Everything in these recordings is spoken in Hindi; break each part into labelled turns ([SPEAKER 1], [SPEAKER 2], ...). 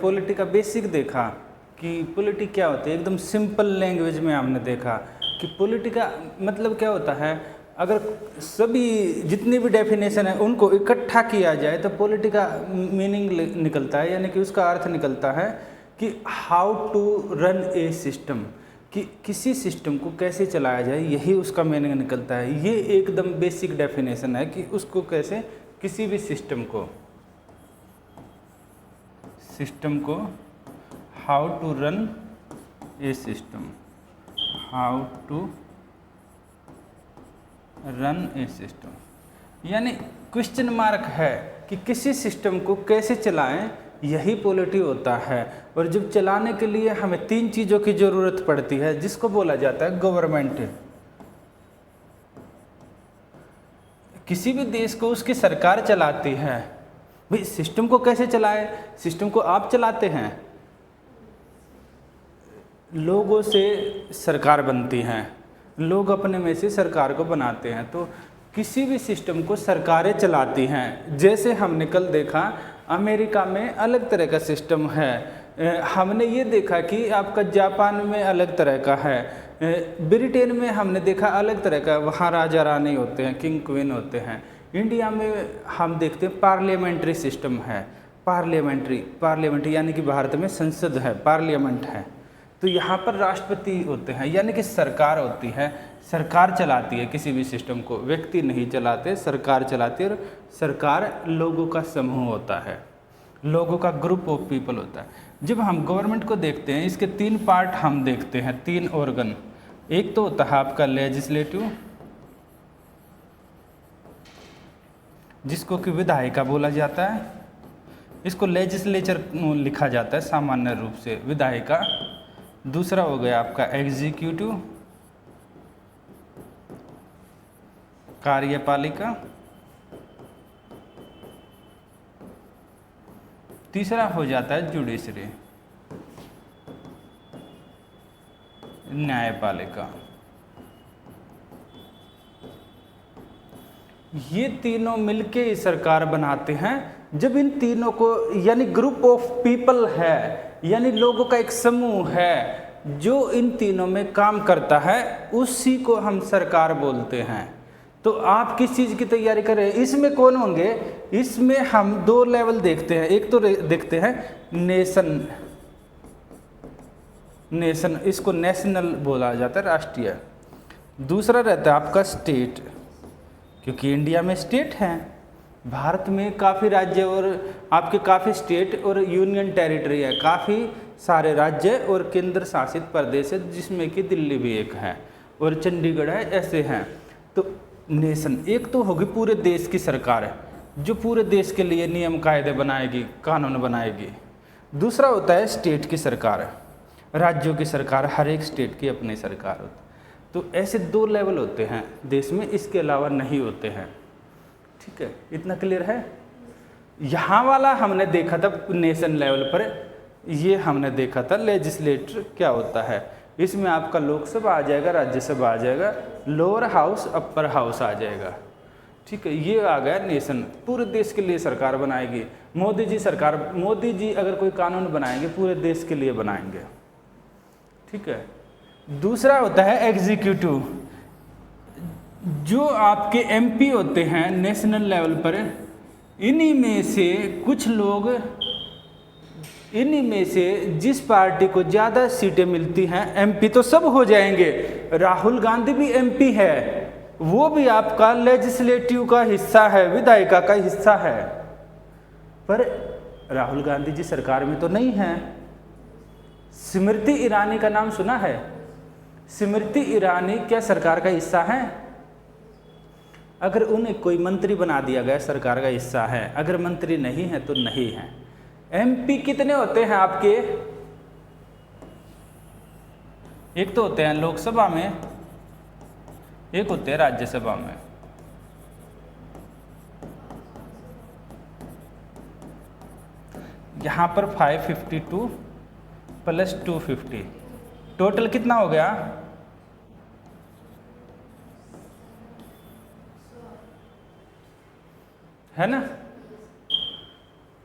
[SPEAKER 1] पॉलिटी का बेसिक देखा कि पॉलिटी क्या होती है, एकदम सिंपल लैंग्वेज में हमने देखा कि पॉलिटी का मतलब क्या होता है। अगर सभी जितनी भी डेफिनेशन है उनको इकट्ठा किया जाए तो पॉलिटी का मीनिंग निकलता है, यानी कि उसका अर्थ निकलता है कि how to run a system, कि किसी सिस्टम को कैसे चलाया जाए, यही उसका मीनिंग निकलता है। ये एकदम बेसिक डेफिनेशन है कि उसको कैसे, किसी भी सिस्टम को how to run a system, how to run a system, यानी क्वेश्चन मार्क है कि किसी सिस्टम को कैसे चलाएं, यही पॉलिटी होता है। और जब चलाने के लिए हमें 3 चीज़ों की ज़रूरत पड़ती है, जिसको बोला जाता है गवर्नमेंट। किसी भी देश को उसकी सरकार चलाती है। भाई सिस्टम को कैसे चलाए, सिस्टम को आप चलाते हैं, लोगों से सरकार बनती हैं, लोग अपने में से सरकार को बनाते हैं। तो किसी भी सिस्टम को सरकारें चलाती हैं। जैसे हमने कल देखा अमेरिका में अलग तरह का सिस्टम है, हमने ये देखा कि आपका जापान में अलग तरह का है, ब्रिटेन में हमने देखा अलग तरह का, वहाँ राजा रानी होते हैं, किंग क्वीन होते हैं। इंडिया में हम देखते हैं पार्लियामेंट्री सिस्टम है, पार्लियामेंट्री यानी कि भारत में संसद है, पार्लियामेंट है। तो यहाँ पर राष्ट्रपति होते हैं, यानी कि सरकार होती है, सरकार चलाती है किसी भी सिस्टम को, व्यक्ति नहीं चलाते, सरकार चलाती है। और सरकार लोगों का समूह होता है, लोगों का ग्रुप ऑफ पीपल होता है। जब हम गवर्नमेंट को देखते हैं, इसके 3 पार्ट हम देखते हैं, 3 ऑर्गन। एक तो होता है आपका लेजिस्लेटिव, जिसको कि विधायिका बोला जाता है, इसको लेजिस्लेचर लिखा जाता है सामान्य रूप से, विधायिका। दूसरा हो गया आपका एग्जीक्यूटिव, कार्यपालिका। तीसरा हो जाता है जुडिशरी, न्यायपालिका। ये तीनों मिलके ही सरकार बनाते हैं। जब इन तीनों को, यानी ग्रुप ऑफ पीपल है, यानी लोगों का एक समूह है जो इन तीनों में काम करता है, उसी को हम सरकार बोलते हैं। तो आप किस चीज़ की तैयारी कर रहे हैं, इसमें कौन होंगे, इसमें हम 2 लेवल देखते हैं। एक तो देखते हैं नेशन, इसको नेशनल बोला जाता है, राष्ट्रीय। दूसरा रहता है आपका स्टेट, क्योंकि इंडिया में स्टेट हैं, भारत में काफ़ी राज्य और आपके काफ़ी स्टेट और यूनियन टेरिटरी है, काफ़ी सारे राज्य और केंद्र शासित प्रदेश है, जिसमें कि दिल्ली भी एक है और चंडीगढ़ है, ऐसे हैं। तो नेशन एक तो होगी पूरे देश की सरकार है, जो पूरे देश के लिए नियम कायदे बनाएगी, कानून बनाएगी। दूसरा होता है स्टेट की सरकार, राज्यों की सरकार, हर एक स्टेट की अपनी सरकार होती है। तो ऐसे 2 लेवल होते हैं देश में, इसके अलावा नहीं होते हैं। ठीक है, इतना क्लियर है। यहाँ वाला हमने देखा था नेशन लेवल पर, ये हमने देखा था लेजिस्लेटर क्या होता है। इसमें आपका लोकसभा आ जाएगा, राज्यसभा आ जाएगा, लोअर हाउस अपर हाउस आ जाएगा। ठीक है, ये आ गया नेशन, पूरे देश के लिए सरकार बनाएगी। मोदी जी अगर कोई कानून बनाएंगे पूरे देश के लिए बनाएंगे। ठीक है। दूसरा होता है एग्जीक्यूटिव, जो आपके एमपी होते हैं नेशनल लेवल पर, इन्हीं में से कुछ लोग, इन्हीं में से जिस पार्टी को ज़्यादा सीटें मिलती हैं, एमपी तो सब हो जाएंगे। राहुल गांधी भी एमपी है, वो भी आपका लेजिस्लेटिव का हिस्सा है, विधायिका का हिस्सा है, पर राहुल गांधी जी सरकार में तो नहीं है। स्मृति ईरानी का नाम सुना है? स्मृति ईरानी क्या सरकार का हिस्सा है? अगर उन्हें कोई मंत्री बना दिया गया सरकार का हिस्सा है, अगर मंत्री नहीं है तो नहीं है। एमपी कितने होते हैं आपके? एक तो होते हैं लोकसभा में, एक होते हैं राज्यसभा में। यहाँ पर 552 प्लस 250 टोटल कितना हो गया? है ना?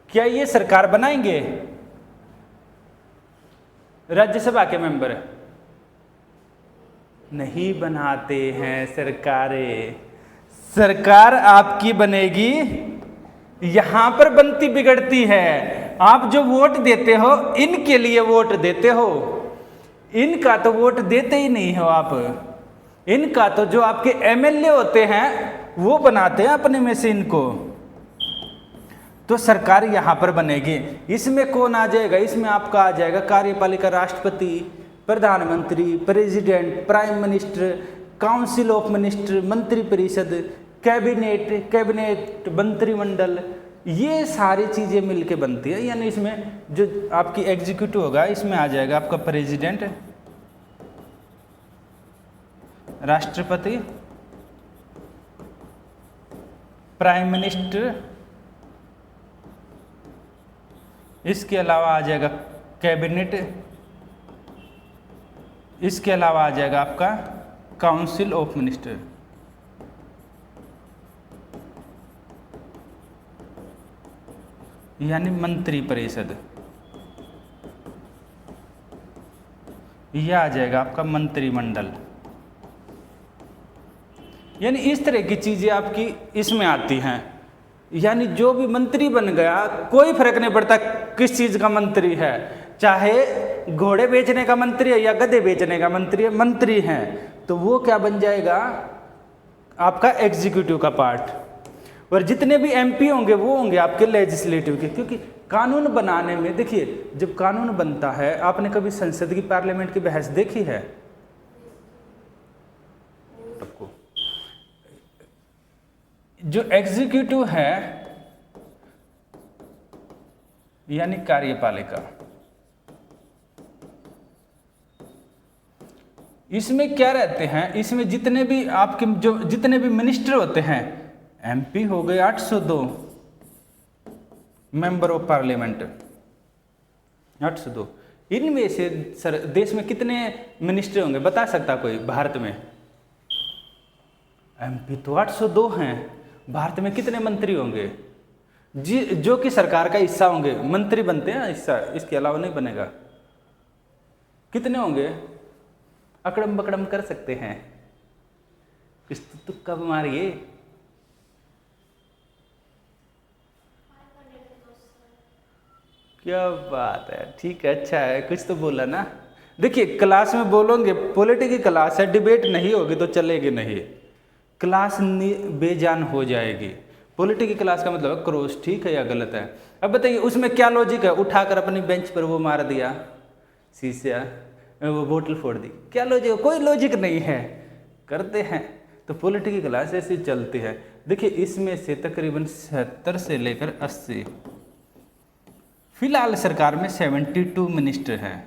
[SPEAKER 1] क्या ये सरकार बनाएंगे? राज्यसभा के मेंबर नहीं बनाते हैं सरकारें। सरकार आपकी बनेगी, यहां पर बनती बिगड़ती है। आप जो वोट देते हो इनके लिए वोट देते हो, इनका तो वोट देते ही नहीं हो आप। इनका तो जो आपके एमएलए होते हैं वो बनाते हैं अपने में से इनको। तो सरकार यहां पर बनेगी। इसमें कौन आ जाएगा? इसमें आपका आ जाएगा कार्यपालिका, राष्ट्रपति, प्रधानमंत्री, president, prime minister, council of minister, मंत्रिपरिषद, कैबिनेट, मंत्रिमंडल, ये सारी चीजें मिलके बनती है। यानी इसमें जो आपकी एग्जीक्यूटिव होगा इसमें आ जाएगा आपका प्रेसिडेंट, राष्ट्रपति, प्राइम मिनिस्टर, इसके अलावा आ जाएगा कैबिनेट, इसके अलावा आ जाएगा आपका काउंसिल ऑफ मिनिस्टर। यानी मंत्रिपरिषद, यह आ जाएगा आपका मंत्रिमंडल। यानी इस तरह की चीजें आपकी इसमें आती हैं। यानी जो भी मंत्री बन गया, कोई फर्क नहीं पड़ता किस चीज का मंत्री है, चाहे घोड़े बेचने का मंत्री है या गधे बेचने का मंत्री है, मंत्री है तो वो क्या बन जाएगा? आपका एग्जीक्यूटिव का पार्ट। और जितने भी एमपी होंगे वो होंगे आपके लेजिस्लेटिव के। क्योंकि कानून बनाने में देखिए, जब कानून बनता है, आपने कभी संसद की, पार्लियामेंट की बहस देखी है? आपको जो एग्जीक्यूटिव है यानी कार्यपालिका, इसमें क्या रहते हैं? इसमें जितने भी आपके जो जितने भी मिनिस्टर होते हैं, एमपी हो गए 802 मेंबर ऑफ पार्लियामेंट, 802। इनमें से सर देश में कितने मिनिस्टर होंगे बता सकता कोई भारत में? एमपी तो 802 हैं। भारत में कितने मंत्री होंगे जी जो कि सरकार का हिस्सा होंगे? मंत्री बनते हैं हिस्सा, इसके अलावा नहीं बनेगा। कितने होंगे? अकड़म बकड़म कर सकते हैं, कुछ तो तुक्का मारिए। क्या बात है, ठीक है, अच्छा है, कुछ तो बोला ना। देखिए क्लास में बोलोगे, पॉलिटिक्स की क्लास है, डिबेट नहीं होगी तो चलेगी नहीं, क्लास बेजान हो जाएगी। पॉलिटिक्स की क्लास का मतलब क्रॉस, ठीक है या गलत है? अब बताइए उसमें क्या लॉजिक है? उठाकर अपनी बेंच पर वो मार दिया शीशा, वो बोतल फोड़ दी, क्या लॉजिक है? कोई लॉजिक नहीं है, करते हैं। तो पॉलिटिक्स की क्लास ऐसी चलती है। देखिए इसमें से तकरीबन 70 से लेकर 80, फिलहाल सरकार में 72 मिनिस्टर हैं,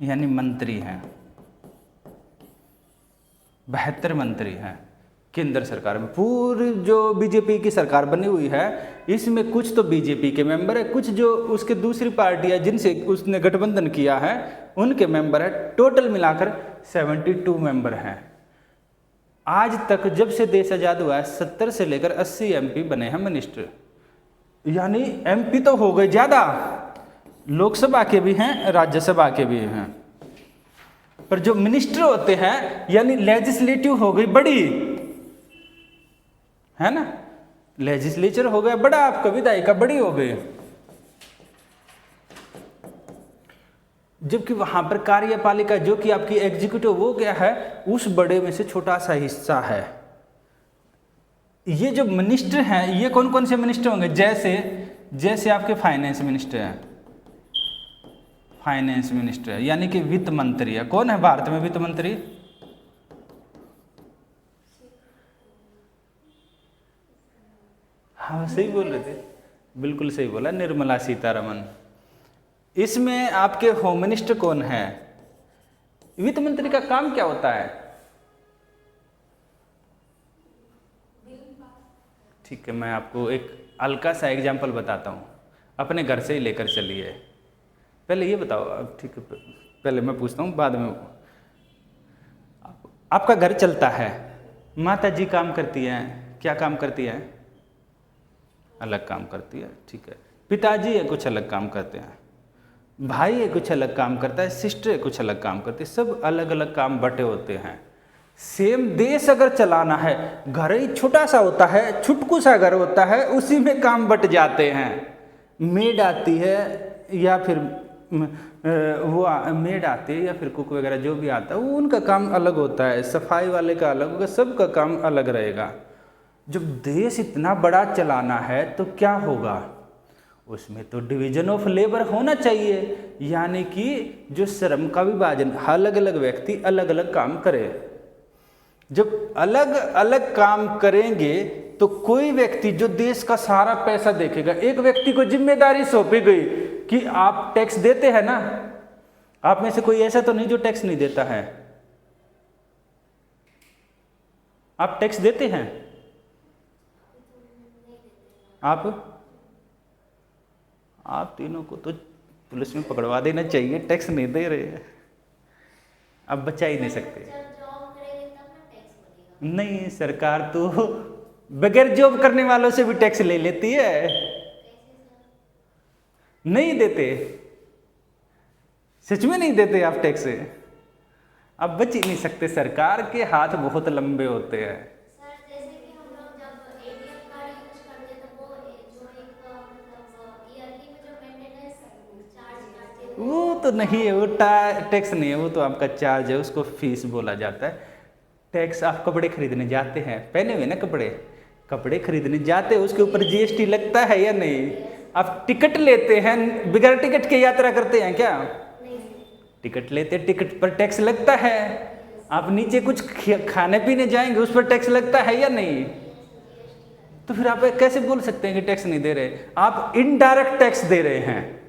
[SPEAKER 1] यानी मंत्री हैं, 72 मंत्री हैं केंद्र सरकार में। पूरी जो बीजेपी की सरकार बनी हुई है इसमें कुछ तो बीजेपी के मेंबर है, कुछ जो उसके दूसरी पार्टियां जिनसे उसने गठबंधन किया है उनके मेंबर है। टोटल मिलाकर 72 मेंबर हैं। आज तक जब से देश आजाद हुआ है 70 से लेकर 80 एमपी बने हैं मिनिस्टर। यानी एमपी तो हो गए ज्यादा, लोकसभा के भी हैं, राज्यसभा के भी हैं, पर जो मिनिस्टर होते हैं यानी लेजिस्लेटिव हो गई बड़ी, है ना, लेजिस्लेचर हो गया बड़ा, आपका विधायिका बड़ी हो गई। जबकि वहां पर कार्यपालिका जो कि आपकी एग्जीक्यूटिव वो क्या है, उस बड़े में से छोटा सा हिस्सा है। ये जो मिनिस्टर हैं ये कौन कौन से मिनिस्टर होंगे? जैसे आपके फाइनेंस मिनिस्टर हैं, फाइनेंस मिनिस्टर यानी कि वित्त मंत्री है। कौन है भारत में वित्त मंत्री? हाँ सही बोल रहे थे, बिल्कुल सही बोला, निर्मला सीतारमन। इसमें आपके होम मिनिस्टर कौन है? वित्त मंत्री का काम क्या होता है? ठीक है, मैं आपको एक हल्का सा एग्जाम्पल बताता हूँ, अपने घर से ही लेकर चलिए। पहले ये बताओ, ठीक है, पहले मैं पूछता हूँ बाद में। आपका घर चलता है, माता जी काम करती हैं, क्या काम करती हैं? अलग काम करती है, ठीक है। पिताजी है कुछ अलग काम करते हैं, भाई है कुछ अलग काम करता है, सिस्टर है कुछ अलग काम करती है, सब अलग अलग काम बटे होते हैं। सेम देश अगर चलाना है, घर ही छोटा सा होता है, छुटकू सा घर होता है, उसी में काम बट जाते हैं। मेड आती है या फिर मेड आती है या फिर कुक वगैरह जो भी आता है, वो उनका काम अलग होता है, सफाई वाले का अलग होगा, सबका काम अलग रहेगा। जब देश इतना बड़ा चलाना है तो क्या होगा, उसमें तो डिवीजन ऑफ लेबर होना चाहिए, यानी कि जो श्रम का विभाजन, अलग अलग व्यक्ति अलग अलग काम करे। जब अलग अलग काम करेंगे तो कोई व्यक्ति जो देश का सारा पैसा देखेगा, एक व्यक्ति को जिम्मेदारी सौंपी गई कि आप टैक्स देते हैं ना, आप में से कोई ऐसा तो नहीं जो टैक्स नहीं देता है, आप टैक्स देते हैं? आप तीनों को तो पुलिस में पकड़वा देना चाहिए, टैक्स नहीं दे रहे हैं, अब बचा ही नहीं सकते। नहीं, सरकार तो बगैर जॉब करने वालों से भी टैक्स ले लेती है। नहीं देते, सच में नहीं देते आप टैक्स, अब बच ही नहीं सकते, सरकार के हाथ बहुत लंबे होते हैं।
[SPEAKER 2] सर जैसे कि हम लोग जब एटीएम कार्ड यूज करते हैं तो वो जो एक मतलब ईयरली में जो मेंटेनेंस चार्ज करते हैं
[SPEAKER 1] वो तो नहीं है, वो टैक्स नहीं है, वो तो आपका चार्ज है, उसको फीस बोला जाता है। टैक्स आप कपड़े खरीदने जाते हैं, पहने हुए ना कपड़े खरीदने जाते हैं, उसके ऊपर जीएसटी लगता है या नहीं? आप टिकट लेते हैं, बिगैर टिकट के यात्रा करते हैं क्या? टिकट लेते, टिकट पर टैक्स लगता है। आप नीचे कुछ खाने पीने जाएंगे, उस पर टैक्स लगता है या नहीं? तो फिर आप कैसे बोल सकते हैं कि टैक्स नहीं दे रहे? आप इनडायरेक्ट टैक्स दे रहे हैं।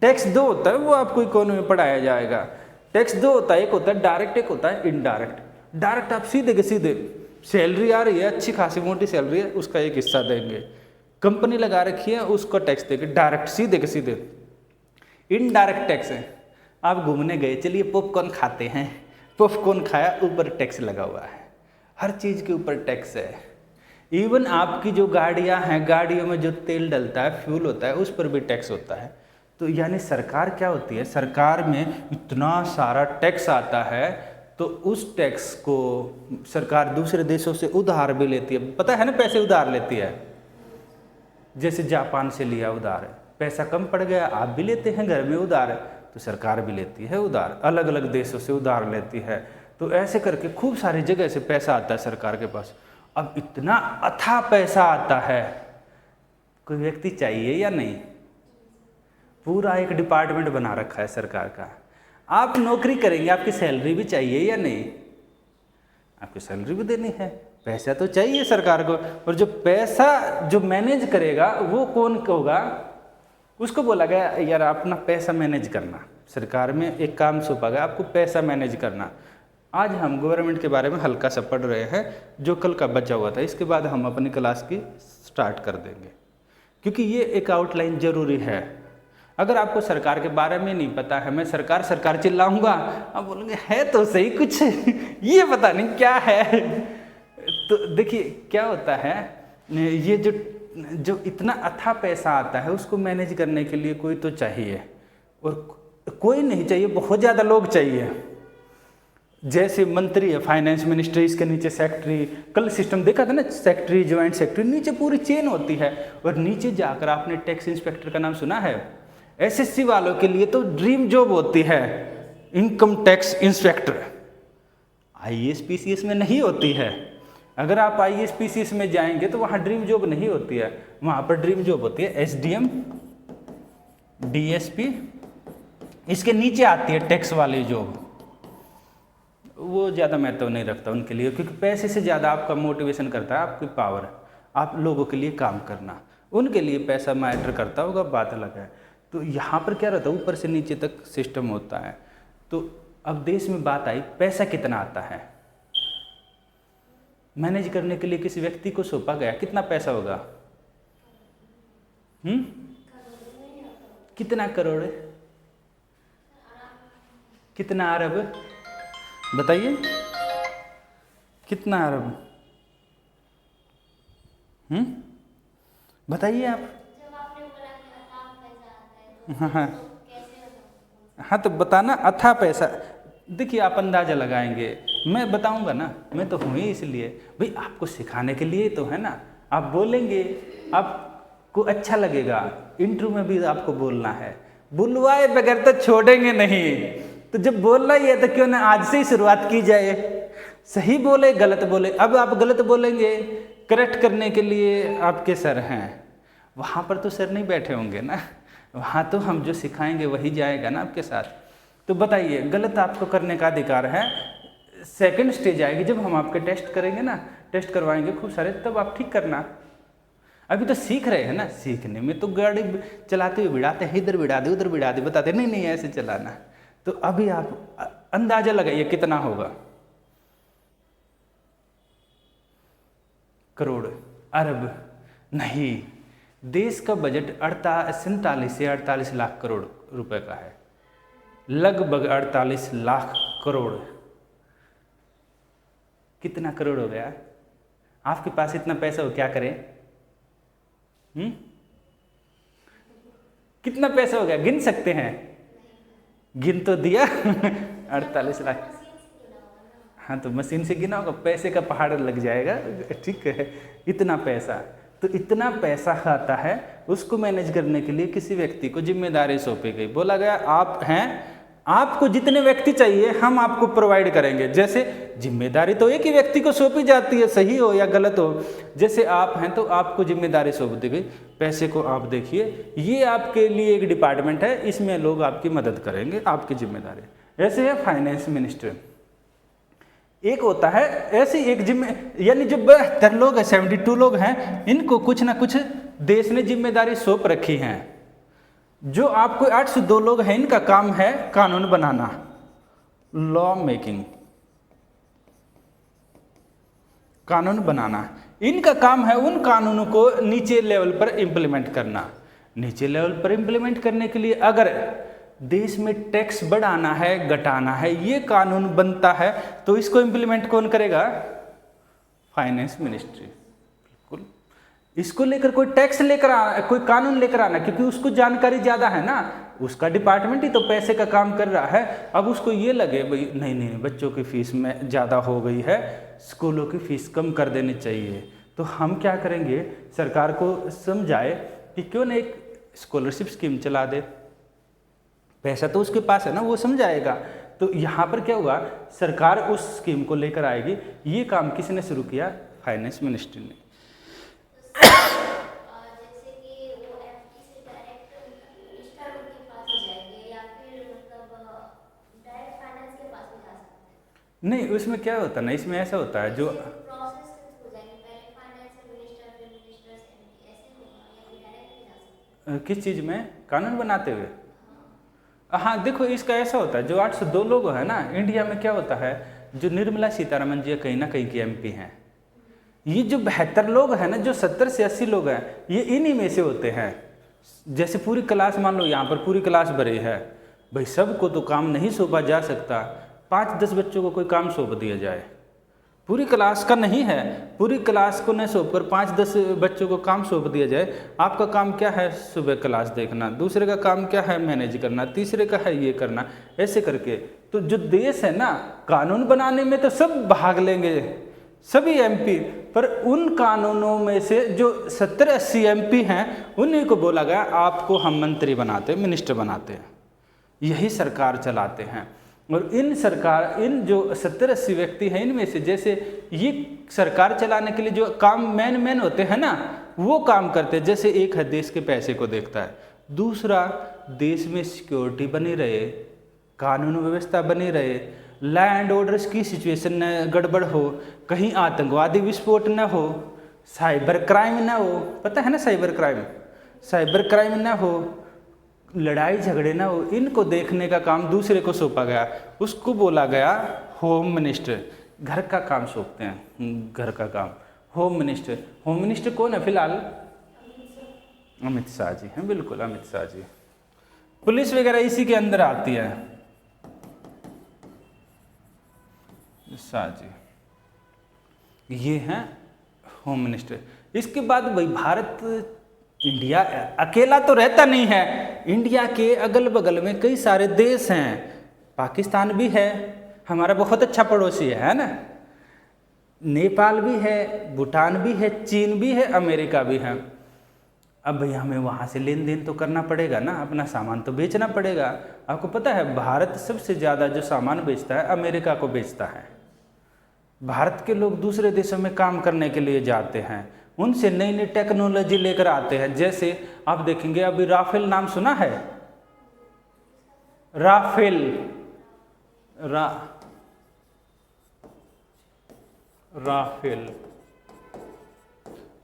[SPEAKER 1] टैक्स दो होता है, वो आपको इकोनॉमी में पढ़ाया जाएगा। टैक्स दो होता है, एक होता है डायरेक्ट, एक होता है इनडायरेक्ट। डायरेक्ट आप सीधे के सीधे, सैलरी आ रही है, अच्छी खासी मोटी सैलरी है, उसका एक हिस्सा देंगे, कंपनी लगा रखी है उसको टैक्स देंगे, डायरेक्ट सीधे के सीधे। इनडायरेक्ट टैक्स है, आप घूमने गए, चलिए पॉपकॉर्न खाते हैं, पॉपकॉर्न खाया, ऊपर टैक्स लगा हुआ है, हर चीज़ के ऊपर टैक्स है। इवन आपकी जो गाड़ियां हैं, गाड़ियों में जो तेल डलता है, फ्यूल होता है, उस पर भी टैक्स होता है। तो यानी सरकार क्या होती है, सरकार में इतना सारा टैक्स आता है, तो उस टैक्स को सरकार दूसरे देशों से उधार भी लेती है। पता है ना, पैसे उधार लेती है, जैसे जापान से लिया उधार, पैसा कम पड़ गया, आप भी लेते हैं, घर में उधार है तो सरकार भी लेती है उधार, अलग अलग देशों से उधार लेती है। तो ऐसे करके खूब सारी जगह से पैसा आता है सरकार के पास। अब इतना अथाह पैसा आता है, कोई व्यक्ति चाहिए या नहीं? पूरा एक डिपार्टमेंट बना रखा है सरकार का। आप नौकरी करेंगे, आपकी सैलरी भी चाहिए या नहीं? आपकी सैलरी भी देनी है, पैसा तो चाहिए सरकार को। और जो पैसा जो मैनेज करेगा वो कौन होगा? उसको बोला गया यार अपना पैसा मैनेज करना, सरकार में एक काम सौंपा गया आपको पैसा मैनेज करना। आज हम गवर्नमेंट के बारे में हल्का सा पढ़ रहे हैं, जो कल का बचा हुआ था, इसके बाद हम अपनी क्लास की स्टार्ट कर देंगे, क्योंकि ये एक आउटलाइन जरूरी है। अगर आपको सरकार के बारे में नहीं पता है, मैं सरकार चिल्लाऊंगा, आप बोलेंगे है तो सही कुछ ये पता नहीं क्या है। तो देखिए क्या होता है, ये जो इतना अथाह पैसा आता है उसको मैनेज करने के लिए कोई तो चाहिए, और कोई नहीं चाहिए, बहुत ज़्यादा लोग चाहिए। जैसे मंत्री है, फाइनेंस मिनिस्ट्री, इसके नीचे सेक्रेटरी, कल सिस्टम देखा था ना, सेक्रेटरी, ज्वाइंट सेक्रेटरी, नीचे पूरी चेन होती है। और नीचे जाकर आपने टैक्स इंस्पेक्टर का नाम सुना है? एसएससी वालों के लिए तो ड्रीम जॉब होती है income tax inspector, IAS PCS में नहीं होती है। अगर आप आईएएस पीसीएस में जाएंगे तो वहाँ ड्रीम जॉब नहीं होती है, वहाँ पर ड्रीम जॉब होती है एसडीएम, डीएसपी, इसके नीचे आती है टैक्स वाली जॉब। वो ज़्यादा महत्व नहीं रखता उनके लिए, क्योंकि पैसे से ज़्यादा आपका मोटिवेशन करता है आपकी पावर, आप लोगों के लिए काम करना, उनके लिए पैसा मैटर करता होगा, बात अलग है। तो यहाँ पर क्या रहता है, ऊपर से नीचे तक सिस्टम होता है। तो अब देश में बात आई, पैसा कितना आता है मैनेज करने के लिए, किसी व्यक्ति को सौंपा गया, कितना पैसा होगा? कितना करोड़, कितना अरब, बताइए कितना अरब? बताइए आप।
[SPEAKER 2] जब आपने बोला कि
[SPEAKER 1] हाँ हाँ
[SPEAKER 2] कैसे होगा?
[SPEAKER 1] हाँ, तो बताना अथा पैसा। देखिए आप अंदाज़ा लगाएंगे, मैं बताऊंगा ना, मैं तो हूँ ही इसलिए भाई आपको सिखाने के लिए तो है ना। आप बोलेंगे, आपको अच्छा लगेगा, इंटरव्यू में भी आपको बोलना है, बुलवाए बगैर तो छोड़ेंगे नहीं। तो जब बोलना ही है तो क्यों ना आज से ही शुरुआत की जाए। सही बोले गलत बोले, अब आप गलत बोलेंगे, करेक्ट करने के लिए आपके सर हैं, वहाँ पर तो सर नहीं बैठे होंगे ना, वहाँ तो हम जो सिखाएंगे वही जाएगा ना आपके साथ। तो बताइए, गलत आपको करने का अधिकार है। सेकंड स्टेज आएगी जब हम आपके टेस्ट करेंगे ना, टेस्ट करवाएंगे खूब सारे, तब आप ठीक करना। अभी तो सीख रहे हैं ना, सीखने में तो गाड़ी चलाते हुए भिड़ाते हैं, इधर भिड़ा दे उधर भिड़ा दे, बताते नहीं नहीं ऐसे चलाना। तो अभी आप अंदाजा लगाइए कितना होगा, करोड़, अरब नहीं। देश का बजट 47 से 48 लाख करोड़ रुपए का है, लगभग 48 लाख करोड़। कितना करोड़ हो गया? आपके पास इतना पैसा हो क्या करें? कितना पैसा हो गया, गिन सकते हैं? गिन तो दिया 48 लाख। हाँ तो मशीन से गिना होगा, पैसे का पहाड़ लग जाएगा, ठीक है। इतना पैसा, तो इतना पैसा आता है, उसको मैनेज करने के लिए किसी व्यक्ति को जिम्मेदारी सौंपी गई। बोला गया आप हैं, आपको जितने व्यक्ति चाहिए हम आपको प्रोवाइड करेंगे। जैसे जिम्मेदारी तो एक ही व्यक्ति को सौंपी जाती है, सही हो या गलत हो। जैसे आप हैं तो आपको जिम्मेदारी सौंप दी गई, पैसे को आप देखिए, ये आपके लिए एक डिपार्टमेंट है, इसमें लोग आपकी मदद करेंगे, आपकी जिम्मेदारी। ऐसे है फाइनेंस मिनिस्टर, एक होता है ऐसी एक यानी जो 72 लोग हैं, 72 लोग हैं, इनको कुछ ना कुछ देश ने जिम्मेदारी सौंप रखी है। जो आपको 802 लोग हैं, इनका काम है कानून बनाना, लॉ मेकिंग, कानून बनाना। इनका काम है उन कानूनों को नीचे लेवल पर इम्प्लीमेंट करना। नीचे लेवल पर इम्प्लीमेंट करने के लिए अगर देश में टैक्स बढ़ाना है घटाना है, ये कानून बनता है, तो इसको इम्प्लीमेंट कौन करेगा? Finance ministry. बिल्कुल, इसको लेकर कोई टैक्स लेकर आना, कोई कानून लेकर आना, क्योंकि उसको जानकारी ज़्यादा है ना, उसका डिपार्टमेंट ही तो पैसे का काम कर रहा है। अब उसको ये लगे भाई नहीं नहीं बच्चों की फीस में ज़्यादा हो गई है, स्कूलों की फीस कम कर देनी चाहिए, तो हम क्या करेंगे, सरकार को समझाए कि क्यों ना एक स्कॉलरशिप स्कीम चला दे। पैसा तो उसके पास है ना, वो समझाएगा। तो यहाँ पर क्या हुआ, सरकार उस स्कीम को लेकर आएगी। ये काम किसने शुरू किया? फाइनेंस मिनिस्ट्री ने।
[SPEAKER 2] जैसे कि वो एमपी से डायरेक्ट मिनिस्टर उनके पास ही जाएंगे या फिर मतलब डायरेक्ट फाइनेंस के पास भी जा सकते हैं?
[SPEAKER 1] नहीं, उसमें क्या होता है ना, इसमें ऐसा होता है जो
[SPEAKER 2] प्रोसेस हो जाएंगे, पहले फाइनेंस से मिनिस्टर, फिर मिनिस्टर से एमपी, ऐसे होगा या फिर डायरेक्ट भी जा सकते हैं?
[SPEAKER 1] किस चीज़ में, कानून बनाते हुए? हाँ देखो, इसका ऐसा होता है, जो 802 लोग हैं ना, इंडिया में क्या होता है, जो निर्मला सीतारमण जी कहीं ना कहीं की एमपी हैं, ये जो 72 लोग हैं ना, जो 70 से 80 लोग हैं, ये इन्हीं में से होते हैं। जैसे पूरी क्लास, मान लो यहाँ पर पूरी क्लास भरी है, भाई सबको तो काम नहीं सौंपा जा सकता, 5-10 बच्चों को कोई काम सौंप दिया जाए, पूरी क्लास का नहीं है, पूरी क्लास को न सौंप कर 5-10 बच्चों को काम सौंप दिया जाए। आपका काम क्या है? सुबह क्लास देखना, दूसरे का काम क्या है? मैनेज करना, तीसरे का है ये करना, ऐसे करके। तो जो देश है ना, कानून बनाने में तो सब भाग लेंगे, सभी एमपी, पर उन कानूनों में से जो 70-80 एमपी हैं, उन्हीं को बोला गया आपको हम मंत्री बनाते, मिनिस्टर बनाते हैं, यही सरकार चलाते हैं। और इन जो 70-80 व्यक्ति हैं, इनमें से जैसे ये सरकार चलाने के लिए जो काम मेन होते हैं ना, वो काम करते हैं। जैसे एक है देश के पैसे को देखता है, दूसरा देश में सिक्योरिटी बनी रहे, कानून व्यवस्था बनी रहे, लैंड ऑर्डर्स की सिचुएशन न गड़बड़ हो, कहीं आतंकवादी विस्फोट न हो, साइबर क्राइम न हो, पता है ना साइबर क्राइम न हो, लड़ाई झगड़े ना हो, इनको देखने का काम दूसरे को सौंपा गया, उसको बोला गया होम मिनिस्टर। घर का काम सौंपते हैं, घर का काम होम मिनिस्टर। होम मिनिस्टर कौन है फिलहाल? अमित शाह जी हैं, बिल्कुल अमित शाह जी। पुलिस वगैरह इसी के अंदर आती है, शाह जी, ये हैं होम मिनिस्टर। इसके बाद भाई भारत, इंडिया अकेला तो रहता नहीं है, इंडिया के अगल बगल में कई सारे देश हैं, पाकिस्तान भी है, हमारा बहुत अच्छा पड़ोसी है ना, नेपाल भी है, भूटान भी है, चीन भी है, अमेरिका भी है। अब भाई हमें वहाँ से लेन देन तो करना पड़ेगा ना, अपना सामान तो बेचना पड़ेगा। आपको पता है भारत सबसे ज़्यादा जो सामान बेचता है अमेरिका को बेचता है। भारत के लोग दूसरे देशों में काम करने के लिए जाते हैं, उनसे नई नई टेक्नोलॉजी लेकर आते हैं। जैसे आप देखेंगे अभी राफेल नाम सुना है, राफेल राफेल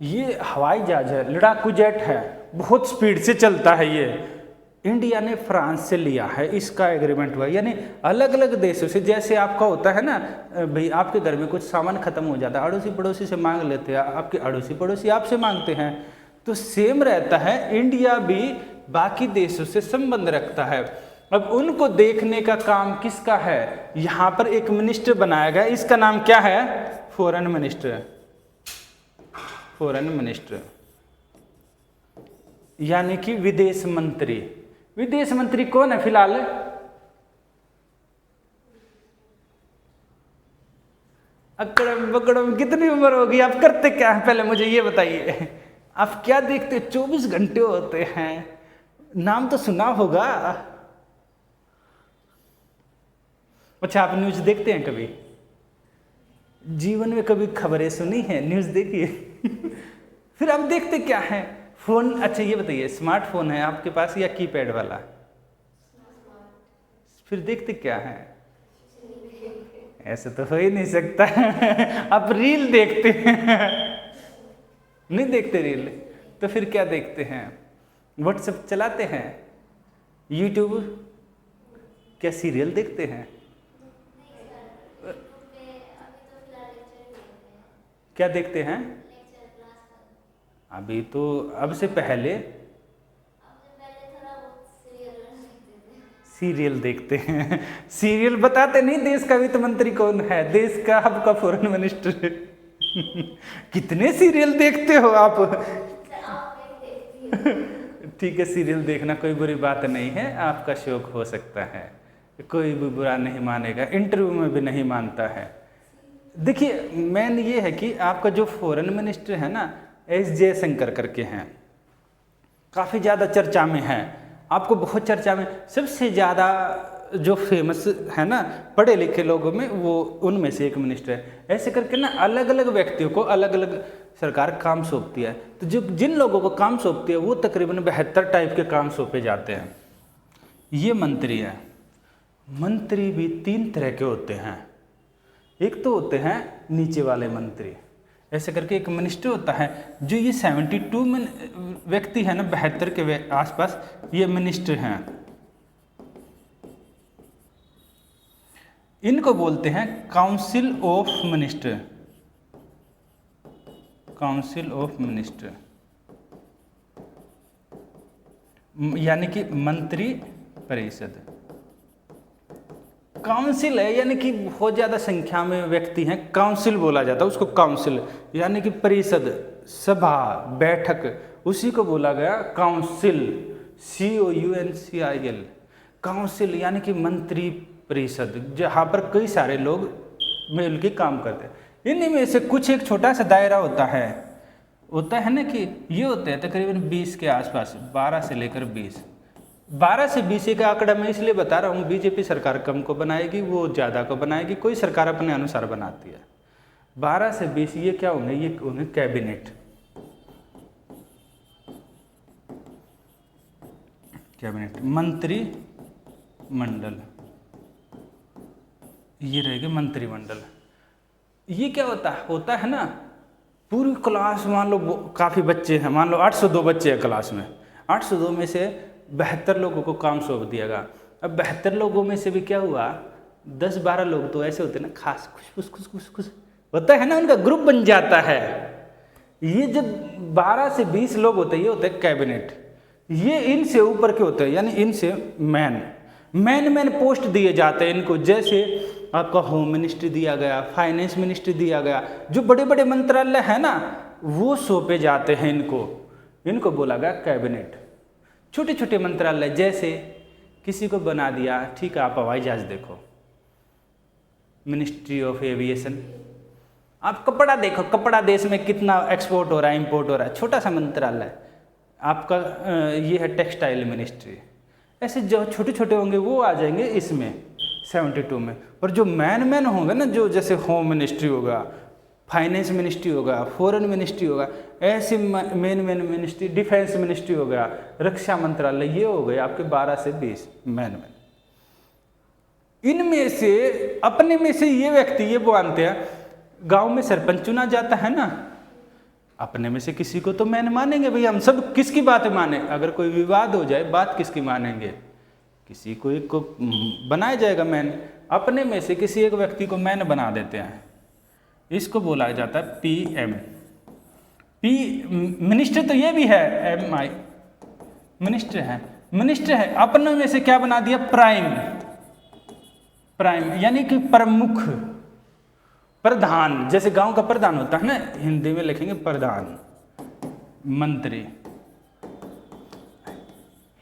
[SPEAKER 1] ये हवाई जहाज है, लड़ाकू जेट है, बहुत स्पीड से चलता है। ये इंडिया ने फ्रांस से लिया है, इसका एग्रीमेंट हुआ। यानी अलग अलग देशों से, जैसे आपका होता है ना भाई, आपके घर में कुछ सामान खत्म हो जाता है, अड़ोसी पड़ोसी से मांग लेते हैं, आपके अड़ोसी पड़ोसी आपसे मांगते हैं, तो सेम रहता है। इंडिया भी बाकी देशों से संबंध रखता है। अब उनको देखने का काम किसका है, यहाँ पर एक मिनिस्टर बनाया गया, इसका नाम क्या है, फॉरेन मिनिस्टर। फॉरेन मिनिस्टर यानी कि विदेश मंत्री। विदेश मंत्री कौन है फिलहाल, अकड़म बकड़म कितनी उम्र होगी, आप करते क्या है पहले मुझे ये बताइए, आप क्या देखते, 24 घंटे होते हैं, नाम तो सुना होगा। अच्छा आप न्यूज देखते हैं कभी, जीवन में कभी खबरें सुनी है, न्यूज देखिए फिर आप देखते क्या है, फोन। अच्छा ये बताइए, स्मार्टफोन है आपके पास या कीपैड वाला, फिर देखते क्या है, ऐसे तो हो ही नहीं सकता आप रील देखते हैं नहीं देखते रील, तो फिर क्या देखते हैं, व्हाट्सएप चलाते हैं, यूट्यूब, क्या सीरियल देखते हैं, क्या देखते हैं अभी तो, अब से पहले सीरियल देखते हैं सीरियल बताते नहीं, देश का वित्त मंत्री कौन है, देश का आपका फॉरेन मिनिस्टर कितने सीरियल देखते हो आप ठीक है, सीरियल देखना कोई बुरी बात नहीं है, आपका शौक हो सकता है, कोई भी बुरा नहीं मानेगा, इंटरव्यू में भी नहीं मानता है। देखिए मेन ये है कि आपका जो फॉरेन मिनिस्टर है ना, एस जयशंकर करके हैं, काफ़ी ज़्यादा चर्चा में है, आपको बहुत चर्चा में, सबसे ज़्यादा जो फेमस है ना पढ़े लिखे लोगों में, वो उनमें से एक मिनिस्टर है। ऐसे करके ना अलग अलग व्यक्तियों को अलग अलग सरकार काम सौंपती है, तो जो जिन लोगों को काम सौंपती है वो तकरीबन 72 टाइप के काम सौंपे जाते हैं। ये मंत्री है, मंत्री भी 3 तरह के होते हैं, एक तो होते हैं नीचे वाले मंत्री, ऐसे करके एक मिनिस्टर होता है, जो ये 72 व्यक्ति है ना, 72 के आसपास ये मिनिस्टर हैं, इनको बोलते हैं council of minister, council of minister यानी कि मंत्री परिषद। काउंसिल है यानी कि बहुत ज़्यादा संख्या में व्यक्ति हैं, काउंसिल बोला जाता है उसको, काउंसिल यानी कि परिषद, सभा, बैठक, उसी को बोला गया काउंसिल, COUNCIL, काउंसिल यानी कि मंत्री परिषद, जहाँ पर कई सारे लोग मिल के काम करते हैं। इन्हीं में से कुछ एक छोटा सा दायरा होता है ना, कि ये होते हैं तकरीबन 20 के आसपास, 12 से लेकर 20, 12 से 20 का आंकड़ा मैं इसलिए बता रहा हूँ, बीजेपी सरकार कम को बनाएगी, वो ज़्यादा को बनाएगी, कोई सरकार अपने अनुसार बनाती है। 12 से 20 ये क्या होंगे, ये होंगे कैबिनेट, कैबिनेट, मंत्रिमंडल, ये रहेगा मंत्रिमंडल। ये क्या होता है ना, पूरी क्लास, मान लो काफ़ी बच्चे हैं, मान लो 802 बच्चे हैं क्लास में, 802 में से 72 लोगों को काम सौंप दिया गया। अब 72 लोगों में से भी क्या हुआ, 10-12 लोग तो ऐसे होते हैं ना, खास खुश होता है ना, उनका ग्रुप बन जाता है। ये जब 12 से 20 लोग होते हैं, ये होते हैं कैबिनेट, ये इनसे ऊपर के होते हैं, यानी इनसे मैन पोस्ट दिए जाते हैं इनको, जैसे आपका होम मिनिस्ट्री दिया गया, फाइनेंस मिनिस्ट्री दिया गया, जो बड़े बड़े मंत्रालय है ना वो सौंपे जाते हैं इनको बोला गया कैबिनेट। छोटे छोटे मंत्रालय, जैसे किसी को बना दिया, ठीक है आप हवाई जहाज देखो, मिनिस्ट्री ऑफ एविएशन। आप कपड़ा देखो, कपड़ा देश में कितना एक्सपोर्ट हो रहा है, इंपोर्ट हो रहा है, छोटा सा मंत्रालय। आपका ये है टेक्सटाइल मिनिस्ट्री। ऐसे जो छोटे छोटे होंगे वो आ जाएंगे इसमें 72 में। और जो मैन होंगे ना, जो जैसे होम मिनिस्ट्री होगा, फाइनेंस मिनिस्ट्री होगा, फॉरेन मिनिस्ट्री होगा, ऐसी मेन मिनिस्ट्री, डिफेंस मिनिस्ट्री हो गया, रक्षा मंत्रालय, ये हो गए आपके 12 से 20 मैन। इनमें से अपने में से ये व्यक्ति ये मानते हैं, गांव में सरपंच चुना जाता है ना, अपने में से किसी को तो मैन मानेंगे भाई, हम सब किसकी बात माने। अगर कोई विवाद हो जाए, बात किसकी मानेंगे, किसी को एक को बनाया जाएगा मैन। अपने में से किसी एक व्यक्ति को मैन बना देते हैं, इसको बोला जाता है पीएम। मिनिस्टर तो ये भी है, MI मिनिस्टर है। अपने में से क्या बना दिया, प्राइम यानी कि प्रमुख, प्रधान। जैसे गांव का प्रधान होता है ना, हिंदी में लिखेंगे प्रधान, मंत्री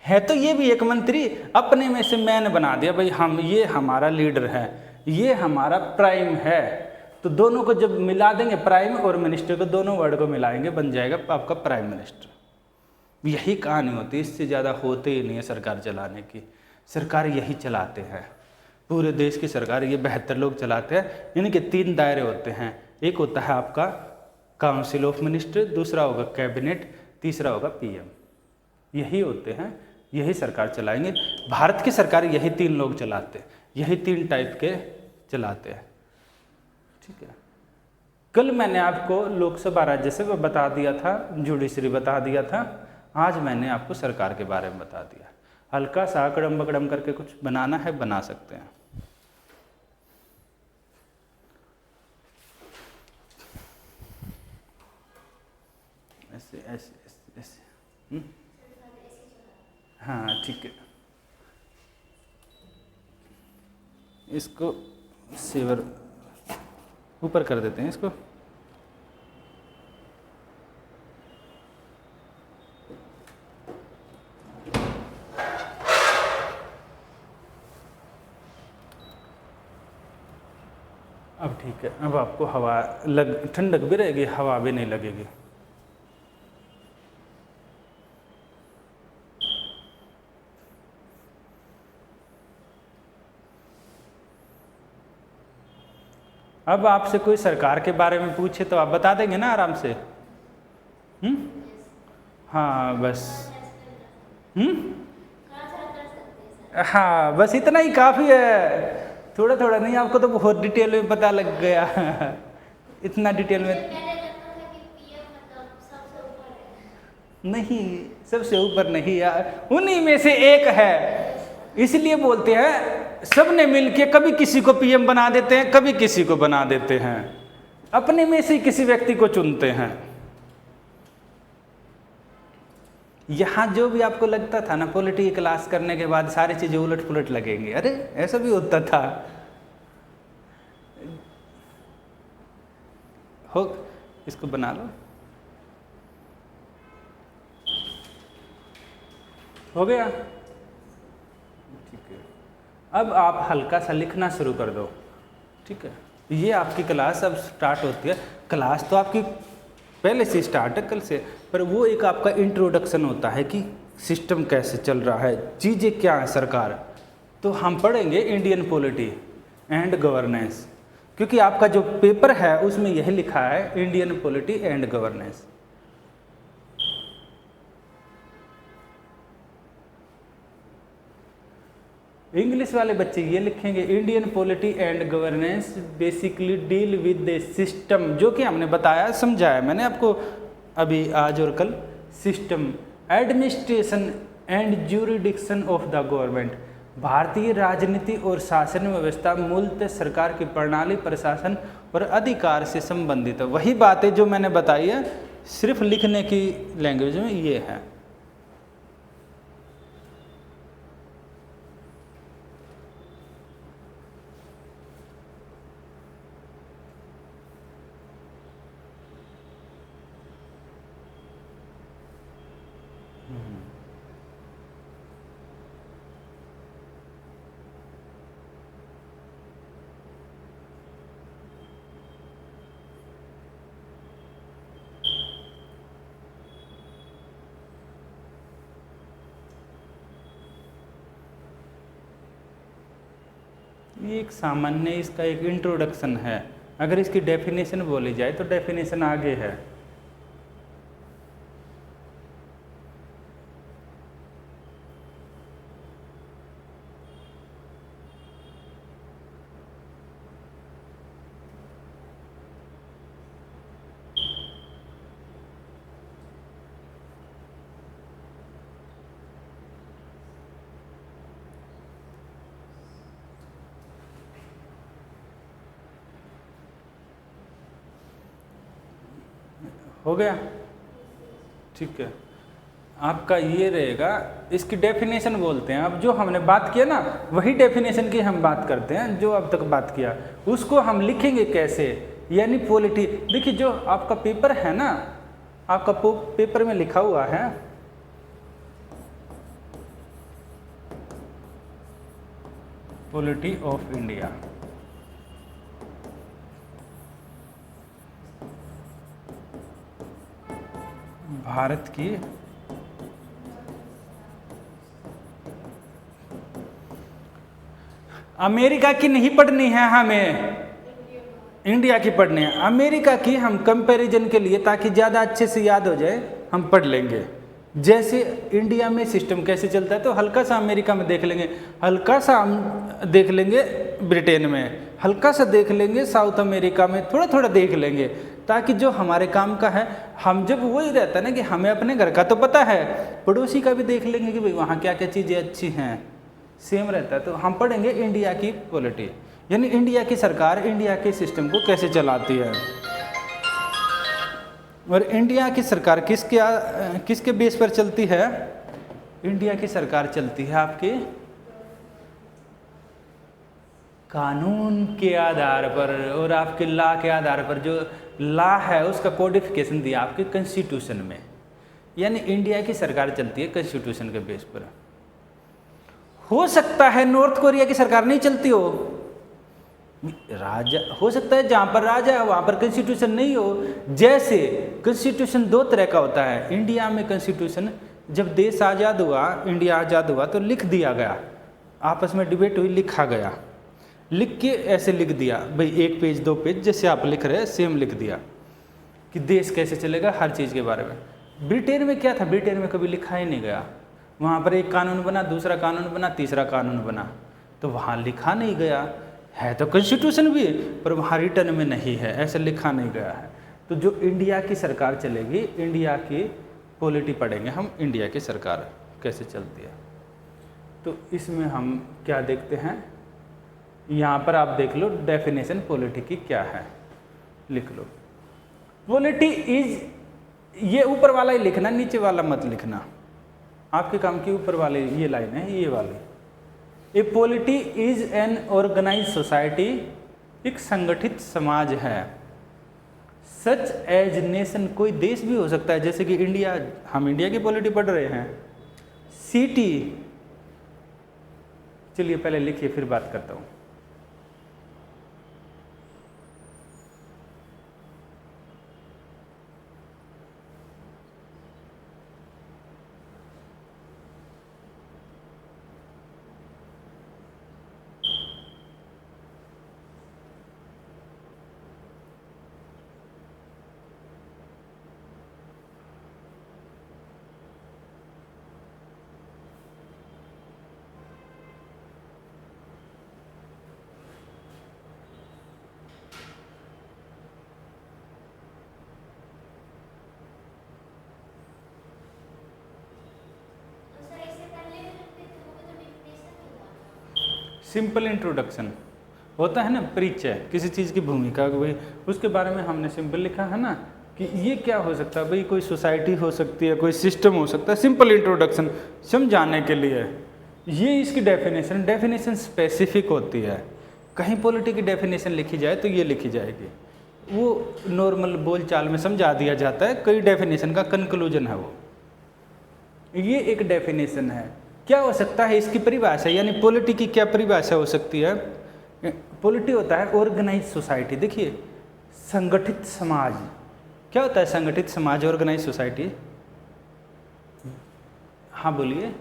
[SPEAKER 1] है तो ये भी एक मंत्री। अपने में से मैन बना दिया भाई, हम ये हमारा लीडर है, ये हमारा प्राइम है। तो दोनों को जब मिला देंगे, प्राइम और मिनिस्टर को, दोनों वर्ड को मिलाएंगे, बन जाएगा आपका प्राइम मिनिस्टर। यही कहानी होती है, इससे ज़्यादा होते ही नहीं है सरकार चलाने की। सरकार यही चलाते हैं, पूरे देश की सरकार ये 72 लोग चलाते हैं। इनके 3 दायरे होते हैं, एक होता है आपका काउंसिल ऑफ मिनिस्टर, दूसरा होगा कैबिनेट, तीसरा होगा पीएम। यही होते हैं, यही सरकार चलाएंगे। भारत की सरकार यही 3 लोग चलाते हैं, यही 3 टाइप के चलाते हैं, ठीक है। कल मैंने आपको लोकसभा राज्यसभा बता दिया था, जुडिशरी बता दिया था, आज मैंने आपको सरकार के बारे में बता दिया। हल्का सा अकड़म बकड़म करके कुछ बनाना है, बना सकते हैं। ऐसे ऐसे ऐसे ऐसे हाँ ठीक है। इसको सेवर ऊपर कर देते हैं इसको। अब ठीक है, अब आपको हवा ठंडक भी रहेगी, हवा भी नहीं लगेगी। अब आपसे कोई सरकार के बारे में पूछे तो आप बता देंगे ना आराम से? हाँ बस। हाँ बस इतना ही काफ़ी है, थोड़ा थोड़ा नहीं, आपको तो बहुत डिटेल में पता लग गया। इतना डिटेल में नहीं, सबसे ऊपर नहीं यार, उन्हीं में से एक है। इसलिए बोलते हैं सब ने मिलके कभी किसी को पीएम बना देते हैं, कभी किसी को बना देते हैं, अपने में से किसी व्यक्ति को चुनते हैं। यहाँ जो भी आपको लगता था ना, पॉलिटिकल क्लास करने के बाद सारी चीजें उलट पुलट लगेंगी, अरे ऐसा भी होता था। हो, इसको बना लो, हो गया, ठीक है। अब आप हल्का सा लिखना शुरू कर दो, ठीक है। ये आपकी क्लास अब स्टार्ट होती है। क्लास तो आपकी पहले से स्टार्ट है, कल से, पर वो एक आपका इंट्रोडक्शन होता है कि सिस्टम कैसे चल रहा है, चीज़ें क्या है सरकार। तो हम पढ़ेंगे इंडियन पॉलिटी एंड गवर्नेंस, क्योंकि आपका जो पेपर है उसमें यही लिखा है Indian polity and governance. English वाले बच्चे ये लिखेंगे Indian polity and governance basically deal with the system, जो कि हमने बताया, समझाया मैंने आपको अभी आज और कल। System, administration and jurisdiction of the government. भारतीय राजनीति और शासन व्यवस्था मूलतः सरकार की प्रणाली, प्रशासन और अधिकार से संबंधित है। वही बातें जो मैंने बताई है, सिर्फ लिखने की लैंग्वेज में ये है। ये एक सामान्य इसका एक इंट्रोडक्शन है। अगर इसकी डेफिनेशन बोली जाए तो डेफिनेशन आगे है। हो गया, ठीक है। आपका ये रहेगा, इसकी डेफिनेशन बोलते हैं। अब जो हमने बात किया ना, वही डेफिनेशन की हम बात करते हैं, जो अब तक बात किया उसको हम लिखेंगे कैसे, यानी पॉलिटी। देखिए जो आपका पेपर है ना, आपका पेपर में लिखा हुआ है पॉलिटी ऑफ इंडिया। भारत की अमेरिका की नहीं पढ़नी है हमें, इंडिया की पढ़नी है। अमेरिका की हम कंपैरिजन के लिए, ताकि ज़्यादा अच्छे से याद हो जाए, हम पढ़ लेंगे। जैसे इंडिया में सिस्टम कैसे चलता है तो हल्का सा अमेरिका में देख लेंगे, हल्का सा हम देख लेंगे ब्रिटेन में, हल्का सा देख लेंगे साउथ अमेरिका में, थोड़ा थोड़ा देख लेंगे, ताकि जो हमारे काम का है, हम जब वही रहता है ना कि हमें अपने घर का तो पता है, पड़ोसी का भी देख लेंगे कि भाई वहाँ क्या क्या चीज़ें अच्छी हैं, सेम रहता है। तो हम पढ़ेंगे इंडिया की पॉलिटी, यानी इंडिया की सरकार इंडिया के सिस्टम को कैसे चलाती है। और इंडिया की सरकार किसके बेस पर चलती है? इंडिया की सरकार चलती है आपके कानून के आधार पर, और आपके लॉ के आधार पर। जो लॉ है उसका कोडिफिकेशन दिया आपके कॉन्स्टिट्यूशन में, यानी इंडिया की सरकार चलती है कॉन्स्टिट्यूशन के बेस पर। हो सकता है नॉर्थ कोरिया की सरकार नहीं चलती हो, राजा हो सकता है जहाँ पर राजा है वहाँ पर कॉन्स्टिट्यूशन नहीं हो। जैसे कॉन्स्टिट्यूशन दो तरह का होता है। इंडिया में कॉन्स्टिट्यूशन जब देश आज़ाद हुआ, इंडिया आज़ाद हुआ तो लिख दिया गया, आपस में डिबेट हुई, लिखा गया, लिख के ऐसे लिख दिया भाई, 1 पेज 2 पेज जैसे आप लिख रहे हैं सेम लिख दिया कि देश कैसे चलेगा, हर चीज़ के बारे में। ब्रिटेन में क्या था? ब्रिटेन में कभी लिखा ही नहीं गया। वहाँ पर एक कानून बना, दूसरा कानून बना, तीसरा कानून बना, तो वहाँ लिखा नहीं गया है। तो कॉन्स्टिट्यूशन भी पर वहाँ रिटर्न में नहीं है, ऐसे लिखा नहीं गया है। तो जो इंडिया की सरकार चलेगी, इंडिया की पॉलिटी पढ़ेंगे हम, इंडिया की सरकार कैसे चलती है। तो इसमें हम क्या देखते हैं, यहाँ पर आप देख लो डेफिनेशन पॉलिटी की क्या है, लिख लो। पॉलिटी इज, ये ऊपर वाला ही लिखना, नीचे वाला मत लिखना, आपके काम की ऊपर वाली ये लाइन है, ये वाली। A polity is an organise society, एक संगठित समाज है। सच एज नेशन, कोई देश भी हो सकता है, जैसे कि इंडिया, हम इंडिया की पॉलिटी पढ़ रहे हैं। सिटी, चलिए पहले लिखिए फिर बात करता हूँ। सिंपल इंट्रोडक्शन होता है ना, परिचय, किसी चीज़ की भूमिका भाई, उसके बारे में हमने सिंपल लिखा है ना कि ये क्या हो सकता है भाई, कोई सोसाइटी हो सकती है, कोई सिस्टम हो सकता है। सिंपल इंट्रोडक्शन समझाने के लिए। ये इसकी डेफिनेशन स्पेसिफिक होती है। कहीं पॉलिटी की डेफिनेशन लिखी जाए तो ये लिखी जाएगी, वो नॉर्मल बोलचाल में समझा दिया जाता है, कई डेफिनेशन का कंक्लूजन है वो। ये एक डेफिनेशन है। क्या हो सकता है इसकी परिभाषा, यानी पॉलिटी की क्या परिभाषा हो सकती है? पॉलिटी होता है ऑर्गेनाइज सोसाइटी। देखिए संगठित समाज, क्या होता है संगठित समाज, ऑर्गेनाइज सोसाइटी? हाँ बोलिए।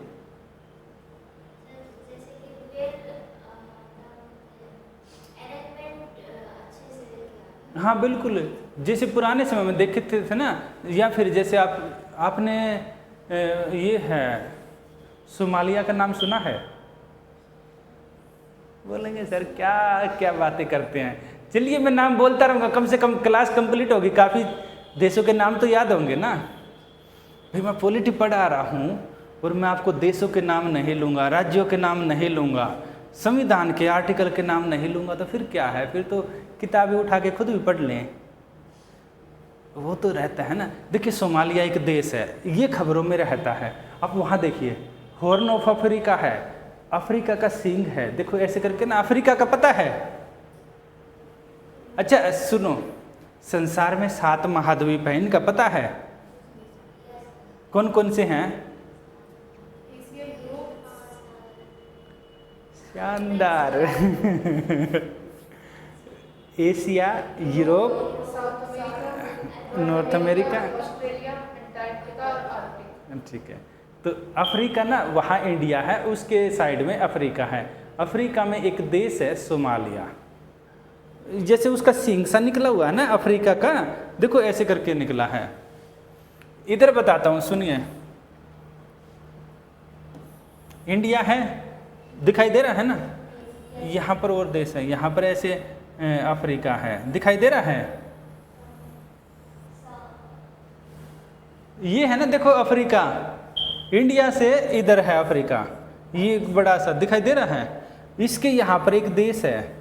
[SPEAKER 1] हाँ बिल्कुल, जैसे पुराने समय में देखे थे ना, या फिर जैसे आपने ये है सोमालिया का नाम सुना है? बोलेंगे सर क्या क्या बातें करते हैं। चलिए मैं नाम बोलता रहूँगा, कम से कम क्लास कंप्लीट होगी, काफ़ी देशों के नाम तो याद होंगे ना। भाई मैं पॉलिटी पढ़ा रहा हूँ और मैं आपको देशों के नाम नहीं लूँगा, राज्यों के नाम नहीं लूँगा, संविधान के आर्टिकल के नाम नहीं लूँगा, तो फिर क्या है? फिर तो किताबें उठा के खुद भी पढ़ लें, वो तो रहता है ना। देखिए सोमालिया एक देश है, ये खबरों में रहता है। आप वहाँ देखिए, हॉर्न ऑफ अफ्रीका है, अफ्रीका का सींग है, देखो ऐसे करके ना, अफ्रीका का पता है। अच्छा सुनो, संसार में 7 महाद्वीप हैं, इनका पता है? कौन कौन से हैं? शानदार एशिया, यूरोप, नॉर्थ अमेरिका, ठीक है। तो अफ्रीका ना, वहाँ इंडिया है, उसके साइड में अफ्रीका है। अफ्रीका में एक देश है सोमालिया, जैसे उसका सींग सा निकला हुआ है ना अफ्रीका का, देखो ऐसे करके निकला है। इधर बताता हूँ, सुनिए, इंडिया है, दिखाई दे रहा है ना, यहाँ पर और देश है, यहाँ पर ऐसे अफ्रीका है, दिखाई दे रहा है? ये है ना, देखो अफ्रीका, इंडिया से इधर है अफ्रीका, ये एक बड़ा सा दिखाई दे रहा है। इसके यहाँ पर एक देश है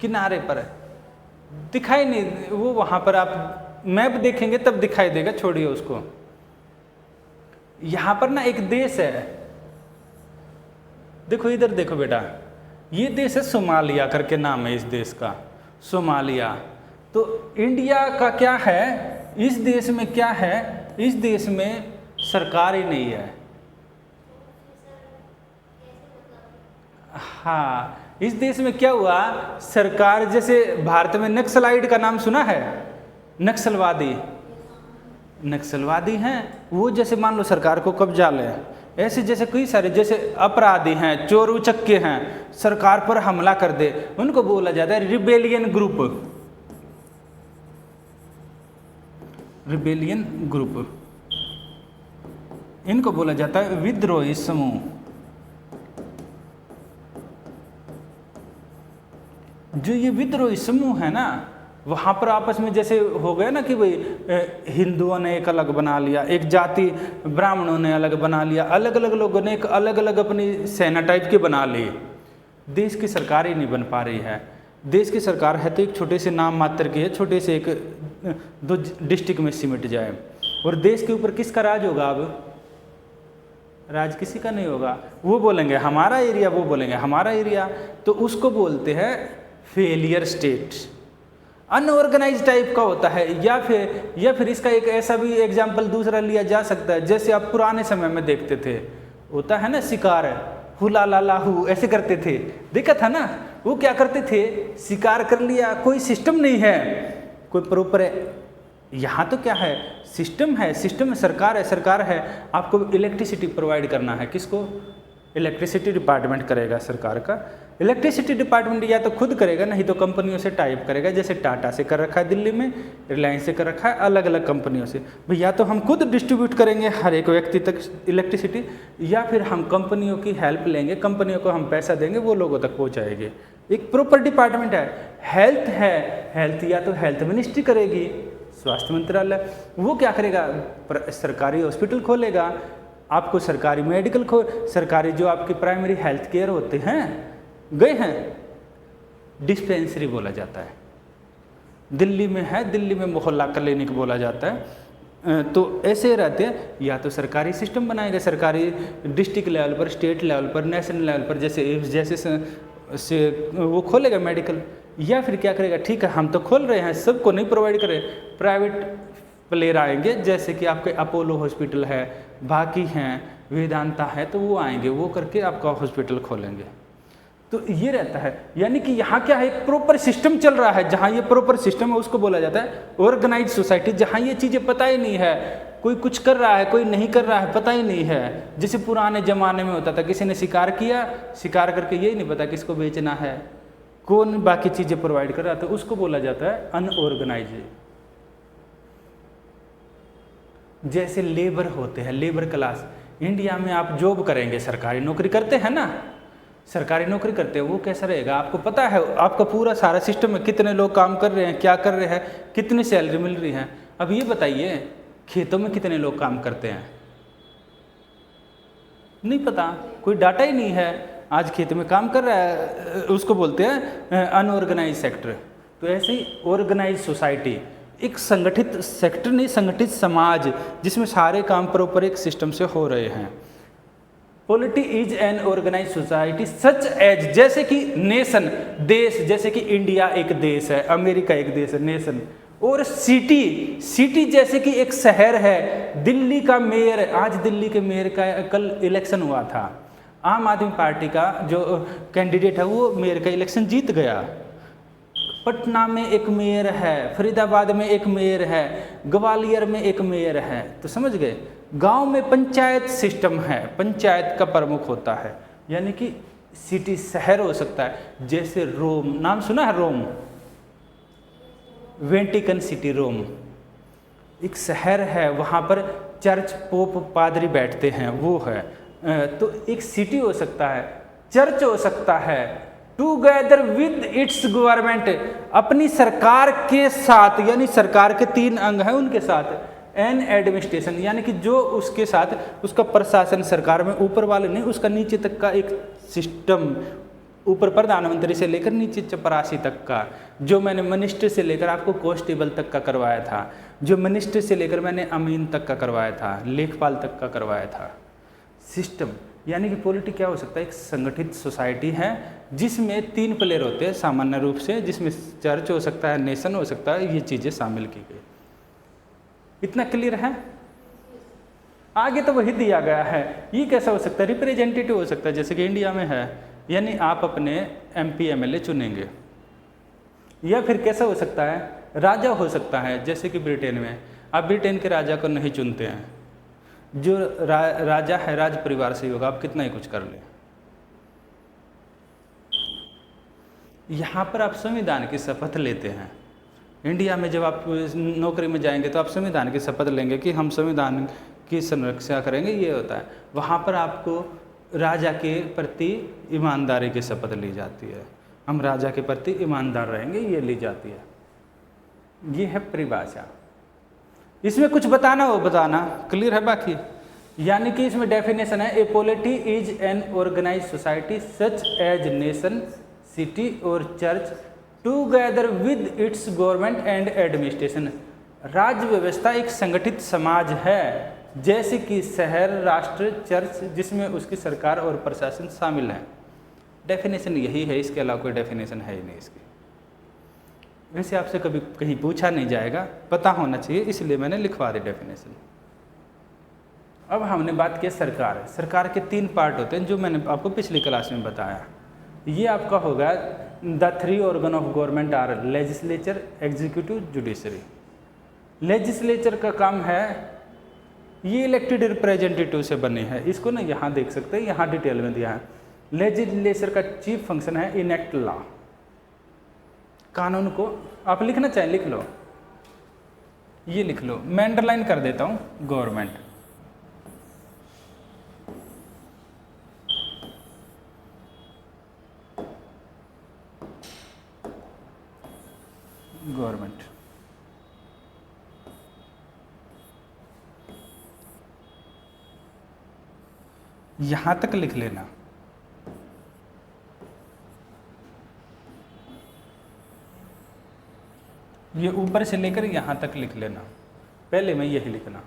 [SPEAKER 1] किनारे पर, दिखाई नहीं, वो वहाँ पर आप मैप देखेंगे तब दिखाई देगा, छोड़िए उसको। यहाँ पर ना एक देश है, देखो इधर देखो बेटा, ये देश है सोमालिया करके नाम है इस देश का, सोमालिया। तो इंडिया का क्या है, इस देश में क्या है, इस देश में सरकार ही नहीं है। हाँ, इस देश में क्या हुआ, सरकार, जैसे भारत में नक्सलाइट का नाम सुना है? नक्सलवादी हैं वो, जैसे मान लो सरकार को कब्जा ले, ऐसे जैसे कई सारे जैसे अपराधी हैं, चोर उचक्के हैं, सरकार पर हमला कर दे, उनको बोला जाता है रिबेलियन ग्रुप। रिबेलियन ग्रुप, इनको बोला जाता है विद्रोही समूह। जो ये विद्रोही समूह है ना, वहाँ पर आपस में जैसे हो गया ना कि भाई हिंदुओं ने एक अलग बना लिया, एक जाति ब्राह्मणों ने अलग बना लिया, अलग अलग लोगों ने एक अलग अलग अपनी सेना टाइप की बना ली। देश की सरकार ही नहीं बन पा रही है। देश की सरकार है तो एक छोटे से नाम मात्र की है, छोटे से एक 2 डिस्ट्रिक्ट में सिमट जाए, और देश के ऊपर किसका राज होगा? अब राज किसी का नहीं होगा। वो बोलेंगे हमारा एरिया, वो बोलेंगे हमारा एरिया, तो उसको बोलते हैं फेलियर स्टेट, अनऑर्गेनाइज टाइप का होता है। या फिर इसका एक ऐसा भी एग्जाम्पल दूसरा लिया जा सकता है, जैसे आप पुराने समय में देखते थे, होता है ना शिकार, हुला ला लाहू ऐसे करते थे, देखा था ना? वो क्या करते थे, शिकार कर लिया, कोई सिस्टम नहीं है, कोई प्रॉपर है। यहाँ तो क्या है, सिस्टम है, सिस्टम में सरकार है, आपको इलेक्ट्रिसिटी प्रोवाइड करना है, किसको? इलेक्ट्रिसिटी डिपार्टमेंट करेगा सरकार का। इलेक्ट्रिसिटी डिपार्टमेंट या तो खुद करेगा, नहीं तो कंपनियों से टाइप करेगा, जैसे टाटा से कर रखा है दिल्ली में, रिलायंस से कर रखा है, अलग अलग कंपनियों से। भाई या तो हम खुद डिस्ट्रीब्यूट करेंगे हर एक व्यक्ति तक इलेक्ट्रिसिटी, या फिर हम कंपनियों की हेल्प लेंगे, कंपनियों को हम पैसा देंगे, वो लोगों तक पहुँचाएंगे। एक प्रॉपर डिपार्टमेंट है। हेल्थ है, हेल्थ या तो हेल्थ मिनिस्ट्री करेगी, स्वास्थ्य मंत्रालय, वो क्या करेगा, सरकारी हॉस्पिटल खोलेगा, आपको सरकारी मेडिकल सरकारी जो आपके प्राइमरी हेल्थ केयर होते हैं, गए हैं, डिस्पेंसरी बोला जाता है। दिल्ली में है, दिल्ली में मोहल्ला क्लिनिक बोला जाता है। तो ऐसे रहते हैं, या तो सरकारी सिस्टम बनाएगा, सरकारी डिस्ट्रिक्ट लेवल पर, स्टेट लेवल पर, नेशनल लेवल पर, जैसे से वो खोलेगा मेडिकल, या फिर क्या करेगा, ठीक है हम तो खोल रहे हैं, सबको नहीं प्रोवाइड करें, प्राइवेट प्लेयर आएंगे, जैसे कि आपके अपोलो हॉस्पिटल है, बाकी हैं, वेदांता है, तो वो आएंगे, वो करके आपका हॉस्पिटल खोलेंगे। तो ये रहता है, यानी कि यहाँ क्या है, एक प्रॉपर सिस्टम चल रहा है। जहाँ ये प्रॉपर सिस्टम है उसको बोला जाता है ऑर्गेनाइज सोसाइटी। जहाँ ये चीज़ें पता ही नहीं है, कोई कुछ कर रहा है, कोई नहीं कर रहा है, पता ही नहीं है। जैसे पुराने ज़माने में होता था, किसी ने शिकार किया, शिकार करके यही नहीं पता किसको बेचना है, कौन बाकी चीज़ें प्रोवाइड कर रहा है, तो उसको बोला जाता है अनऑर्गेनाइज। जैसे लेबर होते हैं, लेबर क्लास, इंडिया में आप जॉब करेंगे, सरकारी नौकरी करते हैं ना, सरकारी नौकरी करते हैं, वो कैसा रहेगा आपको पता है, आपका पूरा सारा सिस्टम में कितने लोग काम कर रहे हैं, क्या कर रहे हैं, कितनी सैलरी मिल रही है। अब ये बताइए खेतों में कितने लोग काम करते हैं, नहीं पता, कोई डाटा ही नहीं है। आज खेत में काम कर रहा है, उसको बोलते हैं अनऑर्गेनाइज सेक्टर। तो ऐसे ही ऑर्गेनाइज सोसाइटी, एक संगठित सेक्टर नहीं, संगठित समाज जिसमें सारे काम प्रॉपर एक सिस्टम से हो रहे हैं। Polity is an organise society such as, जैसे कि नेशन, देश, जैसे कि इंडिया एक देश है, अमेरिका एक देश है, नेशन। और सिटी, सिटी जैसे कि एक शहर है। दिल्ली का मेयर, आज दिल्ली के मेयर का कल इलेक्शन हुआ था, आम आदमी पार्टी का जो कैंडिडेट है वो मेयर का इलेक्शन जीत गया। पटना में एक मेयर है, फरीदाबाद में एक मेयर है, ग्वालियर में एक मेयर है, तो समझ गए। गांव में पंचायत सिस्टम है, पंचायत का प्रमुख होता है, यानी कि सिटी शहर हो सकता है। जैसे रोम, नाम सुना है रोम, वेटिकन सिटी रोम एक शहर है, वहाँ पर चर्च, पोप, पादरी बैठते हैं, वो है। तो एक सिटी हो सकता है, चर्च हो सकता है, टूगेदर विद इट्स गवर्नमेंट, अपनी सरकार के साथ, यानी सरकार के 3 अंग हैं उनके साथ, एन एडमिनिस्ट्रेशन, यानी कि जो उसके साथ उसका प्रशासन, सरकार में ऊपर वाले नहीं, उसका नीचे तक का एक सिस्टम, ऊपर प्रधानमंत्री से लेकर नीचे चपरासी तक का, जो मैंने मिनिस्टर से लेकर आपको कांस्टेबल तक का करवाया था, जो मिनिस्टर से लेकर मैंने अमीन तक का करवाया था, लेखपाल तक का करवाया था, सिस्टम। यानी कि पॉलिटी क्या हो सकता है, एक संगठित सोसाइटी है जिसमें 3 प्लेयर होते हैं सामान्य रूप से, जिसमें चर्च हो सकता है, नेशन हो सकता है, ये चीज़ें शामिल की गई। इतना क्लियर है? आगे तो वही दिया गया है। ये कैसा हो सकता है, रिप्रेजेंटेटिव हो सकता है, जैसे कि इंडिया में है, यानी आप अपने MP MLA चुनेंगे। या फिर कैसा हो सकता है, राजा हो सकता है, जैसे कि ब्रिटेन में आप ब्रिटेन के राजा को नहीं चुनते हैं, जो राजा है राज परिवार से ही होगा, आप कितना ही कुछ कर लें। यहाँ पर आप संविधान की शपथ लेते हैं। इंडिया में जब आप नौकरी में जाएंगे तो आप संविधान की शपथ लेंगे कि हम संविधान की संरक्षा करेंगे, ये होता है। वहाँ पर आपको राजा के प्रति ईमानदारी की शपथ ली जाती है, हम राजा के प्रति ईमानदार रहेंगे, ये ली जाती है। ये है परिभाषा। इसमें कुछ बताना हो बताना, क्लियर है बाकी? यानी कि इसमें डेफिनेशन है, a polity is an organise society such as nation, city और church together with its government and administration. राज्य व्यवस्था एक संगठित समाज है, जैसे कि शहर, राष्ट्र, चर्च, जिसमें उसकी सरकार और प्रशासन शामिल है। डेफिनेशन यही है, इसके अलावा कोई डेफिनेशन है ही नहीं इसकी। वैसे आपसे कभी कहीं पूछा नहीं जाएगा, पता होना चाहिए, इसलिए मैंने लिखवा दी डेफिनेशन। अब हमने बात की सरकार। सरकार के 3 पार्ट होते हैं, जो मैंने आपको पिछली क्लास में बताया। ये आपका होगा the 3 organ of government are legislature, executive, judiciary. Legislature का काम है, ये इलेक्टेड रिप्रेजेंटेटिव से बने हैं, इसको ना यहाँ देख सकते हैं, यहाँ डिटेल में दिया है। लेजिस्लेचर का चीफ फंक्शन है इनेक्ट लॉ, कानून को आप लिखना चाहें लिख लो, ये लिख लो, मैं अंडरलाइन कर देता हूँ, गवर्नमेंट। गवर्नमेंट यहां तक लिख लेना। ये ऊपर से लेकर यहां तक लिख लेना, पहले में यही लिखना।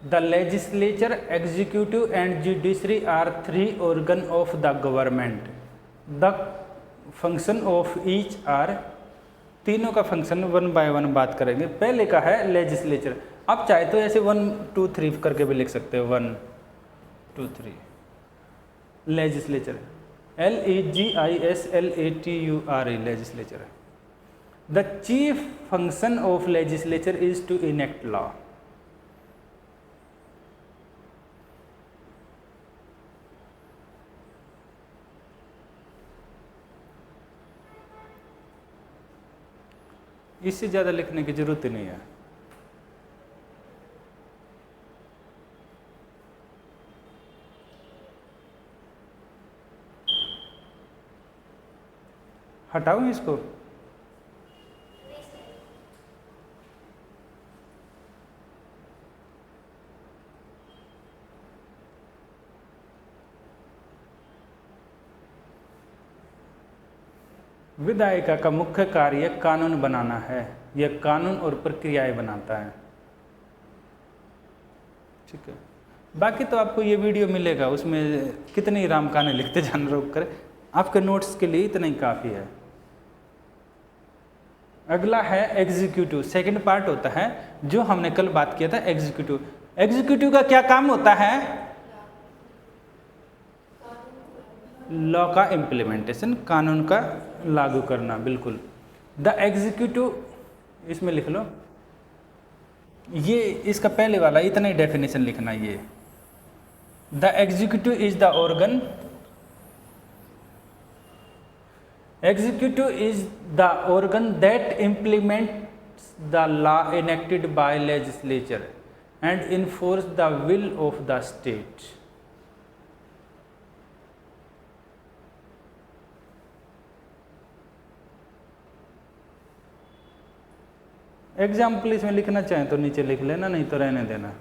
[SPEAKER 1] The legislature, executive and judiciary are 3 organ of the government. The function of each are, तीनों का फंक्शन 1 by 1 बात करेंगे। पहले का है लेजिस्लेचर, आप चाहे तो ऐसे 1 2 3 करके भी लिख सकते हो, 1 2 3। Legislature LEGISLATURE, legislature. The chief function of legislature is to enact law. इससे ज़्यादा लिखने की जरूरत ही नहीं है। हटाऊं इसको? विधायिका का मुख्य कार्य कानून बनाना है। यह कानून और प्रक्रियाएं बनाता है। ठीक है, बाकी तो आपको ये वीडियो मिलेगा, उसमें कितने ही राम कहानी लिखते जाना रोक कर, आपके नोट्स के लिए इतना ही काफ़ी है। अगला है एग्जीक्यूटिव। सेकंड पार्ट होता है जो हमने कल बात किया था, एग्जीक्यूटिव। एग्जीक्यूटिव का क्या काम होता है? लॉ का इम्प्लीमेंटेशन, कानून का लागू करना। बिल्कुल। द एग्जीक्यूटिव, इसमें लिख लो, ये इसका पहले वाला इतना ही डेफिनेशन लिखना। ये the executive is the organ, executive is the organ that implements the law enacted by legislature and enforce the will of the state. Example इसमें लिखना चाहें तो नीचे लिख लेना, नहीं तो रहने देना।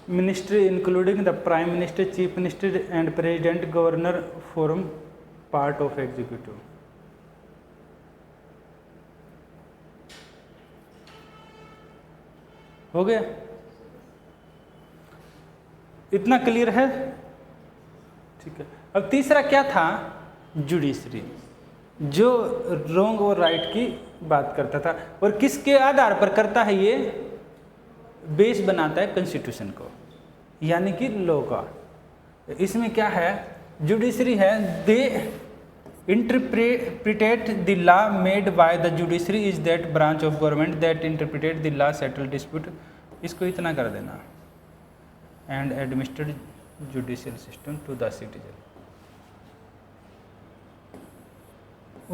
[SPEAKER 1] Ministry including the Prime Minister, Chief Minister and President, Governor form part of executive. हो गया? इतना क्लियर है? ठीक है। अब तीसरा क्या था? जुडिशरी, जो रॉन्ग और राइट की बात करता था। और किसके आधार पर करता है? ये बेस बनाता है कॉन्स्टिट्यूशन को, यानी कि लॉ का। इसमें क्या है? जुडिशरी है, they interpret the law made by the judiciary is that branch of government that interpret the law settle dispute. इसको इतना कर देना, and administrate judicial system to the citizen.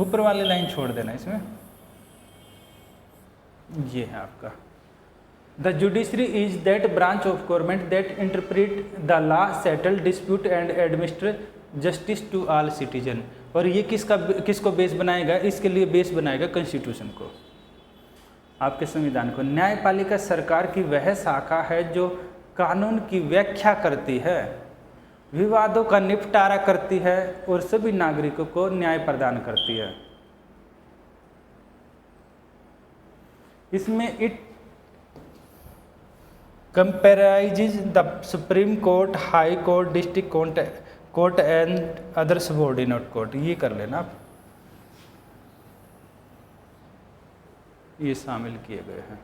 [SPEAKER 1] ऊपर वाली लाइन छोड़ देना इसमें। ये है आपका The judiciary is that branch of government that interpret the law, settle dispute and administer justice to all citizen। और ये किसको बेस बनाएगा? इसके लिए बेस बनाएगा कॉन्स्टिट्यूशन को, आपके संविधान को। न्यायपालिका सरकार की वह शाखा है जो कानून की व्याख्या करती है, विवादों का निपटारा करती है और सभी नागरिकों को न्याय प्रदान करती है। इसमें it comprises the Supreme Court, High Court, District Court and other subordinate court। ये कर लेना आप, ये शामिल किए गए हैं।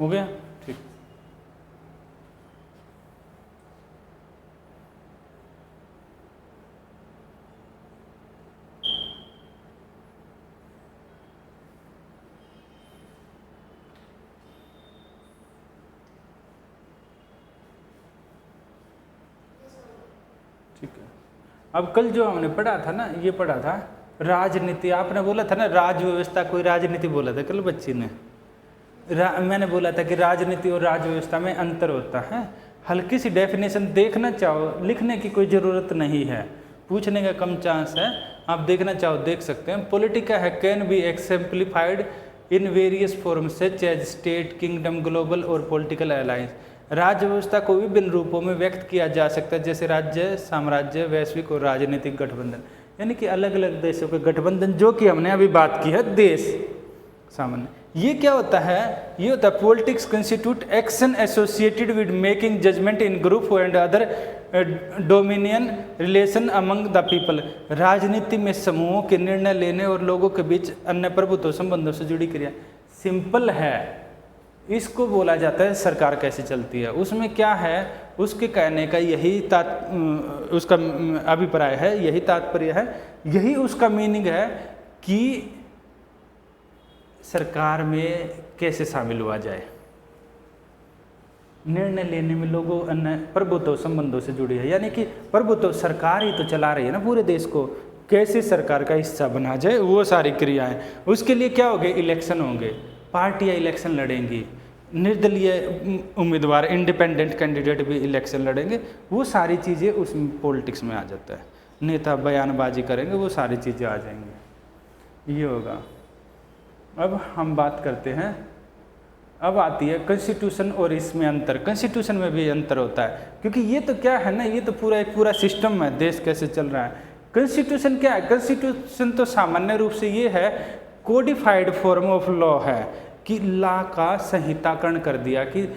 [SPEAKER 1] हो गया, ठीक। ठीक है, अब कल जो हमने पढ़ा था ना, ये पढ़ा था राजनीति। आपने बोला था ना राज व्यवस्था, कोई राजनीति बोला था कल बच्ची ने। मैंने बोला था कि राजनीति और राज व्यवस्था में अंतर होता है। हल्की सी डेफिनेशन देखना चाहो, लिखने की कोई ज़रूरत नहीं है, पूछने का कम चांस है, आप देखना चाहो देख सकते हैं। पॉलिटिका है can be exemplified in various forms such as state, kingdom, global और पॉलिटिकल अलायंस। राज्य व्यवस्था को विभिन्न रूपों में व्यक्त किया जा सकता है, जैसे राज्य, साम्राज्य, वैश्विक और राजनीतिक गठबंधन, यानी कि अलग अलग देशों के गठबंधन, जो कि हमने अभी बात की है देश सामान्य। ये क्या होता है? ये होता है politics constitute action associated with making judgement in group and other dominion relation among the people. राजनीति में समूहों के निर्णय लेने और लोगों के बीच अन्य प्रभुत्व संबंधों से जुड़ी क्रिया। सिंपल है, इसको बोला जाता है सरकार कैसे चलती है। उसमें क्या है, उसके कहने का यही उसका अभिप्राय है, यही तात्पर्य है, यही उसका मीनिंग है कि सरकार में कैसे शामिल हुआ जाए, निर्णय लेने में लोगों अन्य प्रभुत्व संबंधों से जुड़ी है, यानी कि प्रभुत्व सरकार ही तो चला रही है ना पूरे देश को, कैसे सरकार का हिस्सा बना जाए, वो सारी क्रियाएं। उसके लिए क्या होंगे? इलेक्शन होंगे, पार्टियां इलेक्शन लड़ेंगी, निर्दलीय उम्मीदवार इंडिपेंडेंट कैंडिडेट भी इलेक्शन लड़ेंगे, वो सारी चीज़ें उस पॉलिटिक्स में आ जाता है। नेता बयानबाजी करेंगे, वो सारी चीज़ें आ जाएंगी, ये होगा। अब हम बात करते हैं, अब आती है कॉन्स्टिट्यूशन और इसमें अंतर। कॉन्स्टिट्यूशन में भी अंतर होता है, क्योंकि ये तो क्या है ना, ये तो पूरा एक पूरा सिस्टम है, देश कैसे चल रहा है। कॉन्स्टिट्यूशन क्या है? कॉन्स्टिट्यूशन तो सामान्य रूप से ये है, कोडिफाइड फॉर्म ऑफ लॉ है, कि लॉ का संहिताकरण कर दिया कि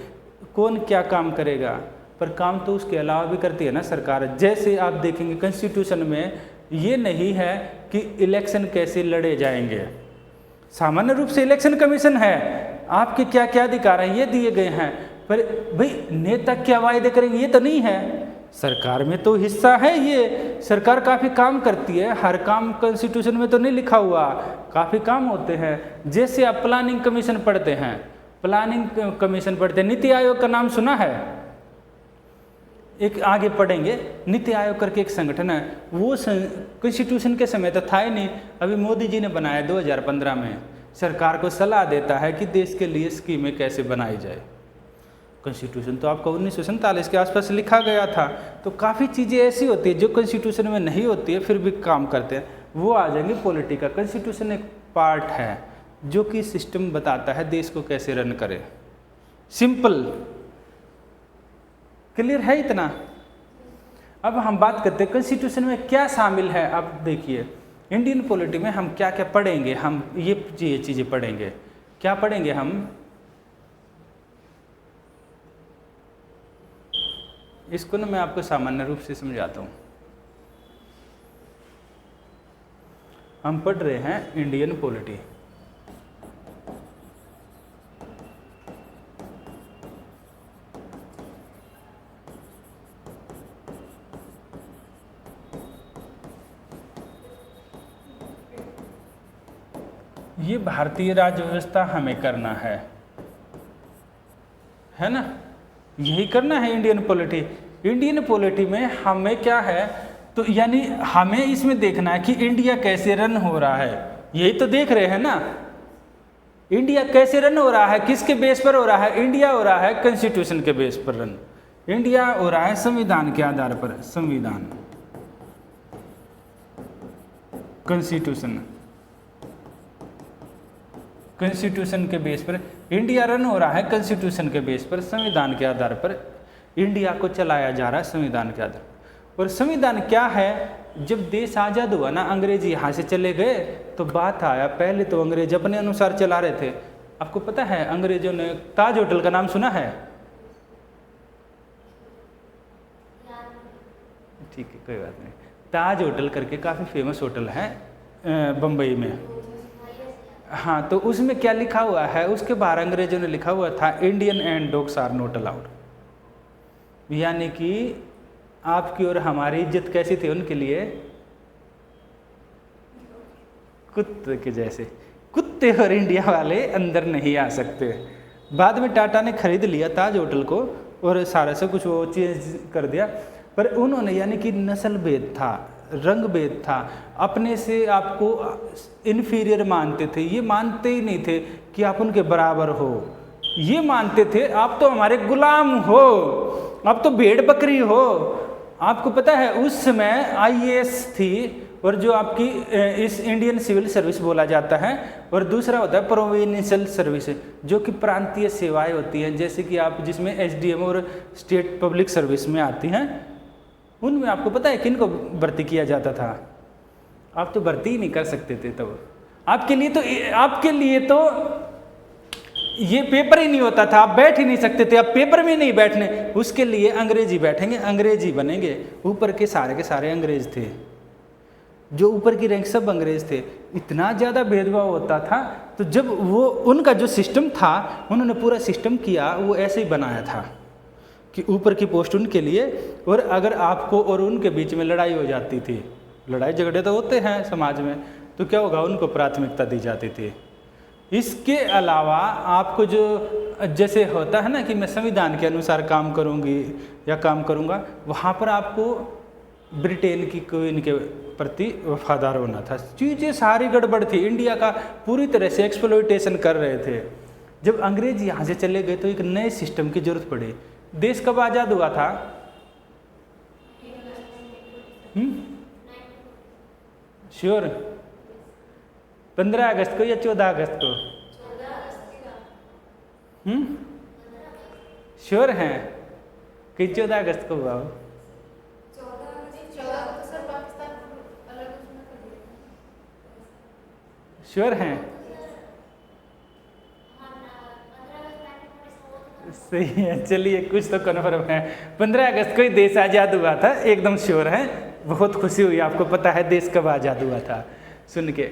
[SPEAKER 1] कौन क्या काम करेगा, पर काम तो उसके अलावा भी करती है ना सरकार। जैसे आप देखेंगे कॉन्स्टिट्यूशन में ये नहीं है कि इलेक्शन कैसे लड़े जाएंगे, सामान्य रूप से इलेक्शन कमीशन है, आपके क्या क्या अधिकार हैं ये दिए गए हैं, पर भाई नेता क्या वायदे करेंगे ये तो नहीं है। सरकार में तो हिस्सा है, ये सरकार काफ़ी काम करती है, हर काम कॉन्स्टिट्यूशन में तो नहीं लिखा हुआ, काफ़ी काम होते हैं। जैसे आप प्लानिंग कमीशन पढ़ते हैं, प्लानिंग कमीशन पढ़ते हैं, नीति आयोग का नाम सुना है? एक आगे पढ़ेंगे, नीति आयोग करके एक संगठन है, वो कॉन्स्टिट्यूशन के समय तो था ही नहीं, अभी मोदी जी ने बनाया 2015 में। सरकार को सलाह देता है कि देश के लिए स्कीमें कैसे बनाई जाए। कॉन्स्टिट्यूशन तो आपका 1947 के आसपास लिखा गया था, तो काफ़ी चीज़ें ऐसी होती है जो कॉन्स्टिट्यूशन में नहीं होती है, फिर भी काम करते हैं, वो आ जाएंगे पॉलिटिका। कॉन्स्टिट्यूशन एक पार्ट है जो कि सिस्टम बताता है देश को कैसे रन करे। सिंपल, क्लियर है इतना? अब हम बात करते हैं कॉन्स्टिट्यूशन में क्या शामिल है। अब देखिए इंडियन पॉलिटी में हम क्या क्या पढ़ेंगे, हम ये चीज़ें पढ़ेंगे। क्या पढ़ेंगे हम? इसको ना मैं आपको सामान्य रूप से समझाता हूँ। हम पढ़ रहे हैं इंडियन पॉलिटी, ये भारतीय राज्य व्यवस्था हमें करना है ना, यही करना है इंडियन पॉलिटी। इंडियन पॉलिटी में हमें क्या है, तो यानी हमें इसमें देखना है कि इंडिया कैसे रन हो रहा है, यही तो देख रहे हैं ना। इंडिया कैसे रन हो रहा है, किसके बेस पर हो रहा है? इंडिया हो रहा है कॉन्स्टिट्यूशन के बेस पर रन, इंडिया हो रहा है संविधान के आधार पर, संविधान, कॉन्स्टिट्यूशन, कॉन्स्टिट्यूशन के बेस पर इंडिया रन हो रहा है, कॉन्स्टिट्यूशन के बेस पर, संविधान के आधार पर इंडिया को चलाया जा रहा है, संविधान के आधार पर। और संविधान क्या है? जब देश आज़ाद हुआ ना, अंग्रेज यहाँ से चले गए तो बात आया, पहले तो अंग्रेज अपने अनुसार चला रहे थे। आपको पता है अंग्रेजों ने ताज होटल का नाम सुना है? ठीक है, कोई बात नहीं। ताज होटल करके काफ़ी फेमस होटल है बम्बई में। हाँ, तो उसमें क्या लिखा हुआ है, उसके बाहर अंग्रेजों ने लिखा हुआ था Indian and dogs are not allowed, यानी कि आपकी और हमारी इज्जत कैसी थी उनके लिए, कुत्ते के जैसे, कुत्ते और इंडिया वाले अंदर नहीं आ सकते। बाद में टाटा ने खरीद लिया ताज होटल को और सारा से कुछ वो चेंज कर दिया, पर उन्होंने यानी कि नस्ल भेद था, रंग भेद था, अपने से आपको इन्फीरियर मानते थे, ये मानते ही नहीं थे कि आप उनके बराबर हो, ये मानते थे आप तो हमारे गुलाम हो, आप तो भेड़ बकरी हो। आपको पता है उस समय आईएएस थी, और जो आपकी इस इंडियन सिविल सर्विस बोला जाता है, और दूसरा होता है प्रोविंशियल सर्विस, जो कि प्रांतीय सेवाएं होती हैं, जैसे कि आप जिसमें एसडीएम और स्टेट पब्लिक सर्विस में आती हैं, उनमें आपको पता है किन को भर्ती किया जाता था? आप तो भर्ती ही नहीं कर सकते थे तब, आपके लिए तो ये पेपर ही नहीं होता था, आप बैठ ही नहीं सकते थे, आप पेपर में नहीं बैठने, उसके लिए अंग्रेजी बैठेंगे, अंग्रेजी बनेंगे। ऊपर के सारे अंग्रेज थे, जो ऊपर की रैंक सब अंग्रेज थे, इतना ज़्यादा भेदभाव होता था। तो जब वो उनका जो सिस्टम था, उन्होंने पूरा सिस्टम किया वो ऐसे ही बनाया था कि ऊपर की पोस्ट उनके लिए, और अगर आपको और उनके बीच में लड़ाई हो जाती थी, लड़ाई झगड़े तो होते हैं समाज में, तो क्या होगा, उनको प्राथमिकता दी जाती थी। इसके अलावा आपको जो जैसे होता है ना कि मैं संविधान के अनुसार काम करूंगी या काम करूंगा, वहाँ पर आपको ब्रिटेन की क्वीन के प्रति वफादार होना था। चीज़ें सारी गड़बड़ थी, इंडिया का पूरी तरह से एक्सप्लॉइटेशन कर रहे थे। जब अंग्रेज यहाँ से चले गए तो एक नए सिस्टम की जरूरत पड़ी। देश कब आज़ाद हुआ था? श्योर? 15 अगस्त को या 14 अगस्त को? श्योर हैं कि 14 अगस्त को हुआ हो? श्योर हैं? सही है, चलिए कुछ तो कन्फर्म है। 15 अगस्त को ही देश आज़ाद हुआ था, एकदम श्योर है। बहुत खुशी हुई आपको पता है देश कब आज़ाद हुआ था सुन के।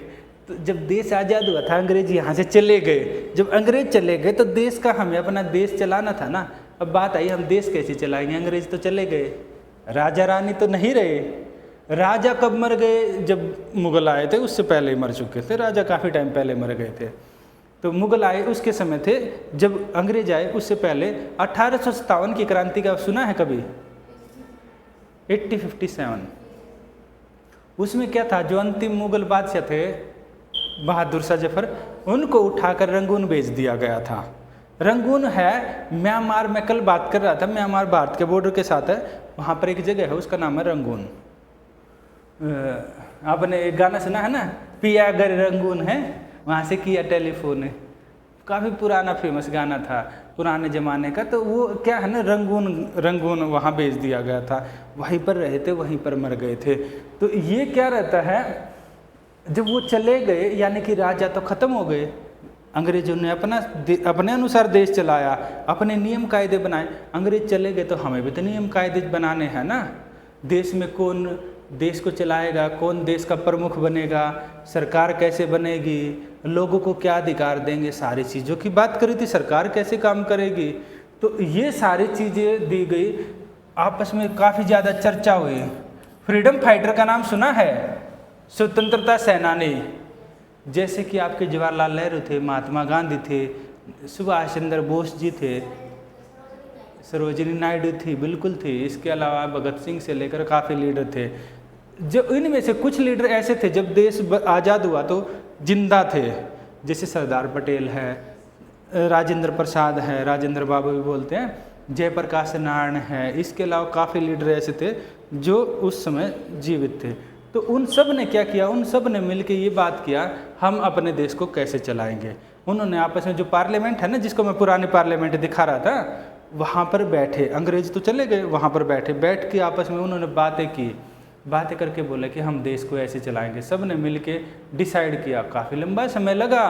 [SPEAKER 1] तो जब देश आज़ाद हुआ था, अंग्रेज यहाँ से चले गए। जब अंग्रेज चले गए तो देश का हमें अपना देश चलाना था ना। अब बात आई, हम देश कैसे चलाएंगे? अंग्रेज तो चले गए, राजा रानी तो नहीं रहे। राजा कब मर गए? जब मुगल आए थे, उससे पहले ही मर चुके थे राजा, काफ़ी टाइम पहले मर गए थे। तो मुगल आए उसके समय थे, जब अंग्रेज आए उससे पहले 1857 की क्रांति का सुना है कभी? 1857। उसमें क्या था, जो अंतिम मुगल बादशाह थे बहादुर शाह जफर, उनको उठाकर रंगून भेज दिया गया था। रंगून है म्यांमार में, कल बात कर रहा था, म्यांमार भारत के बॉर्डर के साथ है, वहाँ पर एक जगह है उसका नाम है रंगून। आपने एक गाना सुना है ना, पिया घर रंगून है, वहाँ से किया टेलीफोन है, काफ़ी पुराना फेमस गाना था पुराने ज़माने का। तो वो क्या है ना, रंगून वहाँ भेज दिया गया था, वहीं पर रहे थे, वहीं पर मर गए थे। तो ये क्या रहता है, जब वो चले गए यानी कि राजा तो ख़त्म हो गए, अंग्रेजों ने अपने अनुसार देश चलाया, अपने नियम कायदे बनाए। अंग्रेज चले गए तो हमें भी तो नियम कायदे बनाने हैं ना। देश में कौन देश को चलाएगा, कौन देश का प्रमुख बनेगा, सरकार कैसे बनेगी, लोगों को क्या अधिकार देंगे, सारी चीज़ों की बात करी थी। सरकार कैसे काम करेगी, तो ये सारी चीज़ें दी गई। आपस में काफ़ी ज़्यादा चर्चा हुई। फ्रीडम फाइटर का नाम सुना है? स्वतंत्रता सेनानी, जैसे कि आपके जवाहरलाल नेहरू थे, महात्मा गांधी थे, सुभाष चंद्र बोस जी थे, सरोजिनी नायडू थी, बिल्कुल थी। इसके अलावा भगत सिंह से लेकर काफ़ी लीडर थे। जो इनमें से कुछ लीडर ऐसे थे जब देश आज़ाद हुआ तो जिंदा थे, जैसे सरदार पटेल है, राजेंद्र प्रसाद है, राजेंद्र बाबू भी बोलते हैं, जयप्रकाश नारायण है। इसके अलावा काफ़ी लीडर ऐसे थे जो उस समय जीवित थे। तो उन सब ने क्या किया, उन सब ने मिलकर ये बात किया, हम अपने देश को कैसे चलाएंगे। उन्होंने आपस में, जो पार्लियामेंट है ना, जिसको मैं पुराने पार्लियामेंट दिखा रहा था, वहाँ पर बैठे, अंग्रेज तो चले गए, वहाँ पर बैठ के आपस में उन्होंने बातें करके बोले कि हम देश को ऐसे चलाएंगे। सब ने मिल के डिसाइड किया। काफ़ी लंबा समय लगा,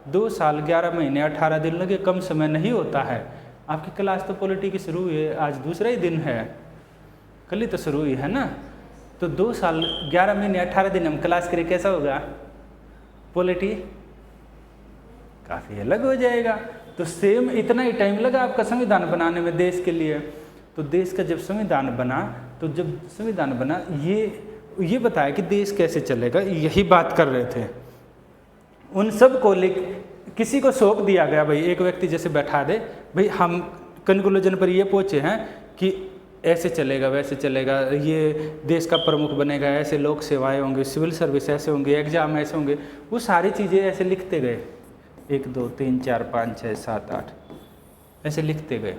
[SPEAKER 1] 2 साल 11 महीने 18 दिन लगे, कम समय नहीं होता है। आपकी क्लास तो पॉलिटी की शुरू हुई है, आज दूसरा ही दिन है, कल ही तो शुरू हुई है ना। तो 2 साल 11 महीने 18 दिन हम क्लास करें, कैसा होगा पॉलिटी? काफ़ी अलग हो जाएगा। तो सेम इतना ही टाइम लगा आपका संविधान बनाने में देश के लिए। तो देश का जब संविधान बना, तो जब संविधान बना ये बताया कि देश कैसे चलेगा, यही बात कर रहे थे। उन सब को किसी को सौंप दिया गया, भाई एक व्यक्ति जैसे बैठा दे, भाई हम कंक्लूजन पर ये पहुँचे हैं कि ऐसे चलेगा वैसे चलेगा, ये देश का प्रमुख बनेगा, ऐसे लोक सेवाएं होंगे, सिविल सर्विस ऐसे होंगे, एग्जाम ऐसे होंगे, वो सारी चीज़ें ऐसे लिखते गए, 1 2 3 4 5 6 7 8 ऐसे लिखते गए।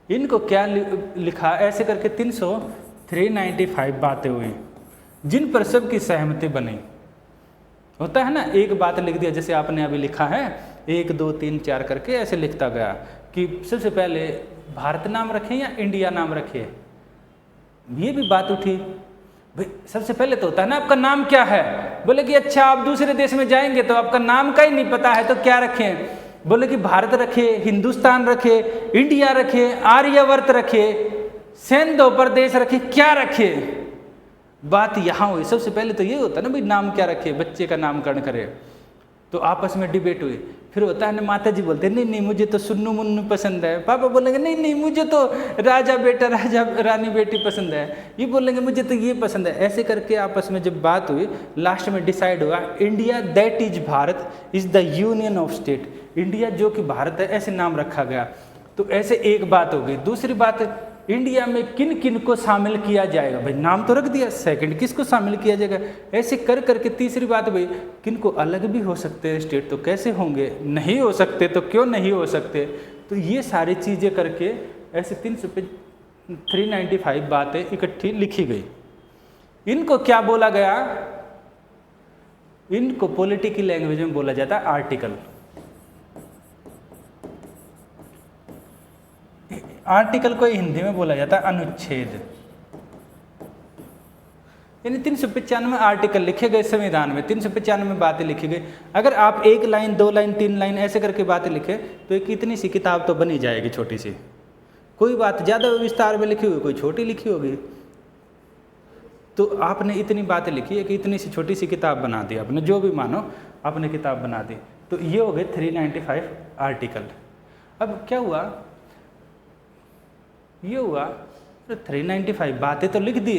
[SPEAKER 1] इनको क्या लिखा, ऐसे करके 395 बातें हुई जिन पर सबकी सहमति बनी। होता है ना, एक बात लिख दिया, जैसे आपने अभी लिखा है 1 2 3 4 करके ऐसे लिखता गया कि सबसे पहले भारत नाम रखें या इंडिया नाम रखें। ये भी बात उठी, भाई सबसे पहले तो होता है ना आपका नाम क्या है, बोले कि अच्छा आप दूसरे देश में जाएंगे तो आपका नाम का ही नहीं पता है तो क्या रखें, बोले कि भारत रखे, हिंदुस्तान रखे, इंडिया रखे, आर्यवर्त रखे, सेंधो प्रदेश रखे, क्या रखे। बात यहाँ हुई, सबसे पहले तो ये होता है ना भाई नाम क्या रखे, बच्चे का नामकरण करे, तो आपस में डिबेट हुई। फिर होता है ना, माता जी बोलते हैं नहीं मुझे तो सुन्नू मुन्नू पसंद है, पापा बोलेंगे नहीं मुझे तो राजा बेटा राजा रानी बेटी पसंद है, ये बोलेंगे मुझे तो ये पसंद है। ऐसे करके आपस में जब बात हुई, लास्ट में डिसाइड हुआ India that is Bharat is the union of state, India जो कि भारत है ऐसे नाम रखा गया। तो ऐसे एक बात हो गई। दूसरी बात, इंडिया में किन किन को शामिल किया जाएगा, भाई नाम तो रख दिया, सेकंड किसको शामिल किया जाएगा, ऐसे कर करके तीसरी बात, भाई किन को अलग भी हो सकते हैं स्टेट, तो कैसे होंगे, नहीं हो सकते तो क्यों नहीं हो सकते। तो ये सारी चीज़ें करके ऐसे 395 बातें इकट्ठी लिखी गई। इनको क्या बोला गया, इनको पॉलिटिकल लैंग्वेज में बोला जाता है आर्टिकल। आर्टिकल को हिंदी में बोला जाता है अनुच्छेद। यानी 395 आर्टिकल लिखे गए संविधान में, 395 बातें लिखी गई। अगर आप 1 लाइन 2 लाइन 3 लाइन ऐसे करके बातें लिखे तो एक इतनी सी किताब तो बनी जाएगी छोटी सी। कोई बात ज़्यादा विस्तार में लिखी हुई, कोई छोटी लिखी होगी। तो आपने इतनी बातें लिखी है कि इतनी सी छोटी सी किताब बना दी आपने, जो भी मानो आपने किताब बना दी। तो ये हो गए 395 आर्टिकल। अब क्या हुआ, ये हुआ तो 395 बातें तो लिख दी,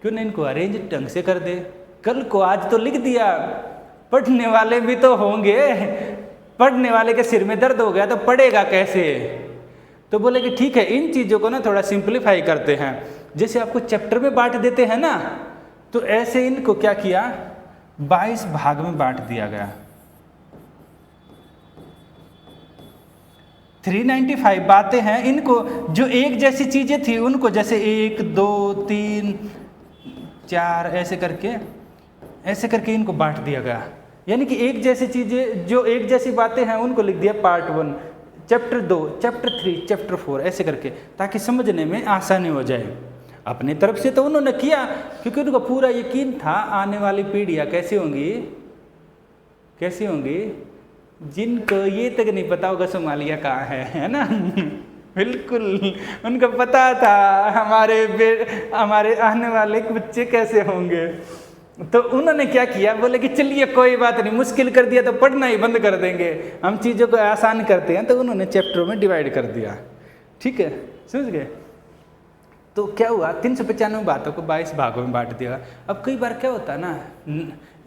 [SPEAKER 1] क्यों नहीं इनको अरेंज ढंग से कर दे। कल को आज तो लिख दिया, पढ़ने वाले भी तो होंगे, पढ़ने वाले के सिर में दर्द हो गया तो पढ़ेगा कैसे। तो बोले कि ठीक है, इन चीज़ों को ना थोड़ा सिंप्लीफाई करते हैं, जैसे आपको चैप्टर में बांट देते हैं ना, तो ऐसे इनको क्या किया, 22 भाग में बांट दिया गया। 395 बातें हैं, इनको जो एक जैसी चीज़ें थी उनको जैसे 1 2 3 4 ऐसे करके इनको बांट दिया गया। यानी कि एक जैसी चीज़ें, जो एक जैसी बातें हैं उनको लिख दिया पार्ट 1, चैप्टर 2, चैप्टर 3, चैप्टर 4 ऐसे करके, ताकि समझने में आसानी हो जाए। अपनी तरफ से तो उन्होंने किया, क्योंकि उनको पूरा यकीन था आने वाली पीढ़ियाँ कैसी होंगी, जिनको ये तक नहीं पता होगा सोमालिया कहाँ है ना। बिल्कुल उनको पता था हमारे आने वाले बच्चे कैसे होंगे। तो उन्होंने क्या किया, बोले कि चलिए कोई बात नहीं, मुश्किल कर दिया तो पढ़ना ही बंद कर देंगे, हम चीज़ों को आसान करते हैं। तो उन्होंने चैप्टरों में डिवाइड कर दिया। ठीक है, समझ गए। तो क्या हुआ, 395 बातों को 22 भागों में बांट दिया। अब कई बार क्या होता है ना,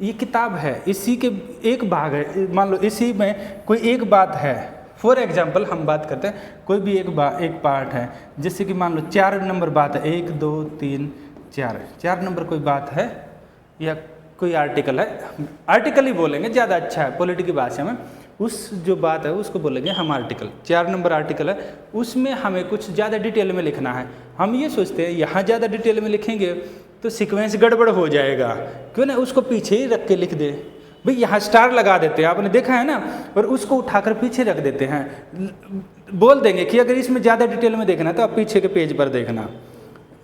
[SPEAKER 1] ये किताब है, इसी के एक भाग है, मान लो इसी में कोई एक बात है। फॉर एग्जांपल हम बात करते हैं, कोई भी एक पार्ट है, जैसे कि मान लो 4 नंबर बात है, 1 2 3 4 नंबर कोई बात है या कोई आर्टिकल है, आर्टिकल ही बोलेंगे ज़्यादा अच्छा है पॉलिटिकल भाषा में। उस जो बात है उसको बोलेंगे हम आर्टिकल। 4 नंबर आर्टिकल है, उसमें हमें कुछ ज़्यादा डिटेल में लिखना है। हम ये सोचते हैं यहाँ ज़्यादा डिटेल में लिखेंगे तो सीक्वेंस गड़बड़ हो जाएगा, क्यों ना उसको पीछे ही रख के लिख दे। भाई यहाँ स्टार लगा देते हैं, आपने देखा है ना, और उसको उठाकर पीछे रख देते हैं। बोल देंगे कि अगर इसमें ज़्यादा डिटेल में देखना है तो आप पीछे के पेज पर देखना,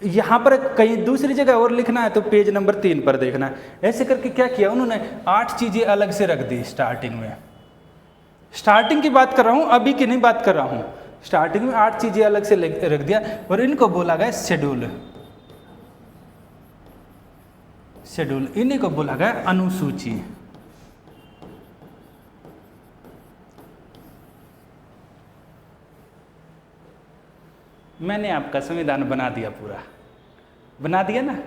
[SPEAKER 1] यहाँ पर कहीं दूसरी जगह और लिखना है तो पेज नंबर 3 पर देखना है। ऐसे करके क्या किया उन्होंने, 8 चीज़ें अलग से रख दी स्टार्टिंग में। स्टार्टिंग की बात कर रहा हूँ, अभी की नहीं बात कर रहा हूँ। स्टार्टिंग में 8 चीज़ें अलग से रख दिया, और इनको बोला गया शेड्यूल। इन्हीं को बोला गया अनुसूची। मैंने आपका संविधान बना दिया, पूरा बना दिया ना,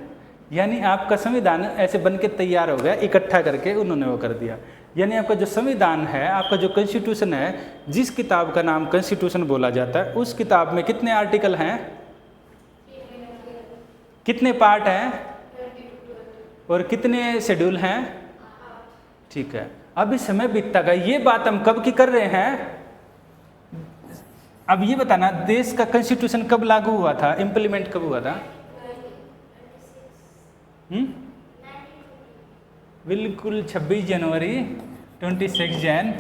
[SPEAKER 1] यानी आपका संविधान ऐसे बन के तैयार हो गया, इकट्ठा करके उन्होंने वो कर दिया। यानी आपका जो संविधान है, आपका जो कॉन्स्टिट्यूशन है, जिस किताब का नाम कॉन्स्टिट्यूशन बोला जाता है, उस किताब में कितने आर्टिकल हैं, कितने पार्ट हैं और कितने शेड्यूल हैं? ठीक है, अभी समय बीतता गया, ये बात हम कब की कर रहे हैं? अब ये बताना, देश का कॉन्स्टिट्यूशन कब लागू हुआ था, इम्प्लीमेंट कब हुआ था? बिल्कुल 26 जनवरी 26 जैन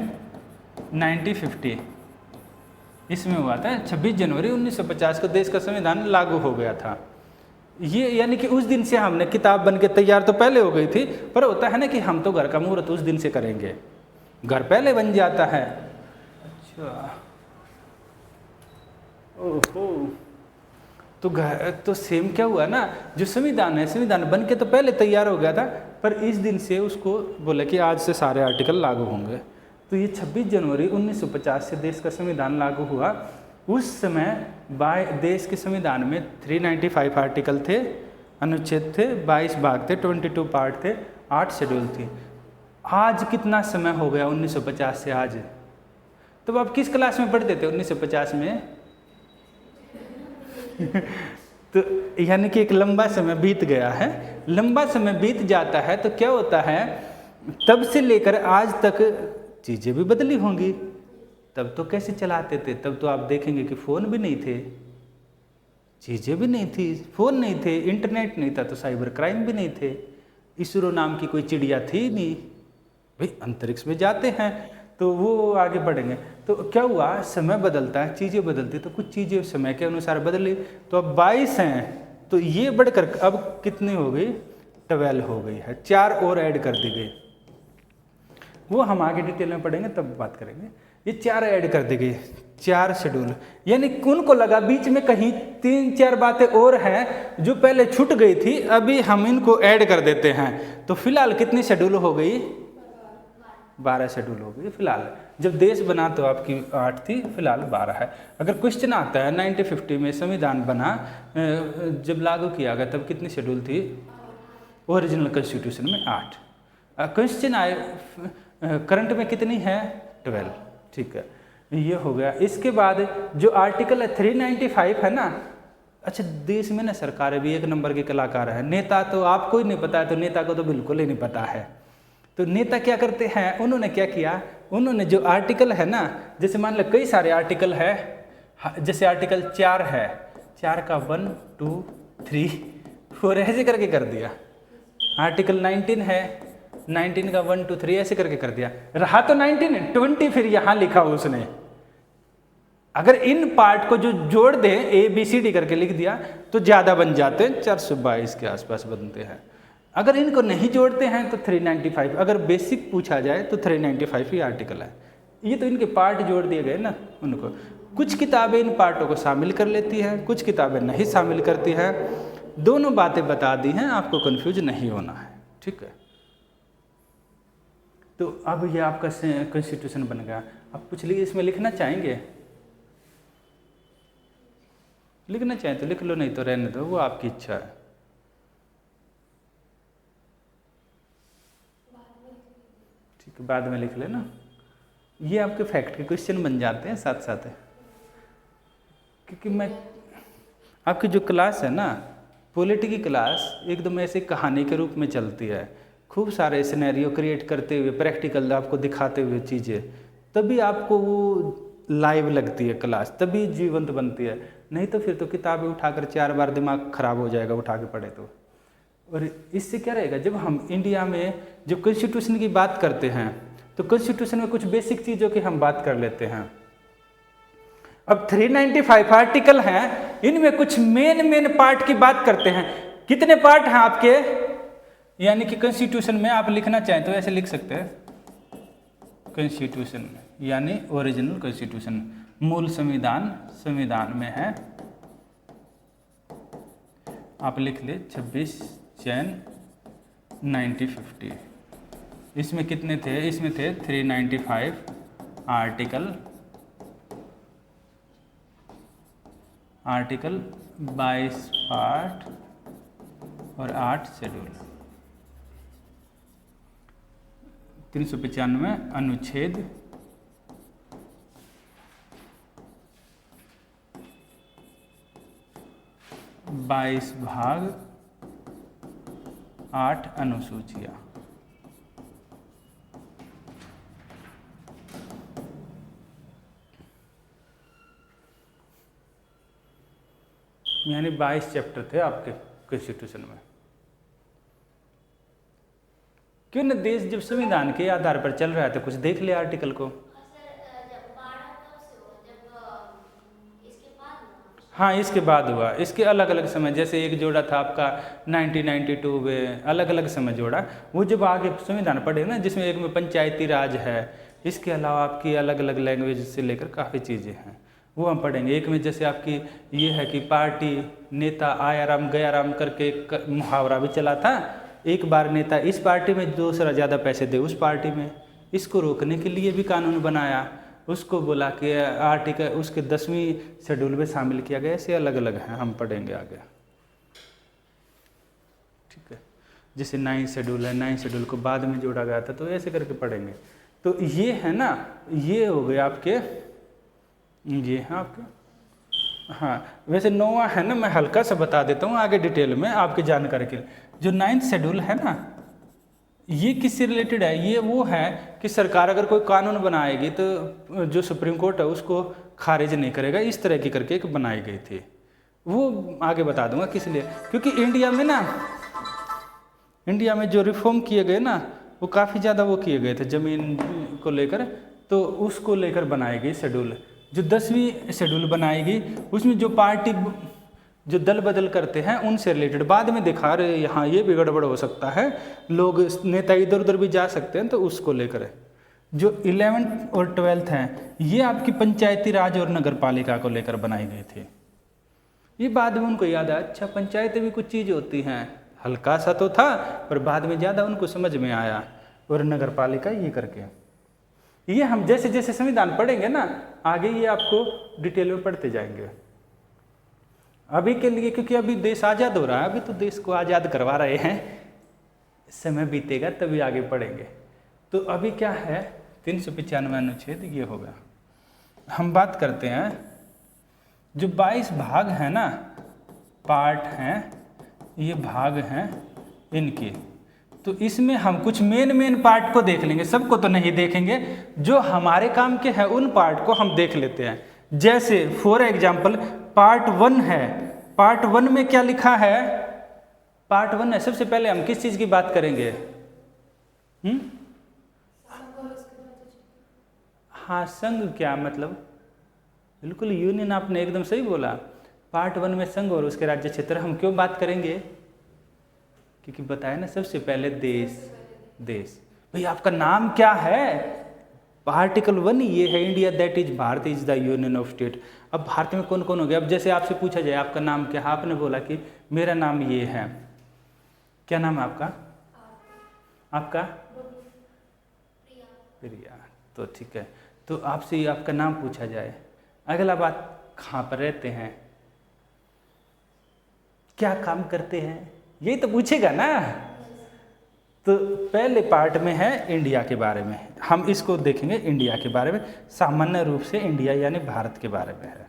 [SPEAKER 1] 1950 इसमें हुआ था। 26 जनवरी 1950 को देश का संविधान लागू हो गया था। ये यानी कि उस दिन से हमने किताब बन के तैयार तो पहले हो गई थी, पर होता है ना कि हम तो घर का मुहूर्त उस दिन से करेंगे, घर पहले बन जाता है। अच्छा, ओहो, तो सेम क्या हुआ ना, जो संविधान है, संविधान बन के तो पहले तैयार हो गया था, पर इस दिन से उसको बोला कि आज से सारे आर्टिकल लागू होंगे। तो ये 26 जनवरी 1950 से देश का संविधान लागू हुआ। उस समय देश के संविधान में 395 आर्टिकल थे, अनुच्छेद थे, 22 भाग थे, 22 पार्ट थे, 8 शेड्यूल थी। आज कितना समय हो गया 1950 से आज? तो आप किस क्लास में पढ़ते थे 1950 में? तो यानी कि एक लंबा समय बीत गया है। लंबा समय बीत जाता है तो क्या होता है, तब से लेकर आज तक चीज़ें भी बदली होंगी। तब तो कैसे चलाते थे? तब तो आप देखेंगे कि फ़ोन भी नहीं थे, चीज़ें भी नहीं थी, फ़ोन नहीं थे, इंटरनेट नहीं था, तो साइबर क्राइम भी नहीं थे, इसरो नाम की कोई चिड़िया थी नहीं। भाई अंतरिक्ष में जाते हैं तो वो आगे बढ़ेंगे। तो क्या हुआ, समय बदलता है, चीज़ें बदलती, तो कुछ चीज़ें समय के अनुसार बदली। तो अब 22 हैं, तो ये बढ़कर अब कितनी हो गई? 12 हो गई है, 4 और ऐड कर दी गई। वो हम आगे डिटेल में पढ़ेंगे तब बात करेंगे। ये 4 ऐड कर दी गई, 4 शेड्यूल। यानी उनको लगा बीच में कहीं 3-4 बातें और हैं जो पहले छूट गई थी, अभी हम इनको ऐड कर देते हैं। तो फिलहाल कितनी शेड्यूल हो गई? 12 शेड्यूल हो गई फिलहाल। जब देश बना तो आपकी 8 थी, फिलहाल 12 है। अगर क्वेश्चन आता है 1950 में संविधान बना, जब लागू किया गया तब कितनी शेड्यूल थी? ओरिजिनल कॉन्स्टिट्यूशन में 8। क्वेश्चन आए करंट में कितनी है? 12। ठीक है, ये हो गया। इसके बाद जो आर्टिकल है 395 है ना। अच्छा, देश में ना सरकारें भी एक नंबर के कलाकार है। नेता तो आपको ही नहीं पता है, तो नेता को तो बिल्कुल ही नहीं पता है। तो नेता क्या करते हैं, उन्होंने क्या किया, उन्होंने जो आर्टिकल है ना, जैसे मान लो कई सारे आर्टिकल है, जैसे आर्टिकल 4 है, 4 का 1, 2, 3, 4 ऐसे करके कर दिया। आर्टिकल 19 है, 19 का 1, 2, 3 ऐसे करके कर दिया। रहा तो 19, 20 फिर यहाँ लिखा उसने। अगर इन पार्ट को जो जोड़ दे, ABCD करके लिख दिया, तो ज़्यादा बन जाते हैं, 422 के आसपास बनते हैं। अगर इनको नहीं जोड़ते हैं तो 395। अगर बेसिक पूछा जाए तो 395 ही आर्टिकल है। ये तो इनके पार्ट जोड़ दिए गए ना उनको। कुछ किताबें इन पार्टों को शामिल कर लेती हैं, कुछ किताबें नहीं शामिल करती हैं। दोनों बातें बता दी हैं, आपको कंफ्यूज नहीं होना है। ठीक है, तो अब ये आपका कॉन्स्टिट्यूशन बन गया। अब कुछ इसमें लिखना चाहेंगे? लिखना चाहें तो लिख लो, नहीं तो रहने दो, वो आपकी इच्छा है। ठीक है, बाद में लिख लेना। ये आपके फैक्ट के क्वेश्चन बन जाते हैं साथ साथ, क्योंकि मैं आपकी जो क्लास है ना, पॉलिटी की क्लास एकदम ऐसे कहानी के रूप में चलती है। खूब सारे सिनेरियो क्रिएट करते हुए, प्रैक्टिकल आपको दिखाते हुए चीज़ें, तभी आपको वो लाइव लगती है क्लास, तभी जीवंत बनती है। नहीं तो फिर तो किताबें उठाकर 4 बार दिमाग खराब हो जाएगा उठा के पढ़े तो। और इससे क्या रहेगा, जब हम इंडिया में जब कॉन्स्टिट्यूशन की बात करते हैं तो कॉन्स्टिट्यूशन में कुछ बेसिक चीज़ों की हम बात कर लेते हैं। अब 395 आर्टिकल हैं, इनमें कुछ मेन पार्ट की बात करते हैं। कितने पार्ट हैं आपके? यानी कि कॉन्स्टिट्यूशन में आप लिखना चाहें तो ऐसे लिख सकते हैं, कॉन्स्टिट्यूशन यानी ओरिजिनल कॉन्स्टिट्यूशन, मूल संविधान में है। आप लिख ले 26 जैन 1950। इसमें कितने थे? इसमें थे 395 आर्टिकल आर्टिकल 22 पार्ट और 8 शेड्यूल। 395 अनुच्छेद 22 भाग 8 अनुसूचियाँ। यानी 22 चैप्टर थे आपके कॉन्स्टिट्यूशन में। क्यों न देश जब संविधान के आधार पर चल रहा है तो कुछ देख ले आर्टिकल को। हाँ, इसके बाद हुआ, इसके अलग अलग समय, जैसे एक जोड़ा था आपका 1992 में, अलग अलग समय जोड़ा। वो जब आगे संविधान पढ़े ना, जिसमें एक में पंचायती राज है, इसके अलावा आपकी अलग अलग लैंग्वेज से लेकर काफ़ी चीज़ें हैं, वो हम पढ़ेंगे। एक में जैसे आपकी ये है कि पार्टी नेता आया राम गया राम करके एक मुहावरा भी चला था। एक बार नेता इस पार्टी में, दूसरा ज़्यादा पैसे दे उस पार्टी में। इसको रोकने के लिए भी कानून बनाया, उसको बोला कि आर्टिकल उसके 10वीं शेड्यूल में शामिल किया गया। ऐसे अलग अलग हैं, हम पढ़ेंगे आगे, ठीक है। जैसे 9 शेड्यूल है, 9 शेड्यूल को बाद में जोड़ा गया था, तो ऐसे करके पढ़ेंगे। तो ये है ना, ये हो गए आपके, ये है आपके। हाँ, वैसे 9वां है ना, मैं हल्का सा बता देता हूँ आगे डिटेल में आपकी जानकारी के लिए। जो 9th शेड्यूल है ना, ये किससे रिलेटेड है? ये वो है कि सरकार अगर कोई कानून बनाएगी तो जो सुप्रीम कोर्ट है उसको खारिज नहीं करेगा, इस तरह की करके एक बनाई गई थी। वो आगे बता दूंगा किस लिए, क्योंकि इंडिया में ना, इंडिया में जो रिफॉर्म किए गए ना, वो काफ़ी ज़्यादा वो किए गए थे ज़मीन को लेकर, तो उसको लेकर बनाई गई शेड्यूल। जो 10वीं शेड्यूल बनाएगी उसमें जो पार्टी जो दल बदल करते हैं उनसे रिलेटेड, बाद में दिखा रहे यहाँ ये भी गड़बड़ हो सकता है, लोग नेता इधर उधर भी जा सकते हैं, तो उसको लेकर है। जो 11th और 12th हैं, ये आपकी पंचायती राज और नगर पालिका को लेकर बनाई गई थी। ये बाद में उनको याद आया, अच्छा पंचायतें भी कुछ चीज़ होती हैं, हल्का सा तो था पर बाद में ज़्यादा उनको समझ में आया, और नगर पालिका ये करके। ये हम जैसे जैसे संविधान पढ़ेंगे ना आगे, ये आपको डिटेल में पढ़ते जाएंगे। अभी के लिए, क्योंकि अभी देश आज़ाद हो रहा है, अभी तो देश को आज़ाद करवा रहे हैं, समय बीतेगा तभी आगे पढ़ेंगे। तो अभी क्या है, 395 अनुच्छेद ये होगा। हम बात करते हैं जो 22 भाग हैं ना, पार्ट हैं, ये भाग हैं इनके, तो इसमें हम कुछ मेन पार्ट को देख लेंगे, सबको तो नहीं देखेंगे, जो हमारे काम के हैं उन पार्ट को हम देख लेते हैं। जैसे फॉर एग्जाम्पल पार्ट 1 है, पार्ट 1 में क्या लिखा है? पार्ट 1 है, सबसे पहले हम किस चीज़ की बात करेंगे? हाँ, संघ क्या मतलब? बिल्कुल यूनियन, आपने एकदम सही बोला। पार्ट 1 में संघ और उसके राज्य क्षेत्र। हम क्यों बात करेंगे? क्योंकि बताया ना सबसे पहले देश। भाई आपका नाम क्या है? आर्टिकल 1 ये है, India that is Bharat is the union of state. अब भारत में कौन कौन हो गया? अब जैसे आपसे पूछा जाए आपका नाम क्या है, आपने बोला कि मेरा नाम ये है, क्या नाम है आपका? आपका प्रिया। तो ठीक है, तो आपसे आपका नाम पूछा जाए, अगला बात कहाँ पर रहते हैं, क्या काम करते हैं, यही तो पूछेगा ना। तो पहले पार्ट में है इंडिया के बारे में, हम इसको देखेंगे इंडिया के बारे में, सामान्य रूप से इंडिया यानी भारत के बारे में है।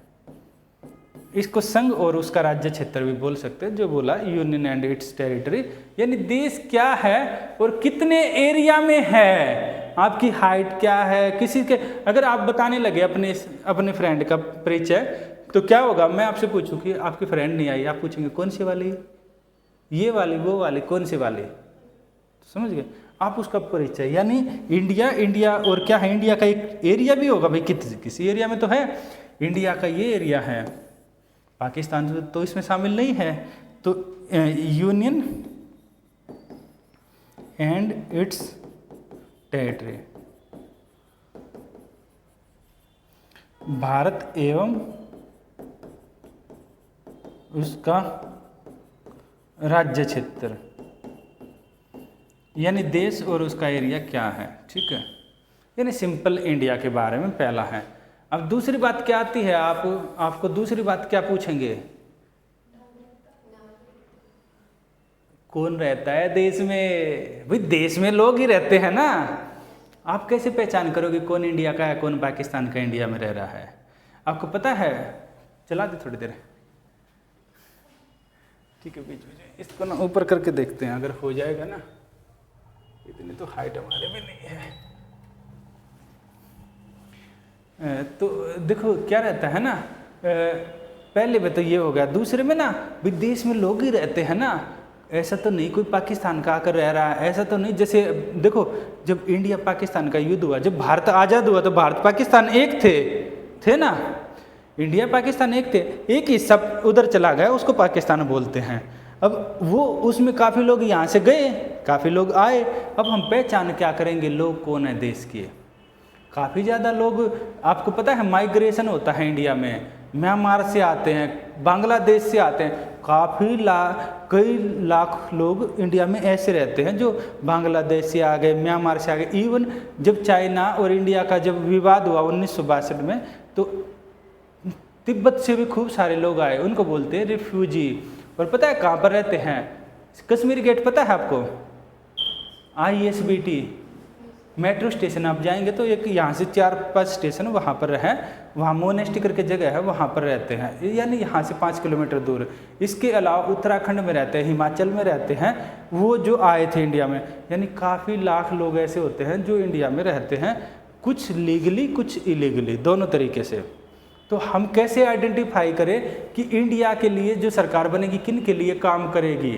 [SPEAKER 1] इसको संघ और उसका राज्य क्षेत्र भी बोल सकते हैं, जो बोला यूनियन एंड इट्स टेरिटरी, यानी देश क्या है और कितने एरिया में है, आपकी हाइट क्या है। किसी के अगर आप बताने लगे अपने फ्रेंड का परिचय, तो क्या होगा, मैं आपसे पूछूं कि आपकी फ्रेंड नहीं आई, आप पूछेंगे कौन सी वाली, ये वाली, वो वाली, कौन सी वाली, समझ गए आप उसका परिचय। यानी इंडिया और क्या है, इंडिया का एक एरिया भी होगा भाई, किसी एरिया में तो है, इंडिया का ये एरिया है, पाकिस्तान तो इसमें शामिल नहीं है। तो union and it's territory, Bharat एवं उसका राज्य क्षेत्र, यानी देश और उसका एरिया क्या है, ठीक है। यानी सिंपल इंडिया के बारे में पहला है। अब दूसरी बात क्या आती है, आपको दूसरी बात क्या पूछेंगे, कौन रहता है देश में? भाई देश में लोग ही रहते हैं ना, आप कैसे पहचान करोगे कौन इंडिया का है कौन पाकिस्तान का इंडिया में रह रहा है? आपको पता है, चला दे थोड़ी देर, ठीक है, बीच बीच इसको ना ऊपर करके देखते हैं, अगर हो जाएगा ना, इतनी तो हाइट हमारे में नहीं है। तो देखो क्या रहता है ना, पहले में तो ये हो गया, दूसरे में ना विदेश में लोग ही रहते हैं ना, ऐसा तो नहीं कोई पाकिस्तान का आकर रह रहा है, ऐसा तो नहीं। जैसे देखो जब इंडिया पाकिस्तान का युद्ध हुआ, जब भारत आज़ाद हुआ तो भारत पाकिस्तान एक थे ना, इंडिया पाकिस्तान एक थे, एक हिस्सा उधर चला गया उसको पाकिस्तान बोलते हैं। अब वो उसमें काफ़ी लोग यहाँ से गए, काफ़ी लोग आए, अब हम पहचान क्या करेंगे लोग कौन है देश के? काफ़ी ज़्यादा लोग, आपको पता है माइग्रेशन होता है इंडिया में, म्यांमार से आते हैं, बांग्लादेश से आते हैं, कई लाख लोग इंडिया में ऐसे रहते हैं जो बांग्लादेश से आ गए, म्यांमार से आ गए। इवन जब चाइना और इंडिया का जब विवाद हुआ 1962 में, तो तिब्बत से भी खूब सारे लोग आए, उनको बोलते हैं रिफ्यूजी। और पता है कहाँ पर रहते हैं? कश्मीरी गेट पता है आपको? ISBT मेट्रो स्टेशन आप जाएंगे तो एक यहाँ से 4-5 स्टेशन वहाँ पर है, वहाँ मोनेस्टी करके जगह है, वहाँ पर रहते हैं, यानी यहाँ से 5 किलोमीटर दूर। इसके अलावा उत्तराखंड में रहते हैं, हिमाचल में रहते हैं, वो जो आए थे इंडिया में, यानी काफ़ी लाख लोग ऐसे होते हैं जो इंडिया में रहते हैं, कुछ लीगली कुछ इलीगली, दोनों तरीके से। तो हम कैसे आइडेंटिफाई करें कि इंडिया के लिए जो सरकार बनेगी किन के लिए काम करेगी?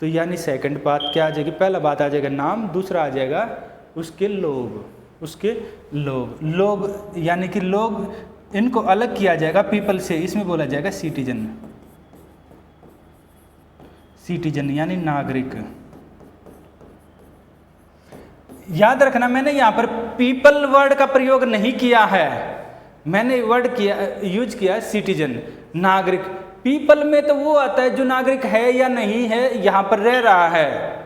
[SPEAKER 1] तो यानी सेकंड बात क्या आ जाएगी? पहला बात आ जाएगा नाम, दूसरा आ जाएगा उसके लोग यानी कि लोग, इनको अलग किया जाएगा पीपल से, इसमें बोला जाएगा सिटीजन यानी नागरिक। याद रखना मैंने यहाँ पर पीपल वर्ड का प्रयोग नहीं किया है, मैंने यूज किया सिटीजन, नागरिक। पीपल में तो वो आता है जो नागरिक है या नहीं है, यहाँ पर रह रहा है।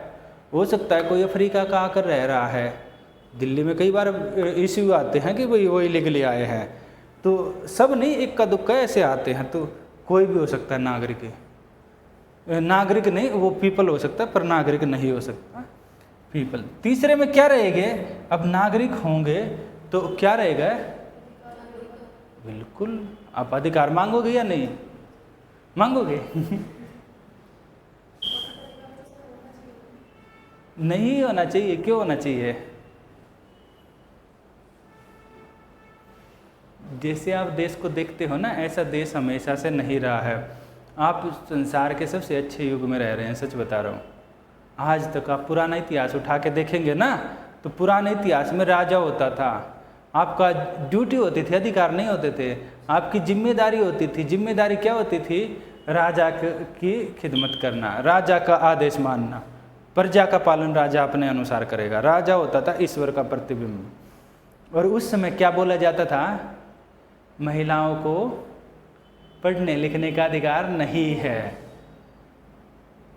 [SPEAKER 1] हो सकता है कोई अफ्रीका का आकर रह रहा है, दिल्ली में कई बार इश्यू आते हैं कि भाई वो इलीगली आए हैं, तो सब नहीं, इक्का दुक्का ऐसे आते हैं, तो कोई भी हो सकता है नागरिक नहीं, वो पीपल हो सकता है पर नागरिक नहीं हो सकता, पीपल। तीसरे में क्या रहेंगे? अब नागरिक होंगे तो क्या रहेगा? बिल्कुल, आप अधिकार मांगोगे या नहीं मांगोगे? नहीं होना चाहिए, क्यों होना चाहिए? जैसे आप देश को देखते हो ना, ऐसा देश हमेशा से नहीं रहा है। आप संसार के सबसे अच्छे युग में रह रहे हैं, सच बता रहा हूँ। आज तक आप पुराना इतिहास उठा के देखेंगे ना, तो पुराने इतिहास में राजा होता था, आपका ड्यूटी होती थी, अधिकार नहीं होते थे, आपकी जिम्मेदारी होती थी। जिम्मेदारी क्या होती थी? राजा की खिदमत करना, राजा का आदेश मानना, प्रजा का पालन राजा अपने अनुसार करेगा। राजा होता था ईश्वर का प्रतिबिंब। और उस समय क्या बोला जाता था? महिलाओं को पढ़ने लिखने का अधिकार नहीं है।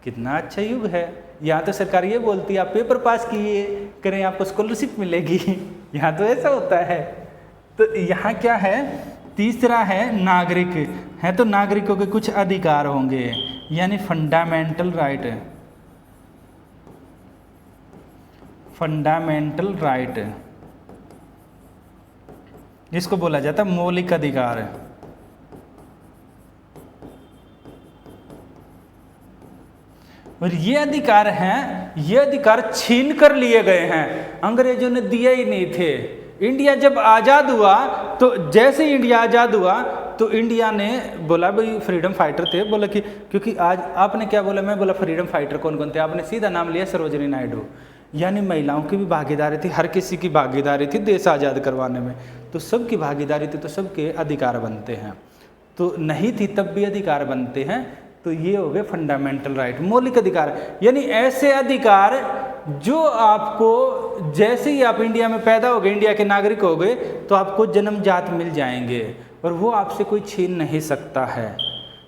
[SPEAKER 1] कितना अच्छा युग है। यहाँ तो सरकार ये बोलती है आप पेपर पास किए करें आपको स्कॉलरशिप मिलेगी, यहाँ तो ऐसा होता है। तो यहाँ क्या है? तीसरा है नागरिक है, तो नागरिकों के कुछ अधिकार होंगे, यानी फंडामेंटल राइट। फंडामेंटल राइट जिसको बोला जाता है मौलिक अधिकार। और ये अधिकार हैं, ये अधिकार छीन कर लिए गए हैं, अंग्रेजों ने दिए ही नहीं थे। इंडिया जब आज़ाद हुआ तो जैसे ही इंडिया आज़ाद हुआ तो इंडिया ने बोला भाई फ्रीडम फाइटर थे, बोला कि क्योंकि आज आपने क्या बोला, मैं बोला फ्रीडम फाइटर कौन कौन थे, आपने सीधा नाम लिया सरोजिनी नायडू। यानी महिलाओं की भी भागीदारी थी, हर किसी की भागीदारी थी देश आज़ाद करवाने में, तो सबकी भागीदारी थी, तो सबके अधिकार बनते हैं। तो नहीं थी तब भी अधिकार बनते हैं। तो ये हो गए फंडामेंटल राइट, मौलिक अधिकार, यानी ऐसे अधिकार जो आपको जैसे ही आप इंडिया में पैदा हो गए, इंडिया के नागरिक हो गए, तो आपको जन्मजात मिल जाएंगे और वो आपसे कोई छीन नहीं सकता है,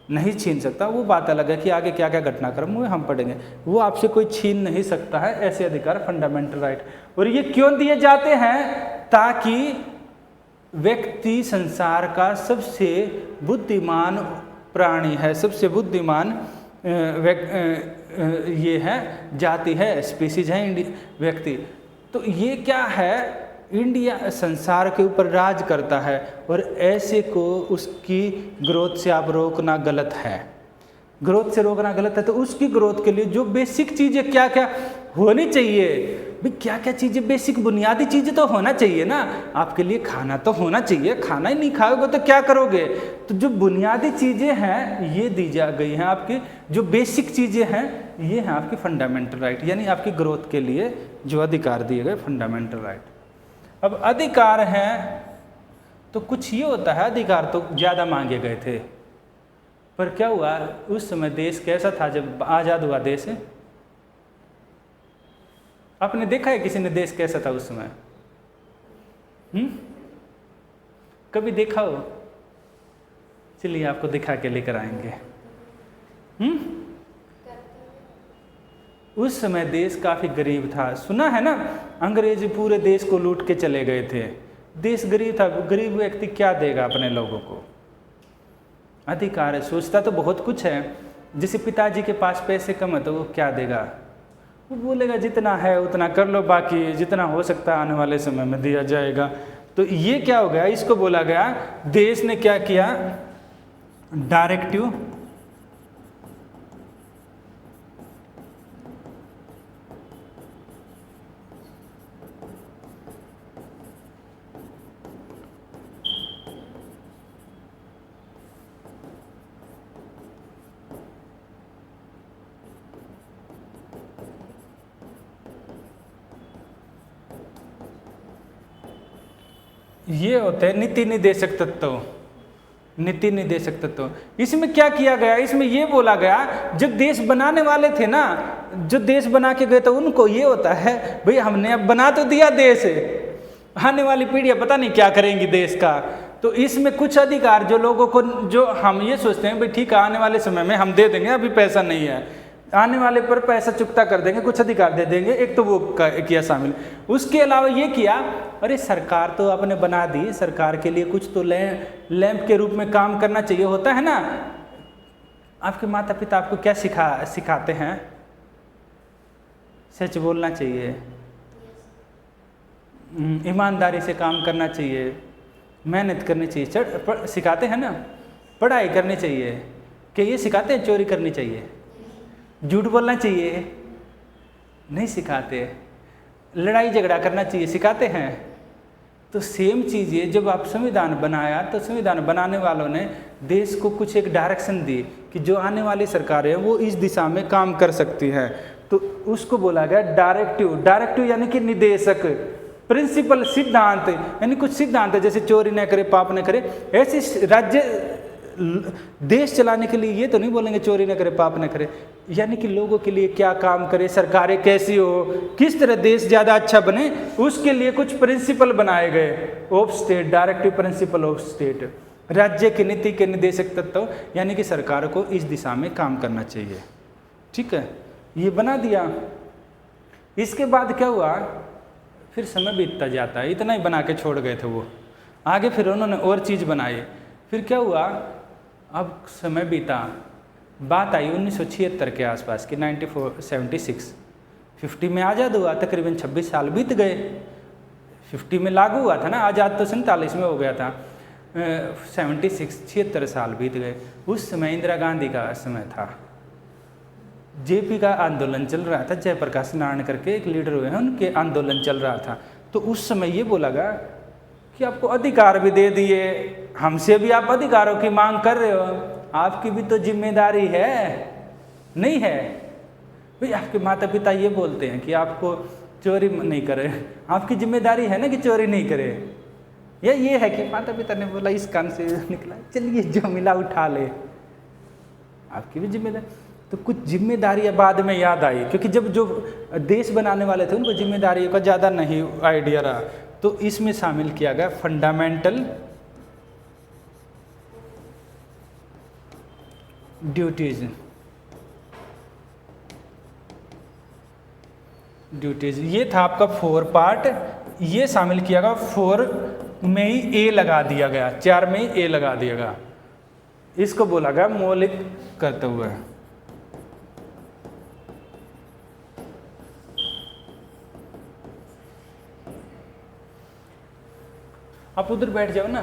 [SPEAKER 1] नहीं छीन सकता। वो बात अलग है कि आगे क्या क्या घटनाक्रम हुए हम पढ़ेंगे, वो आपसे कोई छीन नहीं सकता है ऐसे अधिकार, फंडामेंटल राइट। और ये क्यों दिए जाते हैं? ताकि व्यक्ति संसार का सबसे बुद्धिमान प्राणी है, सबसे बुद्धिमान ये है जाति है, स्पीसीज है व्यक्ति। तो ये क्या है, इंडिया संसार के ऊपर राज करता है और ऐसे को उसकी ग्रोथ से आप रोकना गलत है, ग्रोथ से रोकना गलत है। तो उसकी ग्रोथ के लिए जो बेसिक चीज़ें क्या क्या होनी चाहिए भाई, क्या क्या चीज़ें बेसिक बुनियादी चीज़ें तो होना चाहिए ना। आपके लिए खाना तो होना चाहिए, खाना ही नहीं खाओगे तो क्या करोगे। तो जो बुनियादी चीज़ें हैं ये दी जा गई हैं, आपकी जो बेसिक चीज़ें हैं ये हैं आपकी फंडामेंटल राइट, यानी आपकी ग्रोथ के लिए जो अधिकार दिए गए फंडामेंटल राइट। अब अधिकार हैं तो कुछ ये होता है, अधिकार तो ज़्यादा मांगे गए थे, पर क्या हुआ उस समय देश कैसा था जब आज़ाद हुआ देश। आपने देखा है किसी ने देश कैसा था उस समय? कभी देखा हो? चलिए आपको दिखा के लेकर आएंगे। उस समय देश काफ़ी गरीब था, सुना है ना, अंग्रेज पूरे देश को लूट के चले गए थे। देश गरीब था, गरीब व्यक्ति क्या देगा अपने लोगों को? अधिकार है, सोचता तो बहुत कुछ है। जैसे पिताजी के पास पैसे कम है तो वो क्या देगा, वो बोलेगा जितना है उतना कर लो, बाकी जितना हो सकता है आने वाले समय में दिया जाएगा। तो ये क्या हो गया, इसको बोला गया देश ने क्या किया, डायरेक्टिव ये होते हैं नीति निर्देशक तत्व, नीति निर्देशक तत्व। इसमें क्या किया गया, इसमें ये बोला गया जब देश बनाने वाले थे ना, जो देश बना के गए तो उनको ये होता है भाई हमने अब बना तो दिया देश, आने वाली पीढ़ियां पता नहीं क्या करेंगी देश का। तो इसमें कुछ अधिकार जो लोगों को, जो हम ये सोचते हैं भाई ठीक है आने वाले समय में हम दे देंगे, अभी पैसा नहीं है, आने वाले पर पैसा चुकता कर देंगे, कुछ अधिकार दे देंगे, एक तो वो किया शामिल। उसके अलावा ये किया, अरे सरकार तो आपने बना दी, सरकार के लिए कुछ तो लैंप के रूप में काम करना चाहिए, होता है ना। आपके माता पिता आपको क्या सिखाते हैं? सच बोलना चाहिए, ईमानदारी से काम करना चाहिए, मेहनत करनी चाहिए, सिखाते हैं ना, पढ़ाई करनी चाहिए। क्या ये सिखाते हैं चोरी करनी चाहिए, झूठ बोलना चाहिए? नहीं सिखाते। लड़ाई झगड़ा करना चाहिए, सिखाते हैं? तो सेम चीज़ ये, जब आप संविधान बनाया तो संविधान बनाने वालों ने देश को कुछ एक डायरेक्शन दी कि जो आने वाली सरकारें हैं वो इस दिशा में काम कर सकती है। तो उसको बोला गया डायरेक्टिव। डायरेक्टिव यानी कि निर्देशक, प्रिंसिपल सिद्धांत, यानी कुछ सिद्धांत है जैसे चोरी न करे, पाप न करे। ऐसे राज्य देश चलाने के लिए ये तो नहीं बोलेंगे चोरी न करे, पाप न करे, यानी कि लोगों के लिए क्या काम करे, सरकारें कैसी हो, किस तरह देश ज़्यादा अच्छा बने, उसके लिए कुछ प्रिंसिपल बनाए गए of state, directive principle of state. राज्य की नीति के निर्देशक तत्व, यानी कि सरकार को इस दिशा में काम करना चाहिए। ठीक है, ये बना दिया। इसके बाद क्या हुआ, फिर समय बीतता जाता है, इतना ही बना के छोड़ गए थे वो, आगे फिर उन्होंने और चीज़ बनाई। फिर क्या हुआ, अब समय बीता, बात आई 1976 के आसपास की, 1976, 50 में आज़ाद हुआ, तकरीबन 26 साल बीत गए। 50 में लागू हुआ था ना, आज़ाद तो 47 में हो गया था, 76 साल बीत गए। उस समय इंदिरा गांधी का समय था, जेपी का आंदोलन चल रहा था, जयप्रकाश नारायण करके एक लीडर हुए हैं, उनके आंदोलन चल रहा था। तो उस समय ये बोला गया कि आपको अधिकार भी दे दिए, हमसे भी आप अधिकारों की मांग कर रहे हो, आपकी भी तो जिम्मेदारी है, नहीं है भाई? आपके माता पिता ये बोलते हैं कि आपको चोरी नहीं करे, आपकी जिम्मेदारी है ना कि चोरी नहीं करे। या ये है कि माता पिता ने बोला इस कान से निकला, चलिए जो मिला उठा ले, आपकी भी जिम्मेदारी। तो कुछ जिम्मेदारियाँ बाद में याद आई, क्योंकि जब जो देश बनाने वाले थे उनको जिम्मेदारियों का ज़्यादा नहीं आइडिया रहा, तो इसमें शामिल किया गया फंडामेंटल ड्यूटीज। ये था आपका 4 पार्ट ये शामिल किया गया, 4 में ही ए लगा दिया गया, 4 में ही ए लगा दिया गया। इसको बोला गया मौलिक कर्तव्य। आप उधर बैठ जाओ ना।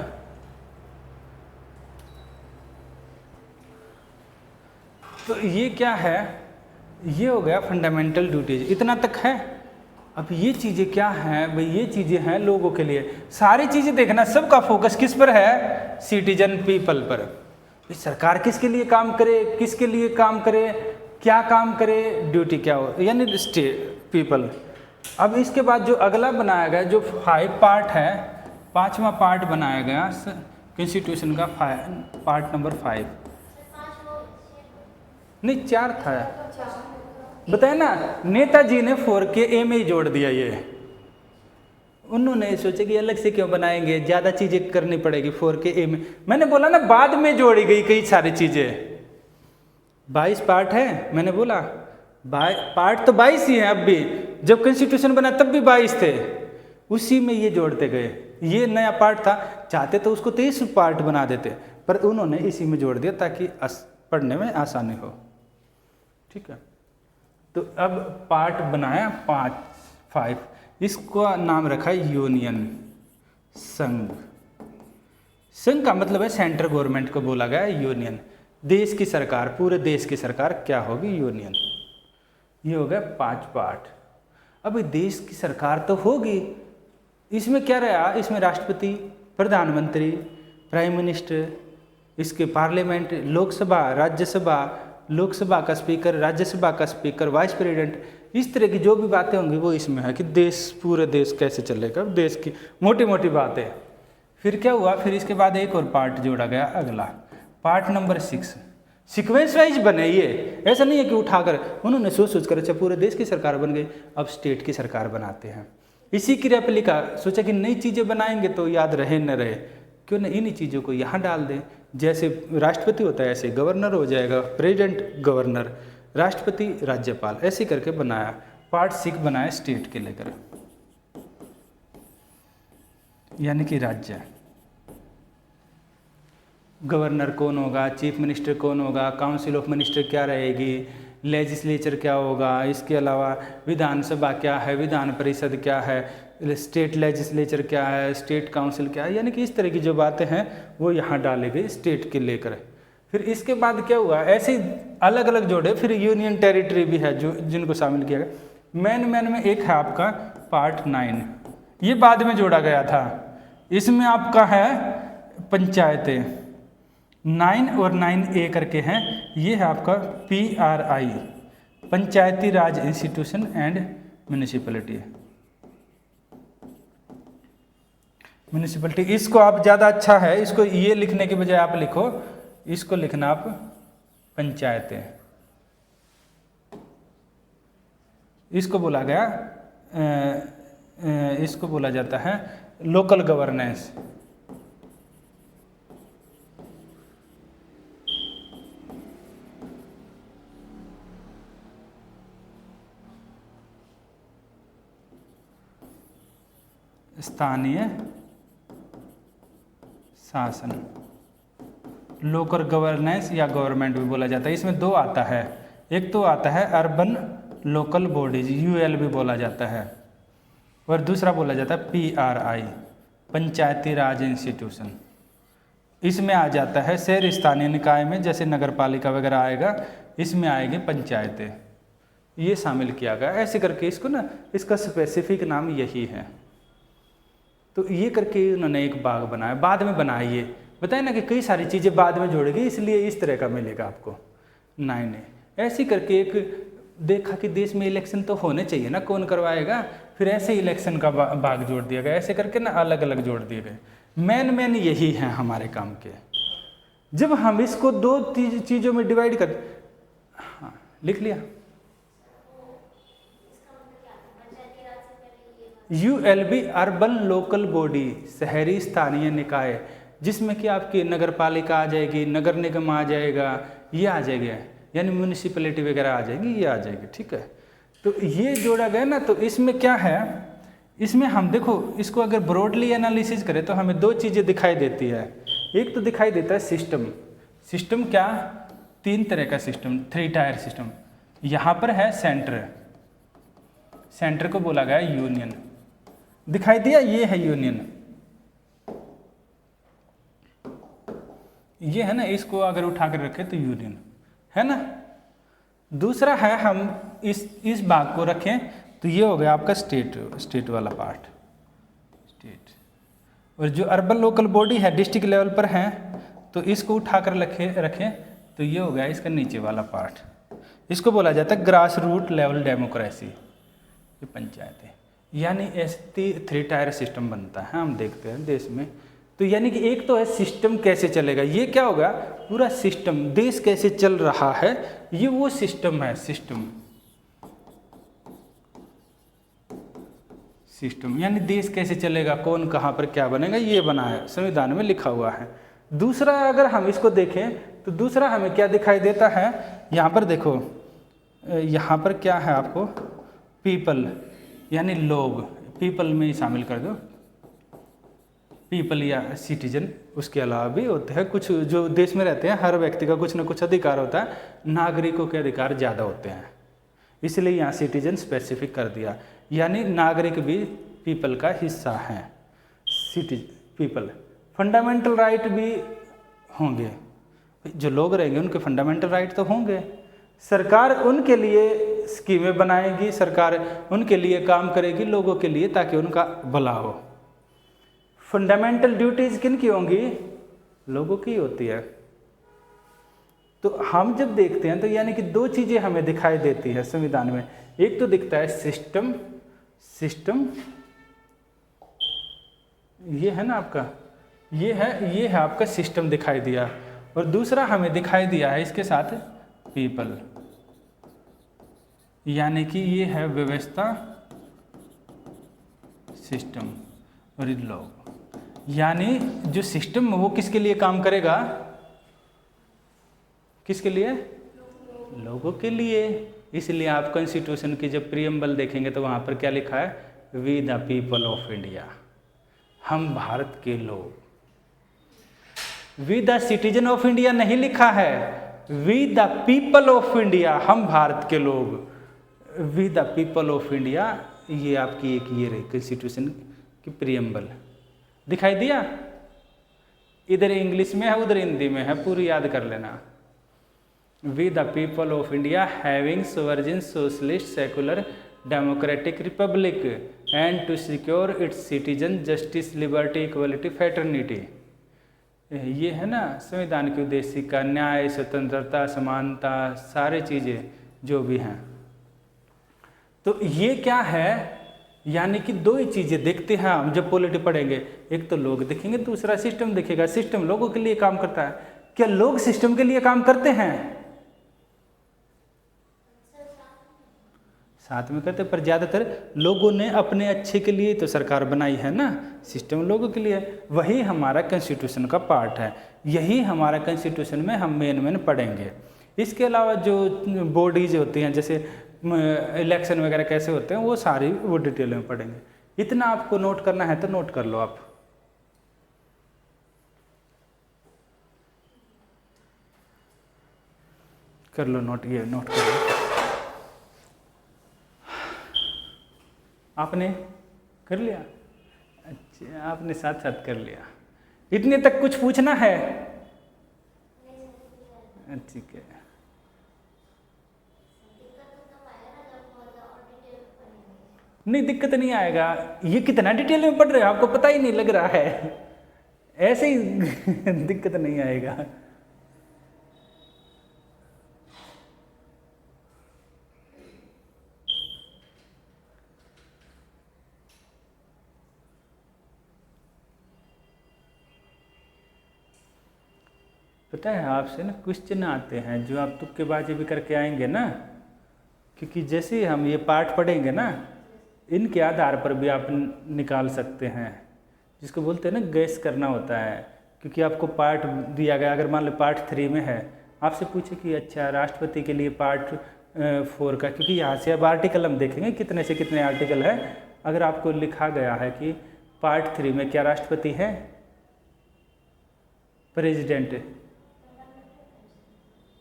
[SPEAKER 1] तो ये क्या है, ये हो गया फंडामेंटल ड्यूटीज, इतना तक है। अब ये चीज़ें क्या हैं भाई, ये चीज़ें हैं लोगों के लिए, सारी चीज़ें देखना, सबका फोकस किस पर है, सिटीजन पीपल पर। भाई सरकार किसके लिए काम करे, किसके लिए काम करे, क्या काम करे, ड्यूटी क्या हो, यानी स्टेट पीपल। अब इसके बाद जो अगला बनाया गया, जो 5 पार्ट है, 5वां पार्ट बनाया गया कॉन्स्टिट्यूशन का, पार्ट नंबर 5 नहीं 4 था, बताया ना, नेताजी ने 4 के ए में ही जोड़ दिया। ये उन्होंने सोचा कि अलग से क्यों बनाएंगे, ज़्यादा चीज़ें करनी पड़ेगी 4 के ए में। मैंने बोला ना बाद में जोड़ी गई कई सारी चीज़ें, 22 पार्ट है, मैंने बोला पार्ट तो 22 ही है। अब भी जब कॉन्स्टिट्यूशन बना तब भी 22 थे, उसी में ये जोड़ते गए। ये नया पार्ट था, चाहते तो उसको 23 पार्ट बना देते, पर उन्होंने इसी में जोड़ दिया ताकि पढ़ने में आसानी हो। ठीक है, तो अब पार्ट बनाया 5, इसका नाम रखा यूनियन, संघ। संघ का मतलब है सेंट्रल गवर्नमेंट को बोला गया यूनियन, देश की सरकार, पूरे देश की सरकार क्या होगी, यूनियन। ये हो गया 5 पार्ट। अब देश की सरकार तो होगी, इसमें क्या रहा, इसमें राष्ट्रपति, प्रधानमंत्री, प्राइम मिनिस्टर, इसके पार्लियामेंट, लोकसभा, राज्यसभा, लोकसभा का स्पीकर, राज्यसभा का स्पीकर, वाइस प्रेसिडेंट, इस तरह की जो भी बातें होंगी वो इसमें है कि देश, पूरे देश कैसे चलेगा, देश की मोटी मोटी बातें। फिर क्या हुआ, फिर इसके बाद एक और पार्ट जोड़ा गया, अगला पार्ट नंबर 6, सीक्वेंस वाइज बने। ये ऐसा नहीं है कि उठाकर उन्होंने सोच कर अच्छा पूरे देश की सरकार बन गई, अब स्टेट की सरकार बनाते हैं। इसी की रेप्लिका सोचा कि नई चीज़ें बनाएंगे तो याद रहे न रहे, क्यों न इन्हीं चीज़ों को यहाँ डाल दें। जैसे राष्ट्रपति होता है ऐसे गवर्नर हो जाएगा, प्रेसिडेंट गवर्नर, राष्ट्रपति राज्यपाल, ऐसे करके बनाया। पार्ट 6 बनाया स्टेट के लेकर, यानी कि राज्य। गवर्नर कौन होगा, चीफ मिनिस्टर कौन होगा, काउंसिल ऑफ मिनिस्टर क्या रहेगी, लेजिस्लेचर क्या होगा, इसके अलावा विधानसभा क्या है, विधान परिषद क्या है, स्टेट लेजिस्लेचर क्या है, स्टेट काउंसिल क्या है, यानी कि इस तरह की जो बातें हैं वो यहाँ डाली गई स्टेट के लेकर। फिर इसके बाद क्या हुआ, ऐसे अलग अलग जोड़े, फिर यूनियन टेरिटरी भी है जो जिनको शामिल किया गया। मेन में एक है आपका पार्ट 9, ये बाद में जोड़ा गया था। इसमें आपका है पंचायतें, 9 और 9A करके हैं, ये है आपका PRI, Panchayati Raj institution and municipality. Municipality इसको आप ज़्यादा अच्छा है, इसको ये लिखने के बजाय आप लिखो, इसको लिखना आप पंचायतें। इसको बोला गया इसको बोला जाता है लोकल गवर्नेंस। स्थानीय शासन, लोकल गवर्नेंस या गवर्नमेंट भी बोला जाता है। इसमें 2 आता है, एक तो आता है अर्बन लोकल बॉडीज, UL भी बोला जाता है, और दूसरा बोला जाता है PRI, पंचायती राज इंस्टीट्यूशन। इसमें आ जाता है शहर स्थानीय निकाय में, जैसे नगर पालिका वगैरह आएगा, इसमें आएंगे पंचायतें, ये शामिल किया गया। ऐसे करके इसको ना, इसका स्पेसिफिक नाम यही है। तो ये करके उन्होंने एक बाग बनाया, बाद में बनाया। ये बताया ना कि कई सारी चीज़ें बाद में जोड़ेगी, इसलिए इस तरह का मिलेगा आपको 9A। ऐसे करके एक देखा कि देश में इलेक्शन तो होने चाहिए ना, कौन करवाएगा, फिर ऐसे इलेक्शन का बाग जोड़ दिया गया। ऐसे करके ना अलग अलग जोड़ दिए गए। मेन यही है हमारे काम के। जब हम इसको 2 चीज़ों में डिवाइड कर, हाँ लिख लिया, ULB अर्बन लोकल बॉडी, शहरी स्थानीय निकाय, जिसमें कि आपकी नगर पालिका आ जाएगी, नगर निगम आ जाएगा, ये आ जाएगा, यानी म्यूनिसिपैलिटी वगैरह आ जाएगी, ये आ जाएगी। ठीक है, तो ये जोड़ा गया ना, तो इसमें क्या है, इसमें हम देखो इसको अगर ब्रॉडली एनालिसिस करें तो हमें दो चीज़ें दिखाई देती है। एक तो दिखाई देता है सिस्टम। सिस्टम क्या, 3 तरह का सिस्टम, 3 टायर सिस्टम। यहाँ पर है सेंटर, सेंटर को बोला गया यूनियन, दिखाई दिया, ये है यूनियन, ये है ना, इसको अगर उठा कर रखें तो यूनियन है ना। दूसरा है हम इस भाग को रखें तो ये हो गया आपका स्टेट वाला पार्ट, स्टेट। और जो अर्बन लोकल बॉडी है डिस्ट्रिक्ट लेवल पर है तो इसको उठाकर रखें तो ये हो गया इसका नीचे वाला पार्ट। इसको बोला जाता है ग्रास रूट लेवल डेमोक्रेसी, ये पंचायत है। यानी ऐसे 3 टायर सिस्टम बनता है, हम देखते हैं देश में। तो यानी कि एक तो है सिस्टम कैसे चलेगा, ये क्या होगा, पूरा सिस्टम, देश कैसे चल रहा है, ये वो सिस्टम है, सिस्टम यानी देश कैसे चलेगा, कौन कहाँ पर क्या बनेगा, ये बना है, संविधान में लिखा हुआ है। दूसरा अगर हम इसको देखें तो दूसरा हमें क्या दिखाई देता है, यहाँ पर देखो, यहाँ पर क्या है आपको, पीपल यानी लोग, पीपल में ही शामिल कर दो, पीपल या सिटीजन। उसके अलावा भी होते हैं कुछ जो देश में रहते हैं, हर व्यक्ति का कुछ ना कुछ अधिकार होता है, नागरिकों के अधिकार ज़्यादा होते हैं, इसलिए यहाँ सिटीजन स्पेसिफिक कर दिया। यानी नागरिक भी पीपल का हिस्सा हैं, पीपल। फंडामेंटल राइट भी होंगे, जो लोग रहेंगे उनके फंडामेंटल राइट तो होंगे। सरकार उनके लिए स्कीमें बनाएगी, सरकार उनके लिए काम करेगी, लोगों के लिए, ताकि उनका भला हो। फंडामेंटल ड्यूटीज किन की होंगी, लोगों की होती है। तो हम जब देखते हैं तो यानी कि 2 चीज़ें हमें दिखाई देती है संविधान में। एक तो दिखता है सिस्टम ये है ना आपका, ये है आपका सिस्टम दिखाई दिया, और दूसरा हमें दिखाई दिया है इसके साथ पीपल, यानी कि ये है व्यवस्था, सिस्टम और लोग। यानी जो सिस्टम वो किसके लिए काम करेगा, किसके लिए, लोगों के लिए। इसलिए आप कॉन्स्टिट्यूशन की जब प्रीएम्बल देखेंगे तो वहाँ पर क्या लिखा है, we the people of India, हम भारत के लोग। We the citizen of India नहीं लिखा है, we the people of India, हम भारत के लोग। We the people of India, ये आपकी एक ये रही कॉन्स्टिट्यूशन की प्रीएम्बल, दिखाई दिया। इधर इंग्लिश में है उधर हिंदी में है, पूरी याद कर लेना। We the people of India having sovereign socialist secular democratic republic and to secure its citizen justice liberty equality fraternity. ये है ना संविधान की उद्देशिका, न्याय, स्वतंत्रता, समानता, सारी चीज़ें जो भी हैं। तो ये क्या है, यानी कि 2 ही चीज़ें देखते हैं हम जब पॉलिटी पढ़ेंगे, एक तो लोग देखेंगे, दूसरा सिस्टम दिखेगा। सिस्टम लोगों के लिए काम करता है, क्या लोग सिस्टम के लिए काम करते हैं, साथ में करते, पर ज़्यादातर लोगों ने अपने अच्छे के लिए तो सरकार बनाई है ना, सिस्टम लोगों के लिए। वही हमारा कॉन्स्टिट्यूशन का पार्ट है, यही हमारा कॉन्स्टिट्यूशन में हम मेन पढ़ेंगे। इसके अलावा जो बॉडीज होती हैं, जैसे इलेक्शन वगैरह कैसे होते हैं, वो सारी वो डिटेल में पढ़ेंगे। इतना आपको नोट करना है तो नोट कर लो, आप कर लो नोट, ये नोट कर लो। आपने कर लिया, अच्छा आपने साथ साथ कर लिया। इतने तक कुछ पूछना है, ठीक है। नहीं दिक्कत नहीं आएगा, ये कितना डिटेल में पढ़ रहे हो आपको पता ही नहीं लग रहा है, ऐसे ही दिक्कत नहीं आएगा। पता है आपसे ना क्वेश्चन आते हैं जो आप तुक्केबाजी भी करके आएंगे ना, क्योंकि जैसे ही हम ये पार्ट पढ़ेंगे ना, इनके आधार पर भी आप निकाल सकते हैं, जिसको बोलते हैं ना गैस करना होता है। क्योंकि आपको पार्ट दिया गया, अगर मान लो पार्ट 3 में है, आपसे पूछे कि अच्छा राष्ट्रपति के लिए पार्ट 4 का, क्योंकि यहाँ से अब आर्टिकल हम देखेंगे कितने से कितने आर्टिकल है, अगर आपको लिखा गया है कि पार्ट 3 में क्या राष्ट्रपति है, प्रेसिडेंट,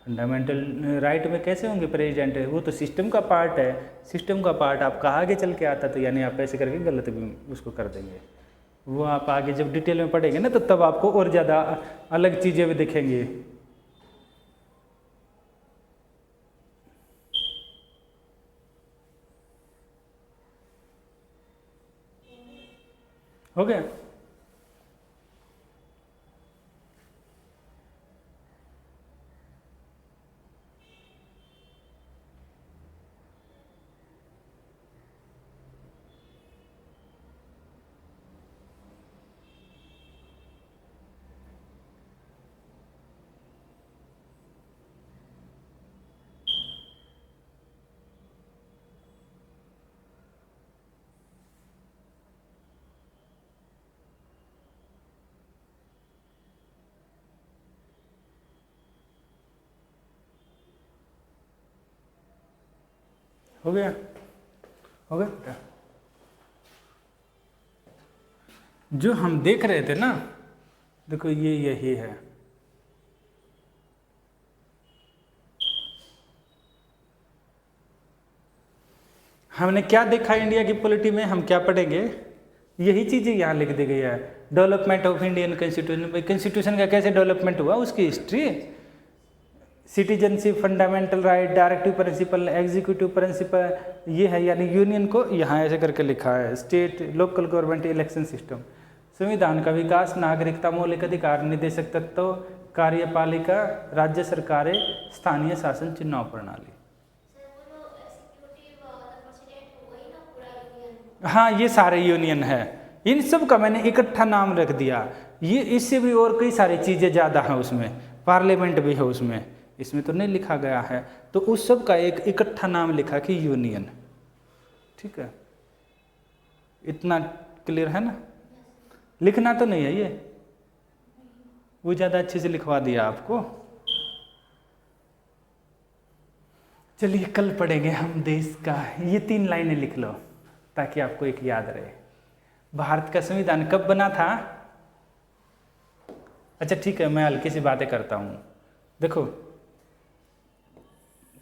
[SPEAKER 1] फंडामेंटल राइट में कैसे होंगे प्रेसिडेंट? वो तो सिस्टम का पार्ट है, सिस्टम का पार्ट आपका आगे चल के आता, तो यानी आप ऐसे करके गलत भी उसको कर देंगे। वो आप आगे जब डिटेल में पढ़ेंगे ना, तो तब आपको और ज़्यादा अलग चीज़ें भी दिखेंगी। हो गया? हो गया? हो गया बेटा? जो हम देख रहे थे ना, देखो ये यही है। हमने क्या देखा इंडिया की पॉलिटी में, हम क्या पढ़ेंगे, यही चीज़ें यहाँ लिख दी गई है। Development of Indian constitution, constitution का कैसे डेवलपमेंट हुआ, उसकी history, citizenship, fundamental right, directive principle, executive principle, ये है। यानी यूनियन को यहाँ ऐसे करके लिखा है, state, local government, election system, संविधान का विकास, नागरिकता, मौलिक अधिकार, निदेशक तत्व, कार्यपालिका, राज्य सरकारें, स्थानीय शासन, चुनाव प्रणाली। हाँ, ये सारे यूनियन है। इन सब का मैंने इकट्ठा नाम रख दिया। ये इससे भी और कई सारी चीज़ें ज़्यादा हैं उसमें, पार्लियामेंट भी है उसमें, इसमें तो नहीं लिखा गया है। तो उस सब का एक इकट्ठा नाम लिखा कि यूनियन। ठीक है, इतना क्लियर है ना? लिखना तो नहीं है ये, वो ज़्यादा अच्छे से लिखवा दिया आपको। चलिए कल पढ़ेंगे हम देश का, ये 3 लाइनें लिख लो ताकि आपको एक याद रहे। भारत का संविधान कब बना था? अच्छा ठीक है, मैं हल्की सी बातें करता हूँ। देखो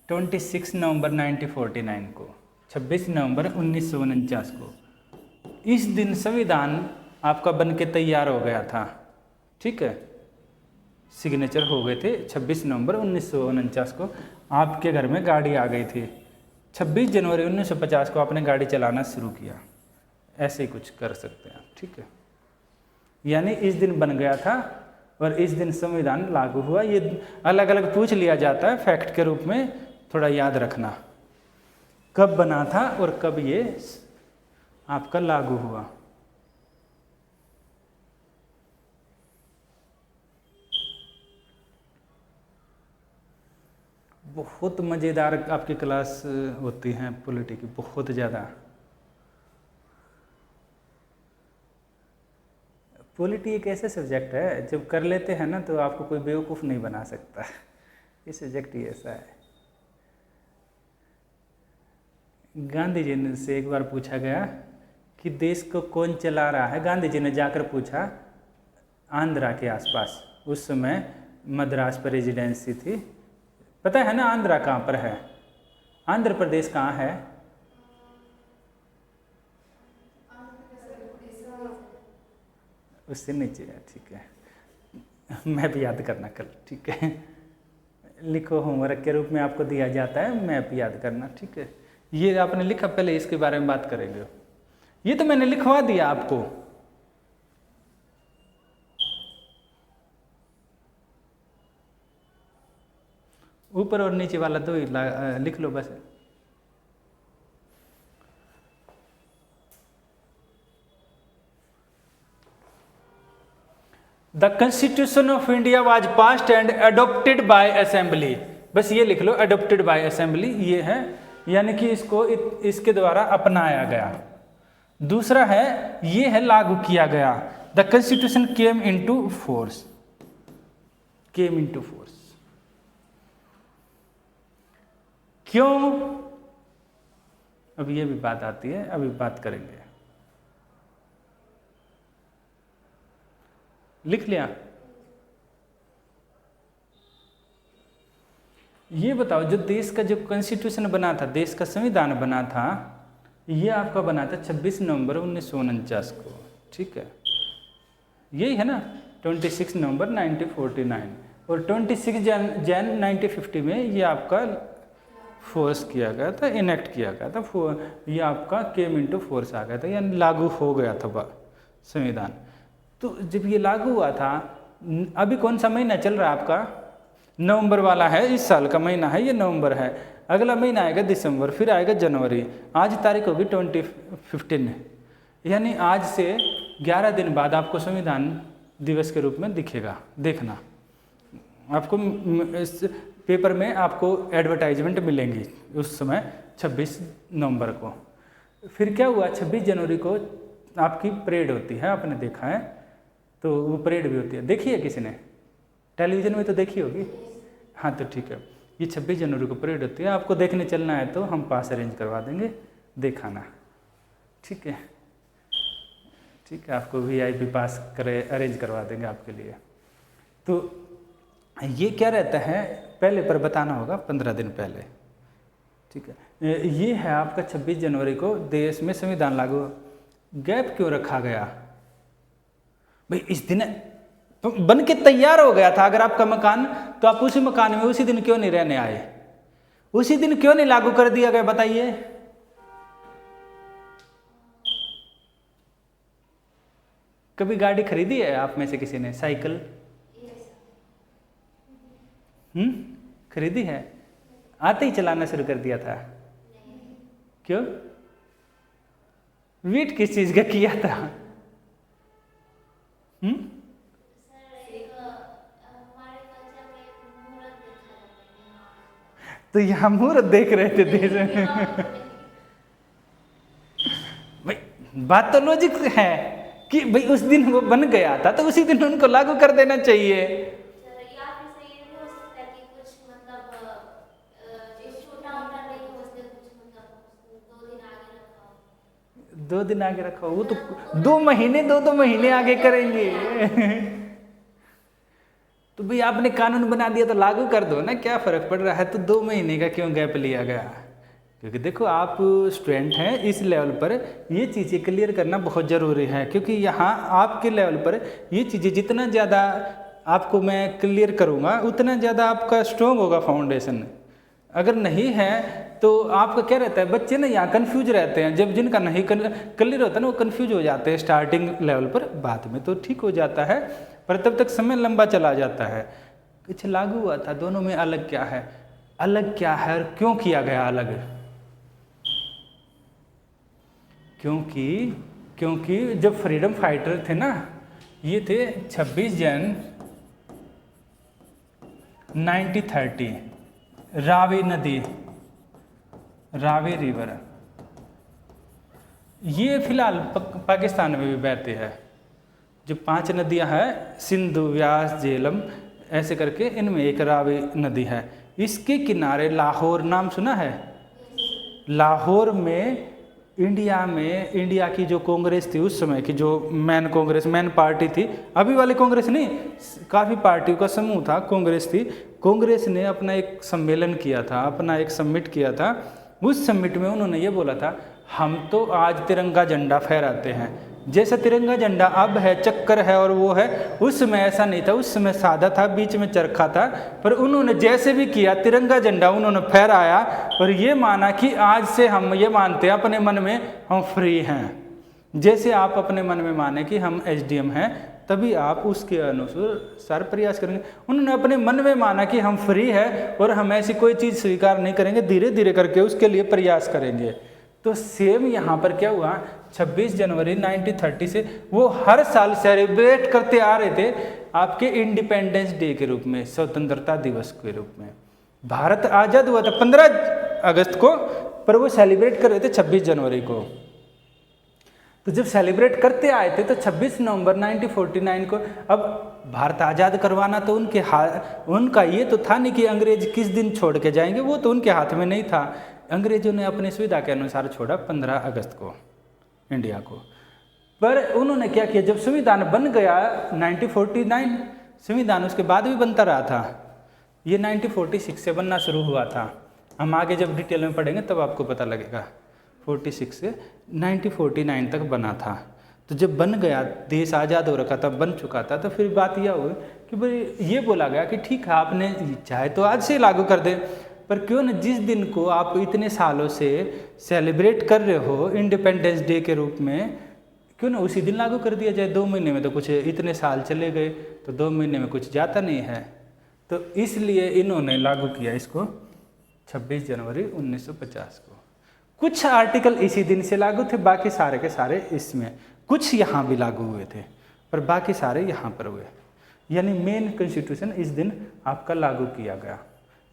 [SPEAKER 1] 26 नवंबर 1949 को, 26 नवंबर 1949 को, इस दिन संविधान आपका बन के तैयार हो गया था। ठीक है, सिग्नेचर हो गए थे 26 नवंबर 1949 को। आपके घर में गाड़ी आ गई थी, 26 जनवरी 1950 को आपने गाड़ी चलाना शुरू किया। ऐसे ही कुछ कर सकते हैं, ठीक है। यानी इस दिन बन गया था और इस दिन संविधान लागू हुआ। ये अलग अलग पूछ लिया जाता है फैक्ट के रूप में, थोड़ा याद रखना कब बना था और कब ये आपका लागू हुआ। बहुत मज़ेदार आपकी क्लास होती हैं पॉलिटी की, बहुत ज़्यादा। पॉलिटी एक ऐसे सब्जेक्ट है, जब कर लेते हैं ना तो आपको कोई बेवकूफ़ नहीं बना सकता। ये सब्जेक्ट ही ऐसा है। गांधी जी से एक बार पूछा गया कि देश को कौन चला रहा है। गांधी जी ने जाकर पूछा आंध्रा के आसपास, उस समय मद्रास प्रेसिडेंसी थी। पता है ना आंध्रा कहाँ पर है? आंध्र प्रदेश कहाँ है? उससे नीचे है, ठीक है। मैप याद करना कल, ठीक है। लिखो, होमवर्क के रूप में आपको दिया जाता है मैप याद करना, ठीक है। ये आपने लिखा, पहले इसके बारे में बात करेंगे। ये तो मैंने लिखवा दिया आपको। ऊपर और नीचे वाला तो लिख लो बस। The constitution of India was passed and adopted by assembly. बस ये लिख लो, अडोप्टेड बाय असेंबली, ये है, यानी कि इसको इसके द्वारा अपनाया गया। दूसरा है, ये है लागू किया गया। The constitution came into force, came into force. क्यों? अब ये भी बात आती है, अभी बात करेंगे। लिख लिया। ये बताओ, जो देश का जो कॉन्स्टिट्यूशन बना था, देश का संविधान बना था, ये आपका बना था 26 नवंबर 1949 को, ठीक है, यही है ना। 26 नवंबर 1949 और 26 जैन 1950 में ये आपका फोर्स किया गया था, इनेक्ट किया गया था, ये आपका केम इनटू फोर्स आ गया था, यानी लागू हो गया था संविधान। तो जब ये लागू हुआ था, अभी कौन सा महीना चल रहा है आपका? नवंबर वाला है, इस साल का महीना है ये, नवंबर है। अगला महीना आएगा दिसंबर, फिर आएगा जनवरी। आज तारीख होगी 2015, यानी आज से 11 दिन बाद आपको संविधान दिवस के रूप में दिखेगा। देखना, आपको इस पेपर में आपको एडवर्टाइजमेंट मिलेंगी उस समय 26 नवंबर को। फिर क्या हुआ, 26 जनवरी को आपकी परेड होती है, आपने देखा है, तो वो परेड भी होती है, देखी है किसी ने? टेलीविज़न में तो देखी होगी। हाँ तो ठीक है, ये 26 जनवरी को परेड होती है। आपको देखने चलना है तो हम पास अरेंज करवा देंगे, दिखाना, ठीक है, ठीक है, आपको VIP पास अरेंज करवा देंगे आपके लिए। तो ये क्या रहता है, पहले पर बताना होगा 15 दिन पहले, ठीक है। ये है आपका 26 जनवरी को देश में संविधान लागू। गैप क्यों रखा गया भाई? इस दिन तो बन के तैयार हो गया था अगर आपका मकान, तो आप उसी मकान में उसी दिन क्यों नहीं रहने आए? उसी दिन क्यों नहीं लागू कर दिया गया, बताइए? कभी गाड़ी खरीदी है आप में से किसी ने? साइकिल खरीदी है? आते ही चलाना शुरू कर दिया था? क्यों? वेट किस चीज का किया था? तो यहाँ मुहूर्त देख रहे थे देश में। भाई बात तो लॉजिक है कि भाई उस दिन वो बन गया था तो उसी दिन उनको लागू कर देना चाहिए। दो दिन आगे रखा, वो तो 2 महीने 2 महीने आगे करेंगे। तो भाई आपने कानून बना दिया तो लागू कर दो ना, क्या फर्क पड़ रहा है? तो 2 महीने का क्यों गैप लिया गया? क्योंकि देखो आप स्टूडेंट हैं, इस लेवल पर ये चीज़ें क्लियर करना बहुत ज़रूरी है, क्योंकि यहाँ आपके लेवल पर ये चीज़ें जितना ज़्यादा आपको मैं क्लियर करूँगा उतना ज़्यादा आपका स्ट्रॉन्ग होगा फाउंडेशन। अगर नहीं है तो आपका क्या रहता है, बच्चे ना यहाँ कन्फ्यूज रहते हैं, जब जिनका नहीं क्लियर होता है ना वो कन्फ्यूज हो जाते हैं स्टार्टिंग लेवल पर, बाद में तो ठीक हो जाता है पर तब तक समय लंबा चला जाता है। कुछ लागू हुआ था, दोनों में अलग क्या है, अलग क्या है और क्यों किया गया अलग? क्योंकि जब फ्रीडम फाइटर थे ना, ये थे 26 जन 1930, रावी नदी, रावी रिवर, ये फिलहाल पाकिस्तान में भी बहती है। जो 5 नदियां हैं, सिंधु, व्यास, झेलम, ऐसे करके इनमें एक रावी नदी है। इसके किनारे लाहौर, नाम सुना है? लाहौर में इंडिया की जो कांग्रेस थी उस समय की, जो मेन पार्टी थी, अभी वाली कांग्रेस नहीं, काफ़ी पार्टियों का समूह था, कांग्रेस थी। कांग्रेस ने अपना एक सम्मेलन किया था, अपना एक समिट किया था। उस समिट में उन्होंने ये बोला था, हम तो आज तिरंगा झंडा फहराते हैं। जैसा तिरंगा झंडा अब है, चक्कर है और वो है, उस समय ऐसा नहीं था, उस समय सादा था, बीच में चरखा था। पर उन्होंने जैसे भी किया, तिरंगा झंडा उन्होंने फहराया और ये माना कि आज से हम ये मानते हैं अपने मन में हम फ्री हैं। जैसे आप अपने मन में माने कि हम SDM हैं, तभी आप उसके अनुसार प्रयास करेंगे। उन्होंने अपने मन में माना कि हम फ्री है और हम ऐसी कोई चीज़ स्वीकार नहीं करेंगे, धीरे धीरे करके उसके लिए प्रयास करेंगे। तो सेम यहाँ पर क्या हुआ, 26 जनवरी 1930 से वो हर साल सेलिब्रेट करते आ रहे थे आपके इंडिपेंडेंस डे के रूप में, स्वतंत्रता दिवस के रूप में। भारत आज़ाद हुआ था 15 अगस्त को, पर वो सेलिब्रेट कर रहे थे 26 जनवरी को। तो जब सेलिब्रेट करते आए थे तो 26 नवंबर 1949 को, अब भारत आज़ाद करवाना तो उनका ये तो था नहीं कि अंग्रेज किस दिन छोड़ के जाएंगे, वो तो उनके हाथ में नहीं था। अंग्रेजों ने अपनी सुविधा के अनुसार छोड़ा 15 अगस्त को इंडिया को। पर उन्होंने क्या किया, जब संविधान बन गया 1949, संविधान उसके बाद भी बनता रहा था, ये 1946 से बनना शुरू हुआ था। हम आगे जब डिटेल में पढ़ेंगे तब आपको पता लगेगा। 46 से 1949 तक बना था। तो जब बन गया, देश आज़ाद हो रखा था, बन चुका था, तो फिर बात यह हुई कि भाई ये बोला गया कि ठीक है, आपने चाहे तो आज से लागू कर दे, पर क्यों न जिस दिन को आप इतने सालों से सेलिब्रेट कर रहे हो इंडिपेंडेंस डे के रूप में, क्यों ना उसी दिन लागू कर दिया जाए। 2 महीने में तो कुछ, इतने साल चले गए तो 2 महीने में कुछ जाता नहीं है। तो इसलिए इन्होंने लागू किया इसको 26 जनवरी 1950 को। कुछ आर्टिकल इसी दिन से लागू थे, बाकी सारे के सारे इसमें, कुछ यहाँ भी लागू हुए थे पर बाकी सारे यहाँ पर हुए। यानी मेन कॉन्स्टिट्यूशन इस दिन आपका लागू किया गया।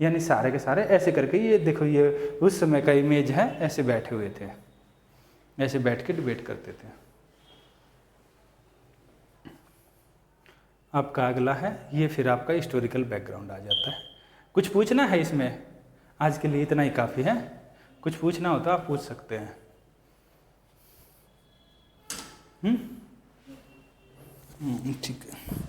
[SPEAKER 1] यानी सारे के सारे ऐसे करके, ये देखो ये उस समय का इमेज है, ऐसे बैठे हुए थे, ऐसे बैठ के डिबेट करते थे। आपका अगला है ये, फिर आपका हिस्टोरिकल बैकग्राउंड आ जाता है। कुछ पूछना है इसमें? आज के लिए इतना ही काफ़ी है। कुछ पूछना हो तो आप पूछ सकते हैं। ठीक है।